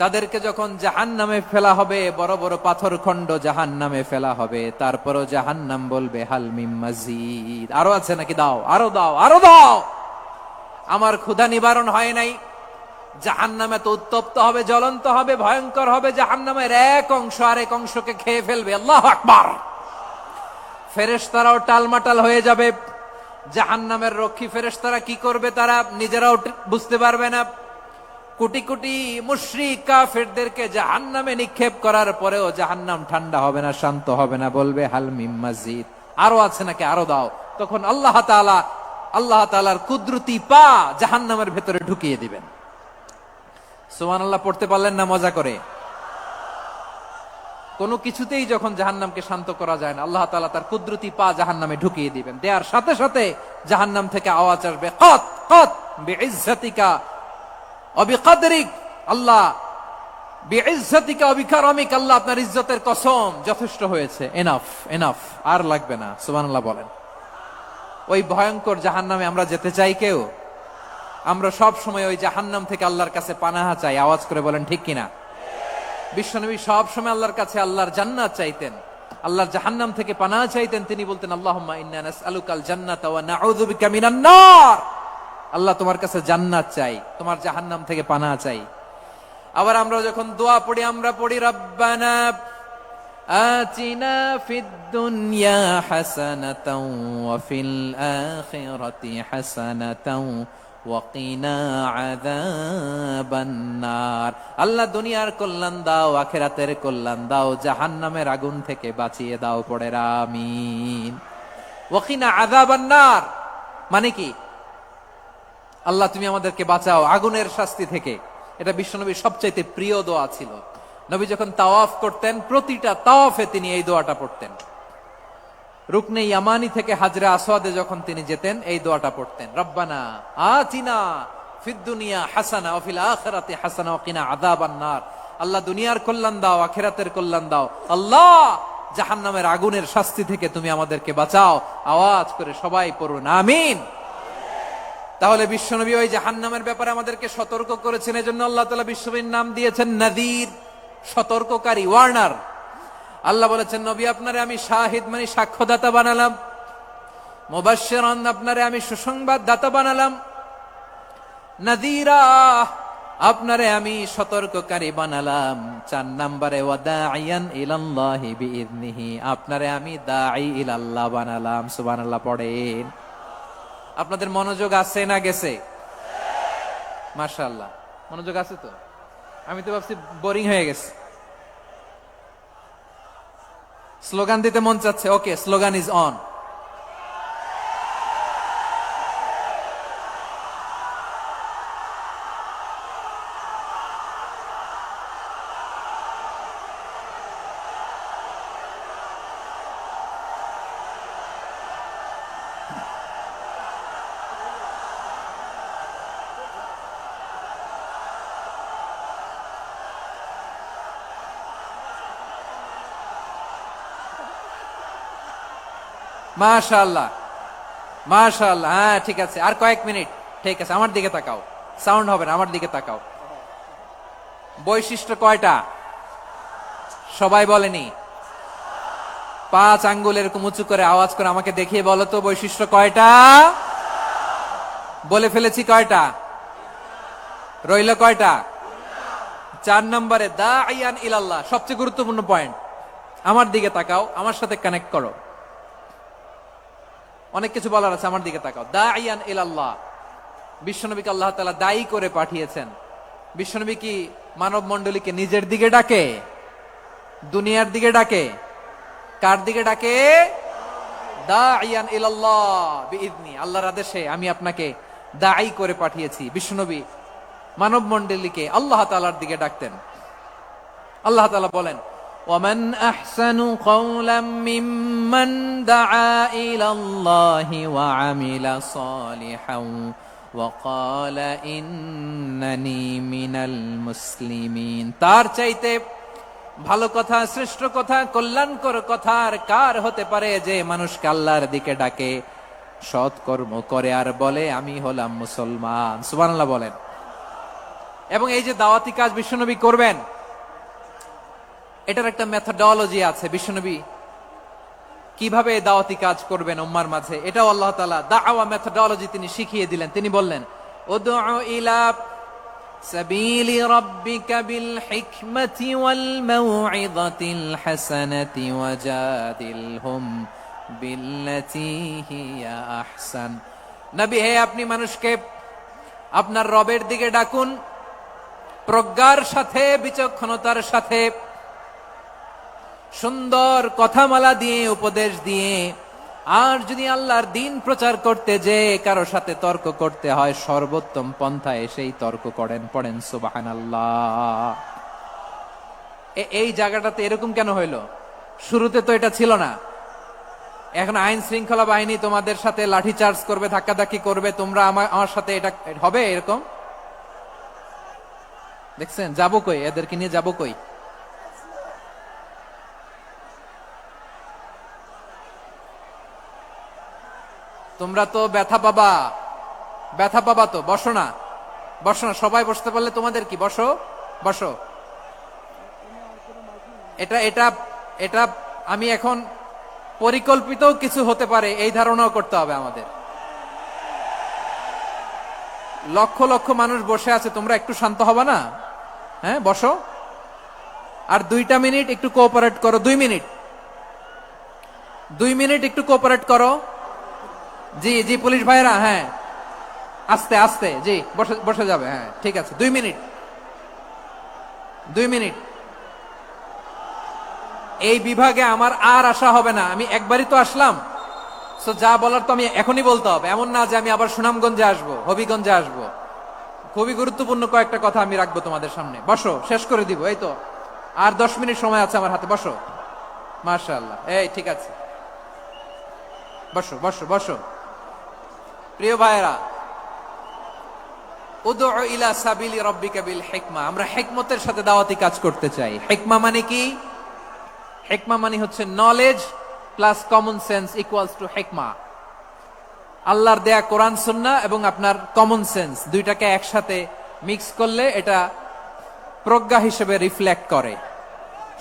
Speaker 5: তাদেরকে যখন জাহান্নামে ফেলা হবে, বড় বড় পাথর খণ্ড জাহান্নামে ফেলা হবে, তারপরও জাহান্নাম বলবে হালমিম মাজিদ, আরো আছে নাকি, দাও, আরো দাও, আরো দাও। আমার ক্ষুধা নিবারণ হয় নাই। জাহান্নামে তো উত্তপ্ত হবে, জ্বলন্ত হবে, ভয়ঙ্কর হবে। জাহান্নামের এক অংশ আরেক অংশকে খেয়ে ফেলবে। আল্লাহু আকবার। ফেরেশতারাও টালমাটাল হয়ে যাবে। জাহান্নামের রক্ষী ফেরেশতারা কি করবে তারা নিজেরাও বুঝতে পারবে না। কোটি কোটি মুশরিক কাফেরদেরকে জাহান্নামে নিক্ষেপ করার পরেও জাহান্নাম ঠান্ডা হবে না, শান্ত হবে না, বলবে হাল মিম মাজিদ, আরো আছে নাকি, আরো দাও। তখন আল্লাহ তাআলার কুদরতি পা জাহান্নামের ভেতরে ঢুকিয়ে দিবেন। সুবহানাল্লাহ পড়তে পারলেন না মজা করে? কোনো কিছুতেই যখন জাহান্নামকে শান্ত করা যায় না, আল্লাহ তাআলা তার কুদরতি পা জাহান্নামে ঢুকিয়ে দিবেন। দেয়ার সাথে সাথে জাহান্নাম থেকে আওয়াজ আসবে, কত কত বিইজ্জাতিকা ওয়া বিকদরিক, আল্লাহ বিইজ্জাতিকা ওয়া বিকারামিক, আল্লাহ আপনার ইজ্জতের কসম, যথেষ্ট হয়েছে, এনাফ এনাফ, আর লাগবে না। সুবহানাল্লাহ বলেন। ওই ভয়ঙ্কর জাহান্নামে আমরা যেতে চাই কেউ? আমরা সব সময় ওই জাহান্নাম থেকে আল্লাহর কাছে পানাহা চাই। আওয়াজ করে বলেন ঠিক কিনা? বিশ্বনবী সব সময় আল্লাহর কাছে আল্লাহর জান্নাত চাইতেন, আল্লাহর জাহান্নাম থেকে পানাহা চাইতেন। তিনি বলতেন আল্লাহুম্মা ইন্না নাসআলুকাল জান্নাতা ওয়া নাউযু বিকা মিনান নার। আল্লাহ তোমার কাছে জান্নাত চাই, তোমার জাহান্নাম থেকে পানাহা চাই। আবার আমরা যখন দোয়া পড়ি, আমরা পড়ি রব্বানা আতিনা ফিদ দুনিয়া হাসানাতাও ওয়া ফিল আখিরাতি হাসানাতাও ওয়া কিনা আযাবান নার। আল্লাহ দুনিয়ার কল্যাণ দাও, আখিরাতের কল্যাণ দাও, জাহান্নামের আগুন থেকে বাঁচিয়ে দাও, পড়ে আমিন। ওয়া কিনা আযাবান নার মানে কি? আল্লাহ তুমি আমাদেরকে বাঁচাও আগুনের শাস্তি থেকে। এটা বিশ্বনবীর সবচাইতে প্রিয় দোয়া ছিল। নবী যখন তাওয়াফ করতেন, প্রতিটা তাওয়াফে তিনি এই দোয়াটা পড়তেন। রুকনে ইয়ামানি থেকে হাজরে আসওয়াদে যখন তিনি যেতেন, এই দোয়াটা পড়তেন, রব্বানা আতিনা ফিদ দুনিয়া হাসানা ওয়া ফিল আখিরাতি হাসানা ওয়া কিনা আযাবান নার। আল্লাহ দুনিয়ার কল্যাণ দাও, আখিরাতের কল্যাণ দাও, আল্লাহ জাহান্নামের আগুনের শাস্তি থেকে তুমি আমাদেরকে বাঁচাও। আওয়াজ করে সবাই পড়ুন আমিন। তাহলে বিশ্বনবী ওই জাহান্নামের ব্যাপারে আমাদেরকে সতর্ক করেছেন। এজন্য আল্লাহ তাআলা বিশ্বনবীর নাম দিয়েছেন নাযীর, সতর্ককারী, ওয়ার্নার। আল্লাহ বলেছেন নবী আপনারে আমি শাহিদ মানে সাক্ষ্যদাতা বানালাম, মুবাশশিরান আপনারে আমি সুসংবাদ দাতা বানালাম, নাযীরা আপনারে আমি সতর্ককারী বানালাম। 4 নম্বরে ওয়া দাঈয়ান ইলাল্লাহি বিইذনিহি, আপনারে আমি দাঈ ইলাল্লাহ বানালাম। সুবহানাল্লাহ পড়েন। আপনাদের মনোযোগ আছে না গেছে? মাশাআল্লাহ মনোযোগ আছে তো? আমি তো ভাবছি বোরিং হয়ে গেছে। স্লোগান দিতে মন চাচ্ছে। ওকে, স্লোগান ইজ অন। মাশাআল্লাহ মাশাআল্লাহ। হ্যাঁ ঠিক আছে, আর কয়েক মিনিট। ঠিক আছে, আমার দিকে তাকাও, সাউন্ড হবে না, আমার দিকে তাকাও। বৈশিষ্ট্য কয়টা সবাই বলেনি? 5 আঙ্গুল এরকম উঁচু করে আওয়াজ করে আমাকে দেখিয়ে বলো তো বৈশিষ্ট্য কয়টা? বলে ফেলেছি কয়টা? রইল কয়টা? 4 নম্বরে দাঈয়ান ইলাল্লাহ, সবচেয়ে গুরুত্বপূর্ণ পয়েন্ট। আমার দিকে তাকাও, আমার সাথে কানেক্ট করো। অনেক কিছু বলার আছে, আমার দিকে তাকাও। দাঈয়ান ইলাল্লাহ, বিশ্বনবীকে আল্লাহ তাআলা দায়ী করে পাঠিয়েছেন। বিশ্বনবী কি মানব মণ্ডলীকে নিজের দিকে ডাকে? দুনিয়ার দিকে ডাকে? কার দিকে ডাকে? দাঈয়ান ইলাল্লাহ বিইذনি, আল্লাহর আদেশে আমি আপনাকে দায়ী করে পাঠিয়েছি। বিশ্বনবী মানব মণ্ডলীকে আল্লাহ তাআলার দিকে ডাকতেন। আল্লাহ তাআলা বলেন, ওয়ামান আহসানু কওলাম মিম্মান দাআ ইলাল্লাহি ওয়া আমিলা সালিহান ওয়া ক্বালা ইন্নানি মিনাল মুসলিমিন। তার চাইতে ভালো কথা, শ্রেষ্ঠ কথা, কল্যাণকর কথা আর কার হতে পারে যে মানুষকে আল্লাহর দিকে ডাকে, সৎকর্ম করে আর বলে আমি হলাম মুসলমান। সুবহানাল্লাহ বলেন। এবং এই যে দাওয়াতি কাজ বিশ্বনবী করবেন, এটার একটা মেথডোলজি আছে। বিশ্বনবী কিভাবে দাওয়াতি কাজ করবেন উম্মার মাঝে, এটাও আল্লাহ তাআলা দাওয়া মেথডোলজি তিনি শিখিয়ে দিলেন। তিনি বললেন, উদউ ইলা সাবিলি রাব্বিকা বিল হিকমাতি ওয়াল মাউইযাতিল হাসানাতি ওয়াজাদিলহুম বিল্লাতী হিয়া আহসান। নবী হে, আপনি মানুষকে আপনার রবের দিকে ডাকুন প্রজ্ঞার সাথে, বিচক্ষণতার সাথে, সুন্দর কথামালা দিয়ে, উপদেশ দিয়ে। আর যদি আল্লাহর দিন প্রচার করতে যে কারো সাথে তর্ক করতে হয়, সর্বোত্তম পন্থায় সেই তর্ক করেন। পড়েন সুবহানাল্লাহ। এই জায়গাটাতে এরকম কেন হইল? শুরুতে তো এটা ছিল না। এখন আইন শৃঙ্খলা বাহিনী তোমাদের সাথে লাঠি চার্জ করবে, ধাক্কাধাক্কি করবে, তোমরা আমার সাথে এটা হবে এরকম? দেখছেন যাবো কই? এদেরকে নিয়ে যাবো কই? তোমরা তো ব্যথা পাবা, ব্যথা পাবা তো। বসো না, বসো না, সবাই বসতে পারলে তোমাদের কি? বসো, বসো। এটা এটা এটা আমি এখন পরিকল্পিত কিছু হতে পারে এই ধারণাও করতে হবে আমাদের। লক্ষ লক্ষ মানুষ বসে আছে, তোমরা একটু শান্ত হবে না? হ্যাঁ, বসো। আর 2টা মিনিট একটু কোঅপারেট করো। 2 মিনিট, 2 মিনিট একটু কোঅপারেট করো। জি জি পুলিশ ভাইরা, হ্যাঁ আস্তে আস্তে, জি বসে বসে যাবে। হ্যাঁ ঠিক আছে, 2 মিনিট, 2 মিনিট। এই বিভাগে আমার আর আসা হবে না, আমি একবারই তো আসলাম। সো যা বলার তো আমি এখনই বলতে হবে, এমন না যে আমি আবার সুনামগঞ্জে আসবো, হবিগঞ্জে আসবো। খুবই গুরুত্বপূর্ণ কয়েকটা কথা আমি রাখবো তোমাদের সামনে। বসো, শেষ করে দিব। এই তো আর 10 মিনিট সময় আছে আমার হাতে। বসো, মাশাআল্লাহ। এই ঠিক আছে, বসো বসো বসো। প্রিয় ভাইরা, উদউ ইলা সাবিলি রাব্বিকা বিল হিকমা, আমরা হিকমতের সাথে দাওয়াতি কাজ করতে চাই। হিকমা মানে কি? হিকমা মানে হচ্ছে knowledge plus common sense equals to হিকমা। আল্লাহর দেয়া কোরআন সুন্নাহ এবং আপনার কমন সেন্স, দুইটাকে একসাথে মিক্স করলে এটা প্রজ্ঞা হিসেবে রিফ্লেক্ট করে।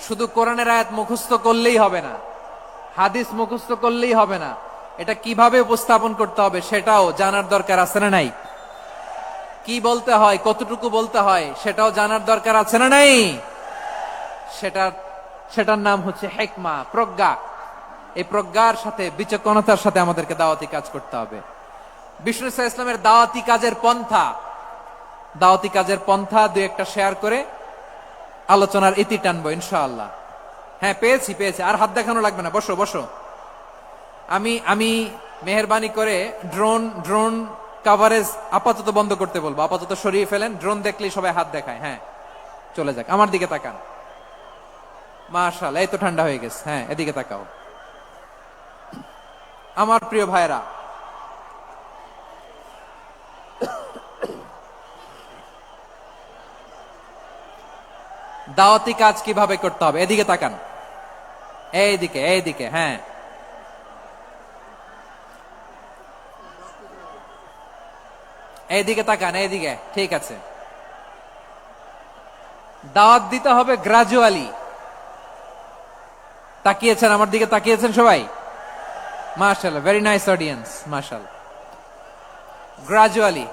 Speaker 5: শুধু কোরআনের আয়াত মুখস্থ করলেই হবে না, হাদিস মুখস্থ করলেই হবে না, এটা কিভাবে উপস্থাপন করতে হবে সেটাও জানার দরকার আছে না নাই? কি বলতে হয়, কতটুকু বলতে হয় সেটাও জানার দরকার আছে না নাই? সেটার নাম হচ্ছে হিকমা, প্রজ্ঞা। এই প্রজ্ঞার সাথে, বিচক্ষণতার সাথে আমাদেরকে দাওয়াতি কাজ করতে হবে। বিষ্ণু ইসলামের দাওয়াতি কাজের পন্থা, দাওয়াতি কাজের পন্থা 2-1টা শেয়ার করে আলোচনার ইতি টানবো ইনশাআল্লাহ। হ্যাঁ পেয়েছি পেয়েছি, আর হাত দেখানো লাগবে না। বসো বসো। আমি মেহেরবানি করে ড্রোন কভারেজ আপাতত বন্ধ করতে বলবো, আপাতত সরিয়ে ফেলেন। ড্রোন দেখলেই সবাই হাত দেখায়। হ্যাঁ চলে যাক, আমার দিকে তাকান। মাশাআল্লাহ, এই তো ঠান্ডা হয়ে গেছে। হ্যাঁ এদিকে তাকাও। আমার প্রিয় ভাইরা, দাওয়াতি কাজ কিভাবে করতে হবে এদিকে তাকান। এইদিকে এইদিকে, হ্যাঁ এইদিকে তাকান, এইদিকে। ঠিক আছে, দাওয়াত দিতে হবে গ্রাজুয়ালি। তাকিয়েছেন আমার দিকে, তাকিয়েছেন সবাই? মাশাআল্লাহ, ভেরি নাইস অডিয়েন্স, মাশাআল্লাহ। গ্রাজুয়ালি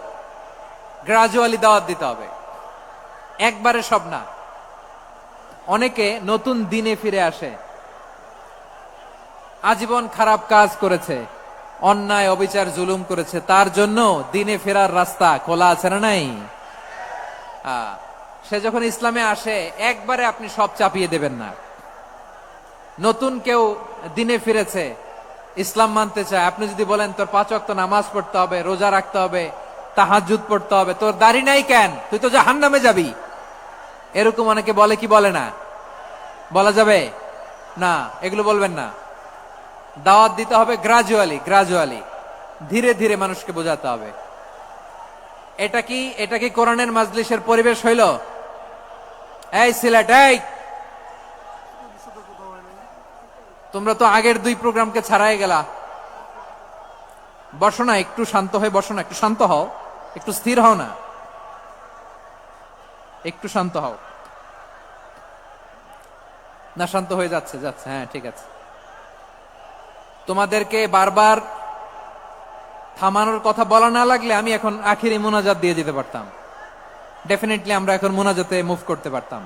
Speaker 5: গ্রাজুয়ালি দাওয়াত দিতে হবে, একবারে সব না। অনেকে নতুন দিনে ফিরে আসে, আজীবন খারাপ কাজ করেছে, অন্যায় অবিচার জুলুম করেছে, তার জন্য দিনে ফেরার রাস্তা খোলা আছে না নাই? সে যখন ইসলামে আসে একবারে আপনি সব চাপিয়ে দেবেন না। নতুন কেউ দিনে ফিরেছে, ইসলাম মানতে চায়, আপনি যদি বলেন তোর 5 ওয়াক্ত নামাজ পড়তে হবে, রোজা রাখতে হবে, তাহাজ্জুদ পড়তে হবে, তোর দাড়ি নাই কেন, তুই তো জাহান্নামে যাবি, এরকম অনেকে বলে কি বলে না? বলা যাবে না, এগুলো বলবেন না। দাওয়াত দিতে হবে গ্রাজুয়ালি, গ্রাজুয়ালি, ধীরে ধীরে মানুষকে বোঝাতে হবে। এটা কি কোরআনের মাজলিসের পরিবেশ হইল? এই সিলেট, এই তোমরা তো আগের 2 প্রোগ্রামকে ছাড়াই গেলা। বসো না, একটু শান্ত হয়ে বসো না, একটু শান্ত হও, একটু স্থির হও না, একটু শান্ত হও না। শান্ত হয়ে যাচ্ছে, হ্যাঁ ঠিক আছে। তোমাদেরকে বারবার থামানোর কথা বলা না লাগলে আমি এখন আখিরি মুনাজাত দিয়ে যেতে পারতাম। ডেফিনেটলি আমরা এখন মুনাজাতে মুভ করতে পারতাম।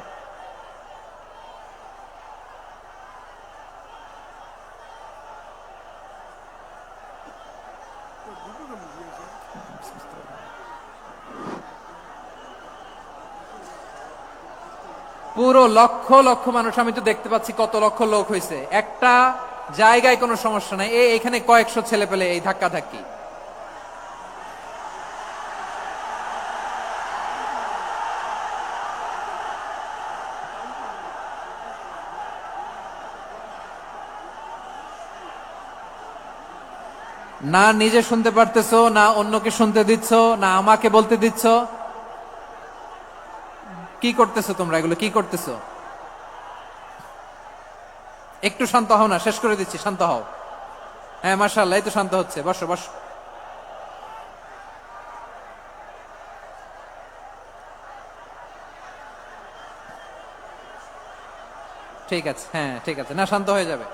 Speaker 5: পুরো লক্ষ লক্ষ মানুষ, আমি তো দেখতে পাচ্ছি কত লক্ষ লোক হয়েছে, একটা জায়গায় কোনো সমস্যা নাই। এখানে কয়েকশো ছেলে পেলে এই ধাক্কা ধাক্কি। না নিজে শুনতে পারতেছো, না অন্যকে শুনতে দিচ্ছ, না আমাকে বলতে দিচ্ছ। কি করতেছো তোমরা, এগুলো কি করতেছো? একটু শান্ত হও না, শেষ করে দিচ্ছি, শান্ত হও। হ্যাঁ মাশাআল্লাহ, এই তো শান্ত হচ্ছে, বসো বসো। ঠিক আছে, হ্যাঁ ঠিক আছে, না শান্ত হয়ে যাবে,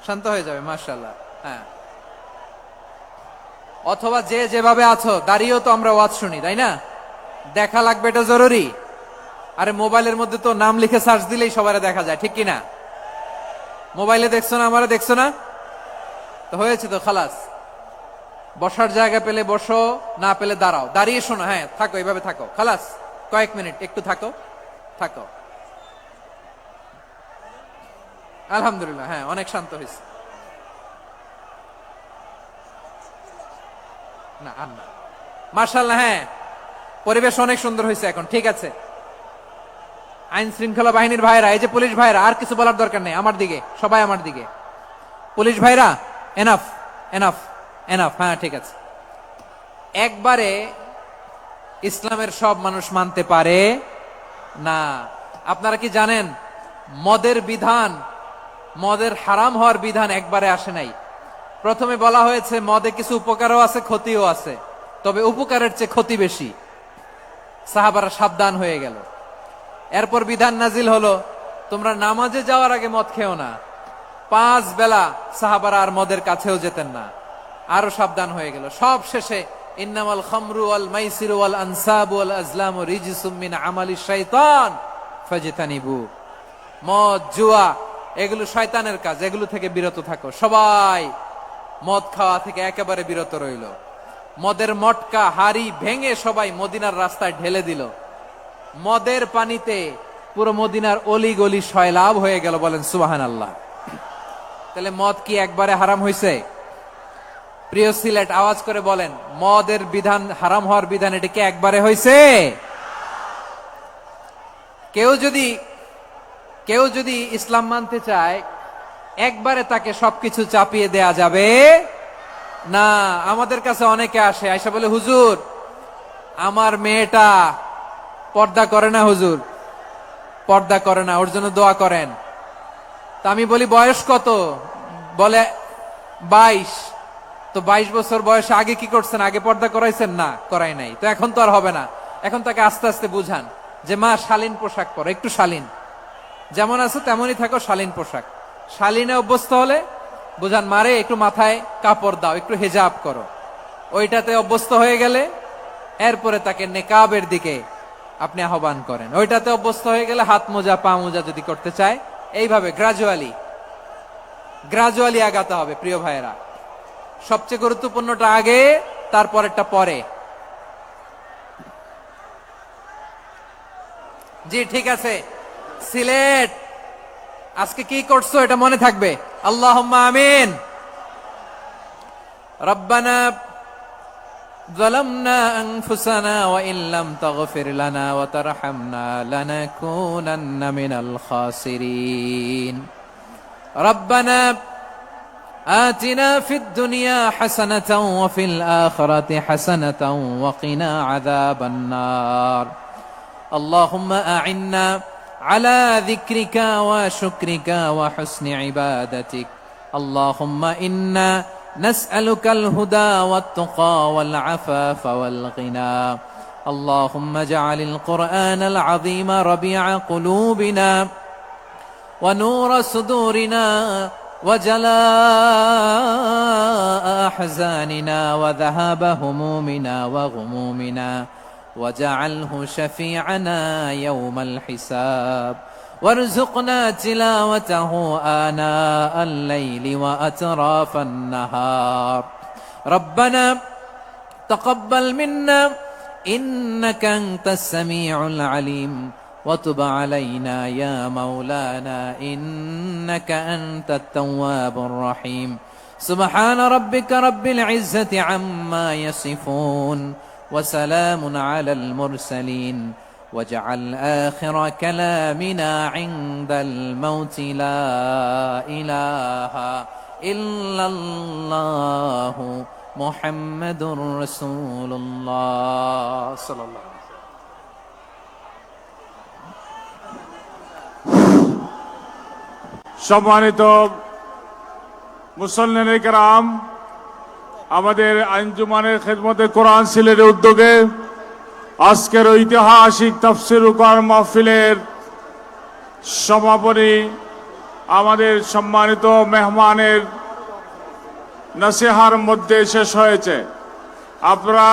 Speaker 5: শান্ত হয়ে যাবে, মাশাআল্লাহ। হ্যাঁ, অথবা যে যেভাবে আছো দাঁড়িয়েও তো আমরা ওয়াজ শুনি, তাই না? দেখা লাগবে, এটা জরুরি। আরে মোবাইলের মধ্যে তো নাম লিখে সার্চ দিলেই সবারে দেখা যায়, ঠিক কিনা? মোবাইলে দেখছো না, আমারে দেখছো না, তো হয়েছে তো, খালাস। বসার জায়গা পেলে বসো, না পেলে দাঁড়াও, দাঁড়িয়ে শোনো। হ্যাঁ থাকো, এইভাবে থাকো, খালাস। কয়েক মিনিট একটু থাকো, থাকো। আলহামদুলিল্লাহ, হ্যাঁ অনেক শান্ত হয়েছে। না আর না, মাশাআল্লাহ, হ্যাঁ পরিবেশ অনেক সুন্দর হয়েছে এখন, ঠিক আছে। আইন শৃঙ্খলা বাহিনীর ভাইরা, এই যে পুলিশ ভাইরা, আর কিছু বলার দরকার নেই, আমার দিকে সবাই, আমার দিকে। পুলিশ ভাইরা, এনাফ এনাফ এনাফ, হ্যাঁ ঠিক আছে। একবারে ইসলামের সব মানুষ মানতে পারে না। আপনারা কি জানেন মদের বিধান, মদের হারাম হওয়ার বিধান একবারে আসে নাই। প্রথমে বলা হয়েছে মদে কিছু উপকারও আছে, ক্ষতিও আছে, তবে উপকারের চেয়ে ক্ষতি বেশি। সাহাবারা সাবধান হয়ে গেল। এরপর বিধান নাজিল হলো, তোমরা নামাজে যাওয়ার আগে মদ খেও না। 5 বেলা সাহাবারা আর মদের কাছেও যেতেন না, আরো সাবধান হয়ে গেল। সব শেষে ইন্নামাল খামরু ওয়াল মাইসিরু ওয়াল আনসাবু ওয়াল আজলামু রিজসুম মিন আমালিশ শাইতান ফাজতানিবু। মদ, জুয়া এগুলো শয়তানের কাজ, এগুলো থেকে বিরত থাকো। সবাই মদ খাওয়া থেকে একেবারে বিরত রইল। মদের মটকা হাড়ি ভেঙে সবাই মদিনার রাস্তায় ঢেলে দিল। মদের পানিতে পুরো মদিনার অলি গলি সয়লাভ হয়ে গেল, বলেন সুবহানাল্লাহ। তাহলে মদ কি একবারে হারাম হয়েছে? প্রিয় সিলেট, আওয়াজ করে বলেন, মদের বিধান, হারাম হওয়ার বিধান, এটা কি একবারে হয়েছে? কেউ যদি ইসলাম মানতে চায় একবারে তাকে সবকিছু চাপিয়ে দেয়া যাবে না। আমাদের কাছে অনেকে আসে, আয়সা বলে, হুজুর আমার মেয়েটা পর্দা করে না, হুজুর পর্দা করে না, ওর জন্য দোয়া করেন। তা আমি বলি বয়স কত? বলে 22। তো 22 বছর বয়সে আগে কি করছেন? আগে পর্দা করাইছেন? না, করাই নাই। তো এখন তো আর হবে না। এখন তাকে আস্তে আস্তে বুঝান যে মা শালীন পোশাক পরো, একটু শালীন, যেমন আছো তেমনই থাকো, শালীন পোশাক। শালীনে অভ্যস্ত হলে বুঝান মারে একটু মাথায় কাপড় দাও, একটু হেজাব করো। ওইটাতে অভ্যস্ত হয়ে গেলে এরপরে তাকে নেকাবের দিকে আপনি আহ্বান করেন। ওইটাতে অভ্যস্ত হয়ে গেলে হাত মোজা পা মোজা যদি করতে চায়, এইভাবে গ্রাজুয়ালি আগাতে হবে। প্রিয় ভাইয়েরা, সবচেয়ে গুরুত্বপূর্ণটা আগে, তারপরেরটা পরে। জি ঠিক আছে। সিলেট আজকে কি করছো এটা মনে থাকবে। আল্লাহুম্মা আমিন। রব্বানা ظلمنا أنفسنا وإن لم تغفر لنا وترحمنا لنكونن من الخاسرين ربنا آتنا في الدنيا حسنة وفي الآخرة حسنة وقنا عذاب النار اللهم أعنا على ذكرك وشكرك وحسن عبادتك اللهم إنا نسألك الهدى والتقى والعفاف والغنى اللهم اجعل القرآن العظيم ربيع قلوبنا ونور صدورنا وجلاء أحزاننا وذهاب همومنا وغمومنا واجعله شفيعنا يوم الحساب وارزقنا تلاوته آناء الليل وأطراف النهار ربنا تقبل منا إنك أنت السميع العليم وتب علينا يا مولانا إنك أنت التواب الرحيم سبحان ربك رب العزة عما يصفون وسلام على المرسلين واجعل آخر كلامنا عند الموت لا إله إلا الله محمد رسول الله صلى الله عليه وسلم
Speaker 2: সম্মানিত মুসল্লিনে কেরাম, আমাদের আঞ্জুমানের খেদমতে কোরআন সিলেটের উদ্যোগে আজকের ঐতিহাসিক তাফসীর কোরআন মাহফিলের সমাপনী আমাদের সম্মানিত মেহমানের নসিহার মধ্যে শেষ হয়েছে। আপনারা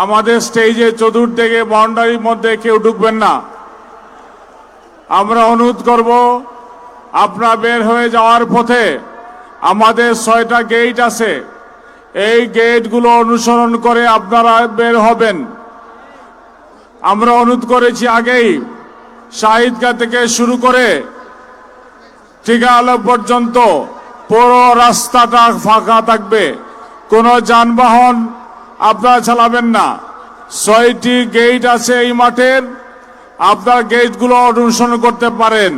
Speaker 2: আমাদের স্টেজে চতুর্দিকে বাউন্ডারির মধ্যে কেউ ঢুকবেন না। আমরা অনুরোধ করব, আপনারা বের হয়ে যাওয়ার পথে আমাদের 6টা গেট আছে, এই গেটগুলো অনুসরণ করে আপনারা বের হবেন। আমরা অনুরোধ করেছি আগেই, শাহিদগাহ থেকে শুরু করে ঠিকানা পর্যন্ত পুরো রাস্তাটা ফাঁকা থাকবে, কোনো যানবাহন আপনারা চালাবেন না। 6টি গেট আছে এই মাঠের, আপনারা গেটগুলো অনুসরণ করতে পারেন।